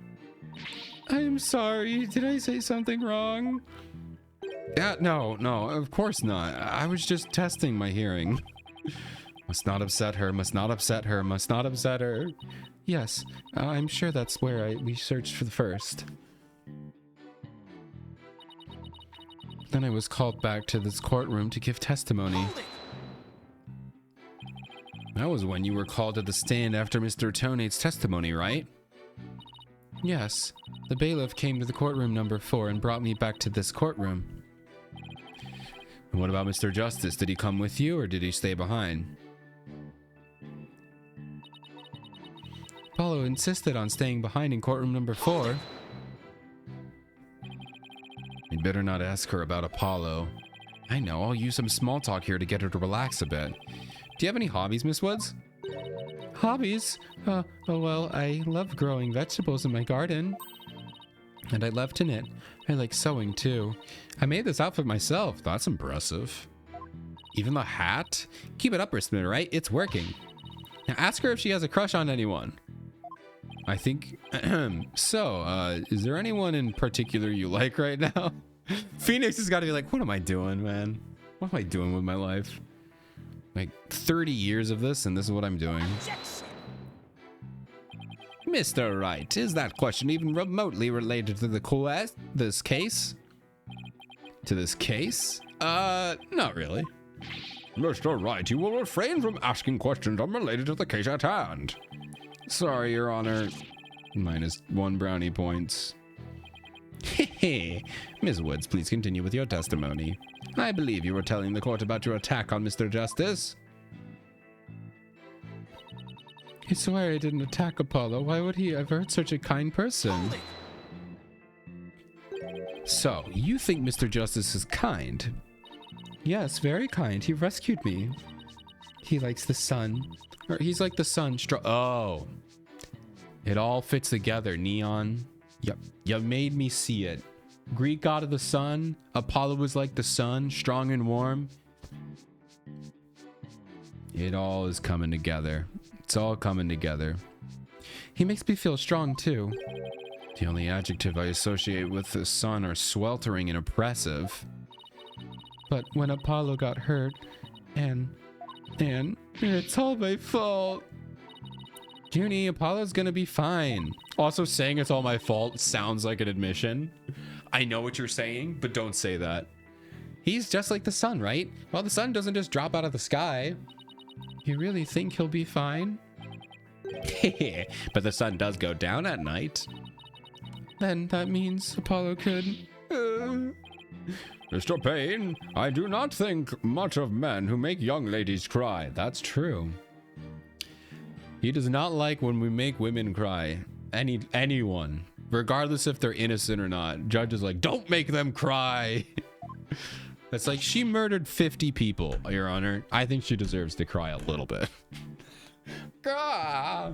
I'm sorry, did I say something wrong? Yeah, no, of course not. I was just testing my hearing. Must not upset her, must not upset her, must not upset her. Yes, I'm sure that's where we searched for the first. Then I was called back to this courtroom to give testimony. Hold it! That was when you were called to the stand after Mr. Tonate's testimony, right? Yes. The bailiff came to the courtroom number 4 and brought me back to this courtroom. And what about Mr. Justice? Did he come with you or did he stay behind? Apollo insisted on staying behind in courtroom number 4. You'd better not ask her about Apollo. I know, I'll use some small talk here to get her to relax a bit. Do you have any hobbies, Miss Woods? Hobbies? Oh, well, I love growing vegetables in my garden. And I love to knit. I like sewing, too. I made this outfit myself. That's impressive. Even the hat? Keep it up, Risman, right? It's working. Now ask her if she has a crush on anyone. I think... So, is there anyone in particular you like right now? Phoenix has got to be like, what am I doing, man? What am I doing with my life? Like 30 years of this, and this is what I'm doing. Mr. Wright, is that question even remotely related to this case? To this case? Not really. Mr. Wright, you will refrain from asking questions unrelated to the case at hand. Sorry, Your Honor. -1 brownie points. Hehe. Ms. Woods, please continue with your testimony. I believe you were telling the court about your attack on Mr. Justice. I swear I didn't attack Apollo. Why would he ever hurt such a kind person? So, you think Mr. Justice is kind? Yes, very kind. He rescued me. He likes the sun. Or he's like the sun. Oh. It all fits together, Neon. Yep. You made me see it. Greek god of the sun. Apollo was like the sun, strong and warm. It all is coming together. It's all coming together. He makes me feel strong too. The only adjective I associate with the sun are sweltering and oppressive. But when Apollo got hurt, and it's all my fault. Junie, Apollo's gonna be fine. Also, saying it's all my fault sounds like an admission. I know what you're saying, but don't say that. He's just like the sun, right? Well, the sun doesn't just drop out of the sky. You really think he'll be fine? But the sun does go down at night. Then that means Apollo could... Mr. Payne, I do not think much of men who make young ladies cry. That's true. He does not like when we make women cry. Anyone. Regardless if they're innocent or not. Judge is like, don't make them cry. That's like, she murdered 50 people, Your Honor. I think she deserves to cry a little bit. Ah.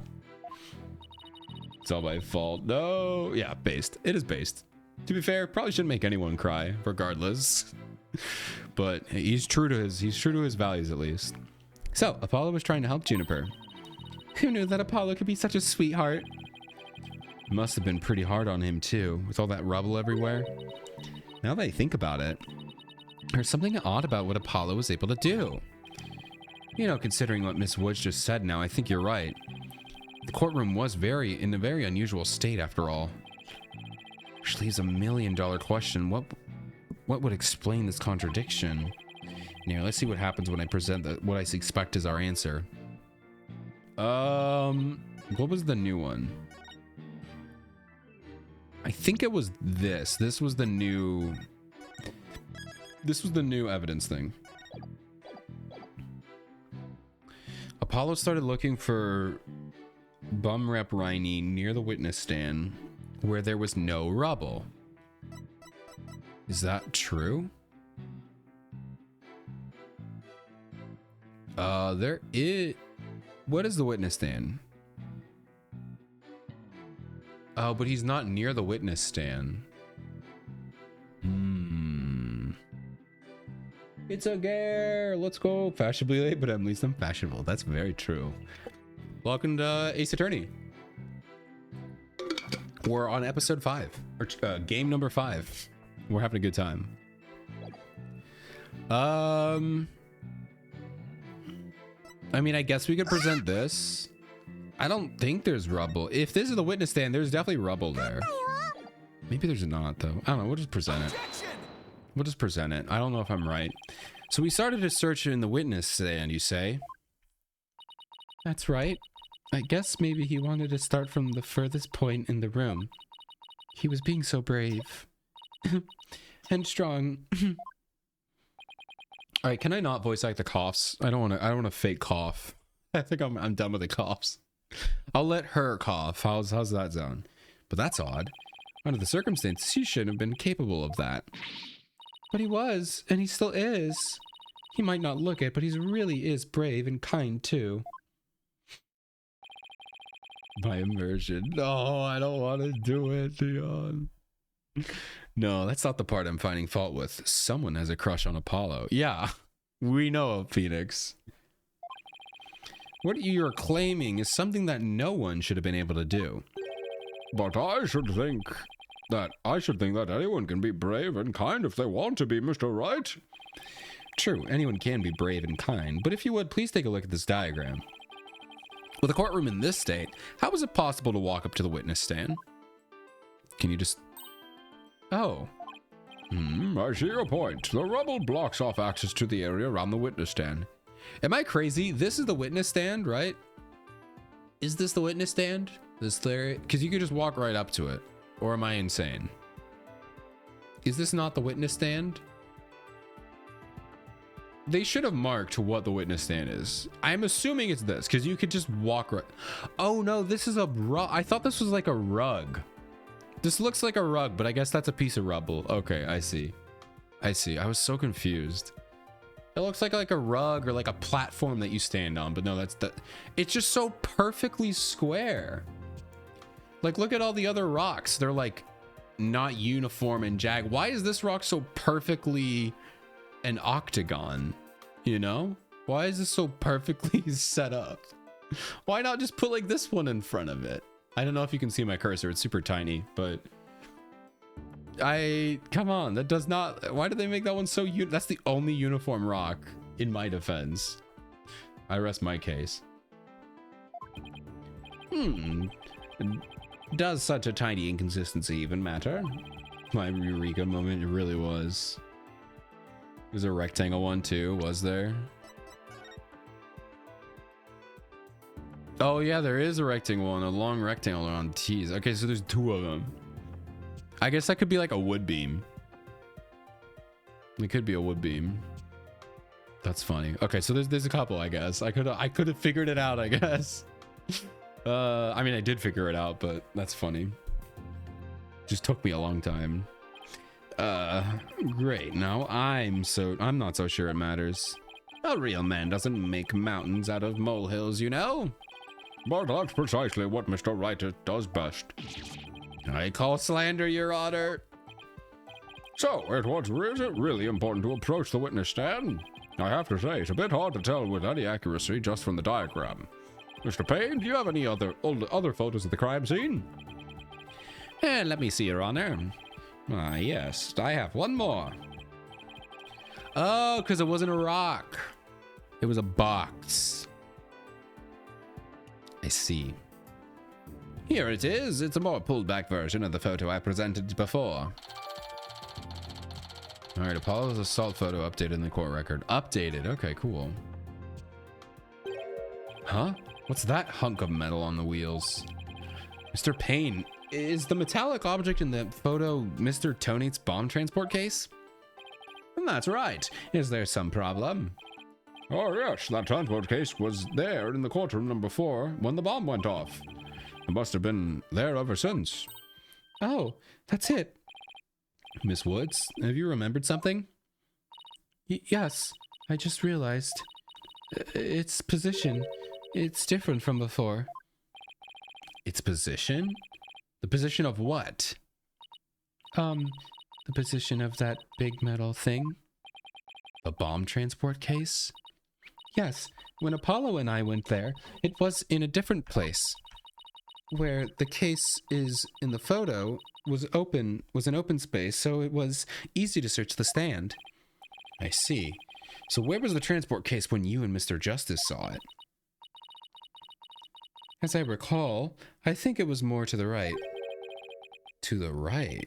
It's all my fault. No. Yeah, based. It is based. To be fair, probably shouldn't make anyone cry, regardless. But he's true to his values, at least. So, Apollo was trying to help Juniper. Who knew that Apollo could be such a sweetheart? Must have been pretty hard on him, too, with all that rubble everywhere. Now that I think about it, there's something odd about what Apollo was able to do. You know, considering what Miss Woods just said now, I think you're right. The courtroom was in a very unusual state, after all. Which leaves $1 million question. What would explain this contradiction? Here, let's see what happens when I present what I expect is our answer. What was the new one? I think it was this. This was the new evidence thing. Apollo started looking for Bum Rep Riney near the witness stand where there was no rubble. Is that true? There is... What is the witness stand? Oh, but he's not near the witness stand. It's a gare. Let's go. Fashionably late, but at least I'm fashionable. That's very true. Welcome to Ace Attorney. We're on episode 5, or game number 5. We're having a good time. I mean, I guess we could present this. I don't think there's rubble. If this is the witness stand, there's definitely rubble there. Maybe there's not, though. I don't know. We'll just present it. We'll just present it. I don't know if I'm right. So we started a search in the witness stand, you say? That's right. I guess maybe he wanted to start from the furthest point in the room. He was being so brave. And strong. All right, can I not voice act the coughs? I don't want to fake cough. I think I'm done with the coughs. I'll let her cough. How's that sound? But that's odd. Under the circumstances, he shouldn't have been capable of that. But he was, and he still is. He might not look it, but he really is brave and kind too. My immersion. No, I don't want to do it, Leon. No, that's not the part I'm finding fault with. Someone has a crush on Apollo. Yeah, we know, Phoenix. What you're claiming is something that no one should have been able to do. But I should think that anyone can be brave and kind if they want to be, Mr. Right. True, anyone can be brave and kind, but if you would, please take a look at this diagram. With a courtroom in this state, how is it possible to walk up to the witness stand? Can you just... Oh. I see your point. The rubble blocks off access to the area around the witness stand. Am I crazy? This is the witness stand, right? Is this the witness stand? This there? Because you could just walk right up to it. Or am I insane? Is this not the witness stand? They should have marked what the witness stand is. I'm assuming it's this, because you could just walk right... Oh no, this is a rug. I thought this was like a rug. This looks like a rug, but I guess that's a piece of rubble. Okay, I see. I see. I was so confused. It looks like a rug or like a platform that you stand on, but no, that's the... It's just so perfectly square. Like, look at all the other rocks. They're like not uniform and jagged. Why is this rock so perfectly an octagon? You know? Why is this so perfectly set up? Why not just put like this one in front of it? I don't know if you can see my cursor. It's super tiny, but come on, that does not... Why did they make that one so... That's the only uniform rock in my defense. I rest my case. Does such a tiny inconsistency even matter? My Eureka moment, it really was. There's a rectangle one too, was there? Oh yeah, there is a rectangle one, a long rectangle on T's. Okay, so there's 2 of them. I guess that could be like a wood beam. It could be a wood beam. That's funny. Okay, so there's a couple, I guess. I could have figured it out, I guess. I mean, I did figure it out, but that's funny. Just took me a long time. Great. Now I'm not so sure it matters. A real man doesn't make mountains out of molehills, you know? But that's precisely what Mr. Wright does best. I call slander, Your Honor. So, is it really important to approach the witness stand? I have to say, it's a bit hard to tell with any accuracy just from the diagram. Mr. Payne, do you have any other photos of the crime scene? Let me see, Your Honor. Yes, I have one more. Oh, because it wasn't a rock. It was a box. I see. Here it is. It's a more pulled back version of the photo I presented before. All right, Apollo's assault photo updated in the court record. Updated. Okay, cool. Huh? What's that hunk of metal on the wheels? Mr. Payne, is the metallic object in the photo Mr. Tonate's bomb transport case? That's right. Is there some problem? Oh yes, that transport case was there in the courtroom number 4 when the bomb went off. It must have been there ever since. Oh, that's it. Miss Woods, have you remembered something? Yes, I just realized. Its position, it's different from before. Its position? The position of what? The position of that big metal thing. The bomb transport case? Yes, when Apollo and I went there, it was in a different place. Where the case is in the photo was an open space, so it was easy to search the stand. I see. So where was the transport case when you and Mr. Justice saw it? As I recall, I think it was more to the right. To the right?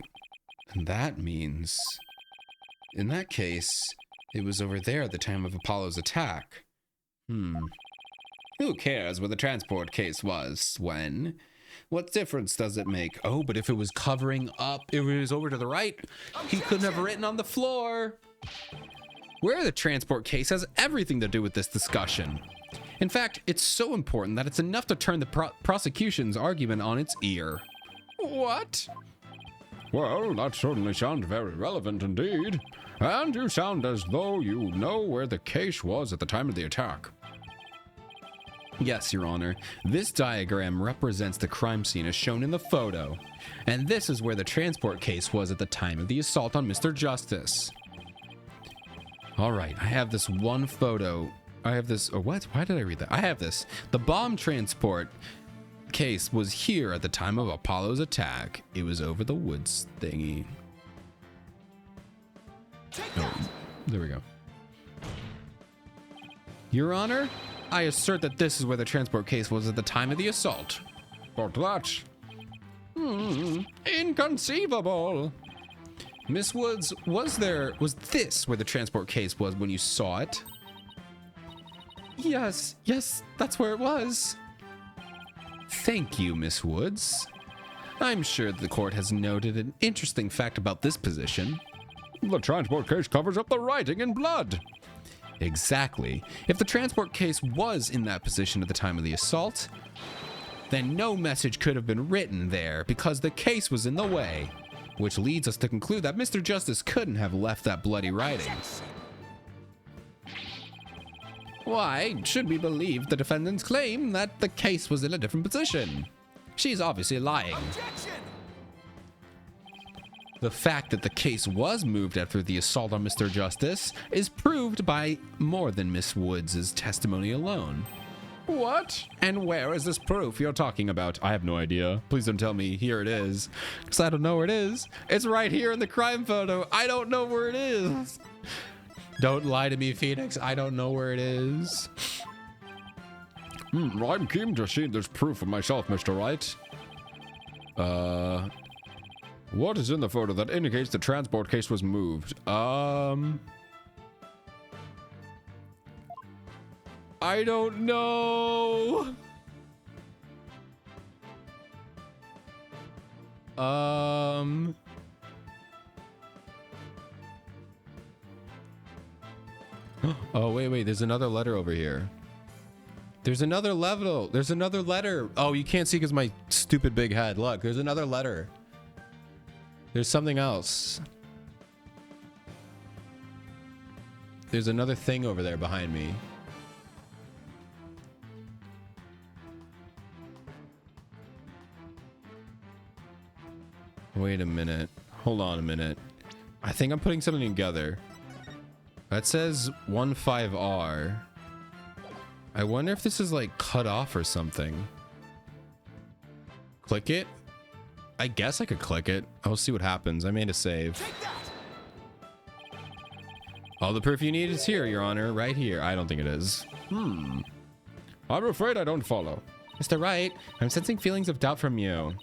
And that means... In that case, it was over there at the time of Apollo's attack. Who cares where the transport case was when? What difference does it make? Oh, but if it was covering up, if it was over to the right, he couldn't have written on the floor. Where the transport case has everything to do with this discussion. In fact, it's so important that it's enough to turn the prosecution's argument on its ear. What? Well, that certainly sounds very relevant indeed. And you sound as though you know where the case was at the time of the attack. Yes, Your Honor. This diagram represents the crime scene as shown in the photo. And this is where the transport case was at the time of the assault on Mr. Justice. All right, I have this one photo. I have this, or what? Why did I read that? I have this. The bomb transport case was here at the time of Apollo's attack. It was over the woods thingy. Oh, there we go. Your Honor, I assert that this is where the transport case was at the time of the assault. But that's... inconceivable! Miss Woods, was this where the transport case was when you saw it? Yes, that's where it was. Thank you, Miss Woods. I'm sure the court has noted an interesting fact about this position. The transport case covers up the writing in blood. Exactly. If the transport case was in that position at the time of the assault, then no message could have been written there because the case was in the way, which leads us to conclude that Mr. Justice couldn't have left that bloody writing. Why should we believe the defendant's claim that the case was in a different position? She's obviously lying. Objection! The fact that the case was moved after the assault on Mr. Justice is proved by more than Miss Woods' testimony alone. What? And where is this proof you're talking about? I have no idea. Please don't tell me here it is, because I don't know where it is. It's right here in the crime photo. I don't know where it is. Don't lie to me, Phoenix. I don't know where it is. I'm keen to see this proof for myself, Mr. Wright. What is in the photo that indicates the transport case was moved? I don't know. Oh, wait. There's another letter over here. There's another level. There's another letter. Oh, you can't see because my stupid big head. Look, there's another letter. There's something else. There's another thing over there behind me. Wait a minute. Hold on a minute. I think I'm putting something together. That says 15R. I wonder if this is like cut off or something. Click it? I guess I could click it. I'll see what happens. I made a save. All the proof you need is here, Your Honor. Right here. I don't think it is. I'm afraid I don't follow. Mr. Wright, I'm sensing feelings of doubt from you.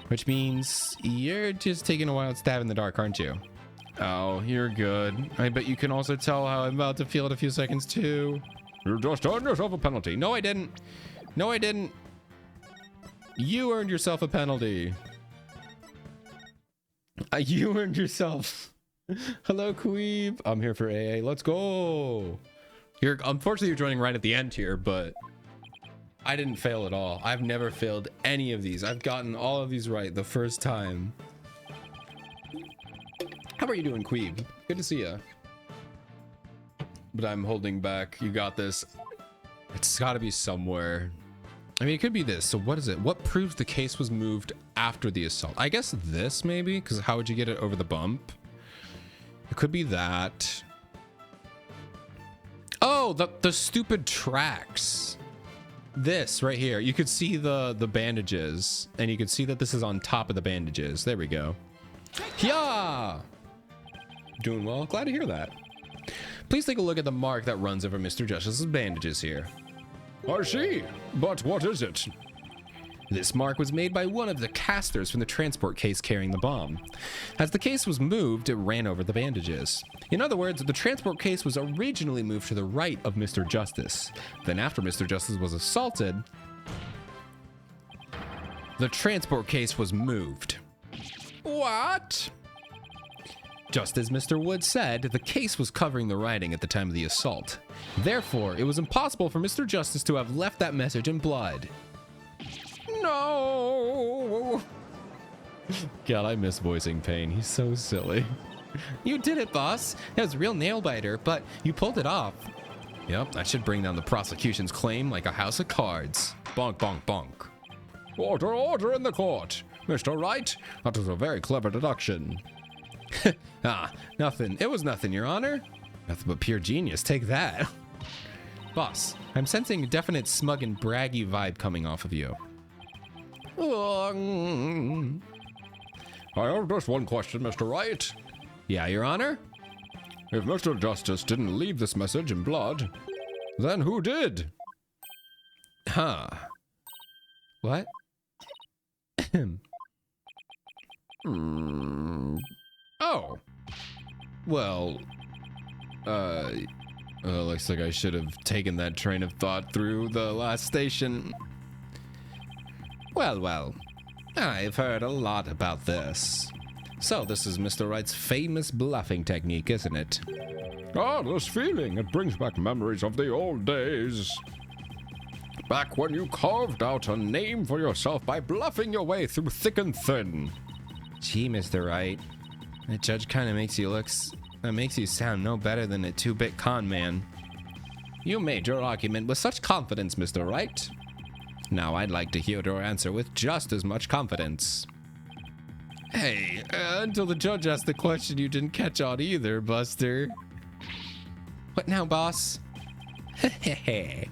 Which means you're just taking a wild stab in the dark, aren't you? Oh, you're good. I bet you can also tell how I'm about to feel in a few seconds too. You just earned yourself a penalty. No, I didn't. No, I didn't. You earned yourself a penalty. You earned yourself. Hello, Queeb. I'm here for AA. Let's go. Unfortunately, you're joining right at the end here, but I didn't fail at all. I've never failed any of these. I've gotten all of these right the first time. How are you doing, Queeb? Good to see you. But I'm holding back. You got this. It's got to be somewhere. I mean, it could be this. So what is it? What proves the case was moved after the assault? I guess this maybe, because how would you get it over the bump? It could be that. Oh, the stupid tracks. This right here. You could see the bandages, and you could see that this is on top of the bandages. There we go. Yeah. Doing well. Glad to hear that. Please take a look at the mark that runs over Mr. Justice's bandages here. I see. But what is it? This mark was made by one of the casters from the transport case carrying the bomb. As the case was moved, it ran over the bandages. In other words, the transport case was originally moved to the right of Mr. Justice. Then after Mr. Justice was assaulted, the transport case was moved. What? Just as Mr. Wood said, the case was covering the writing at the time of the assault. Therefore, it was impossible for Mr. Justice to have left that message in blood. No! God, I miss voicing Pain. He's so silly. You did it, boss. That was a real nail biter, but you pulled it off. Yep, that should bring down the prosecution's claim like a house of cards. Bonk, bonk, bonk. Order, order in the court. Mr. Wright, that was a very clever deduction. Nothing. It was nothing, Your Honor. Nothing but pure genius. Take that. Boss, I'm sensing a definite smug and braggy vibe coming off of you. I have just one question, Mr. Wright. Yeah, Your Honor? If Mr. Justice didn't leave this message in blood, then who did? Huh. What? Oh. Well, looks like I should have taken that train of thought through the last station. Well, I've heard a lot about this. So this is Mr. Wright's famous bluffing technique, isn't it? Ah, this feeling, it brings back memories of the old days. Back when you carved out a name for yourself by bluffing your way through thick and thin. Gee, Mr. Wright, that judge kind of makes you sound no better than a 2-bit con man. You made your argument with such confidence, Mr. Wright. Now I'd like to hear your answer with just as much confidence. Hey, until the judge asked the question, you didn't catch on either, Buster. What now, boss? Hehehe.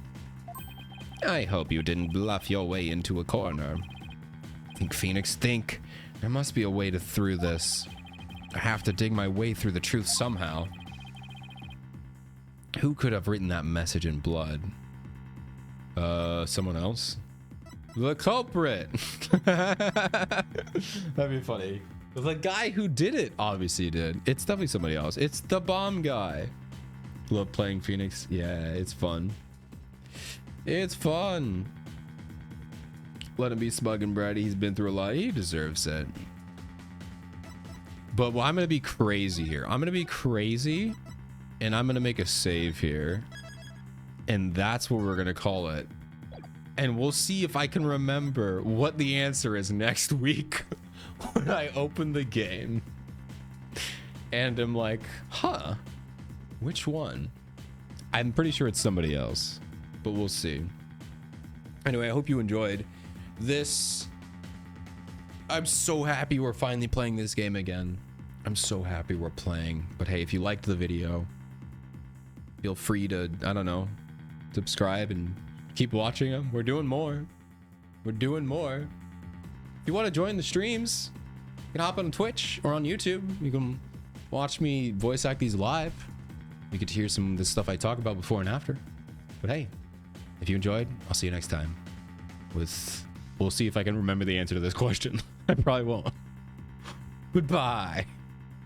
I hope you didn't bluff your way into a corner. Think, Phoenix, think. There must be a way through this. I have to dig my way through the truth somehow. Who could have written that message in blood? Someone else? The culprit. That'd be funny. The guy who did it obviously did. It's definitely somebody else. It's the bomb guy. Love playing Phoenix. Yeah, it's fun. It's fun. Let him be smug and bratty. He's been through a lot. He deserves it. But I'm going to be crazy here. I'm going to be crazy and I'm going to make a save here. And that's what we're going to call it. And we'll see if I can remember what the answer is next week when I open the game. And I'm like, huh, which one? I'm pretty sure it's somebody else, but we'll see. Anyway, I hope you enjoyed this. I'm so happy we're finally playing this game again. I'm so happy we're playing. But hey, if you liked the video, feel free to, I don't know, subscribe and keep watching them. We're doing more. We're doing more. If you want to join the streams, you can hop on Twitch or on YouTube. You can watch me voice act these live. You get to hear some of the stuff I talk about before and after. But hey, if you enjoyed, I'll see you next time. We'll see if I can remember the answer to this question. I probably won't. Goodbye.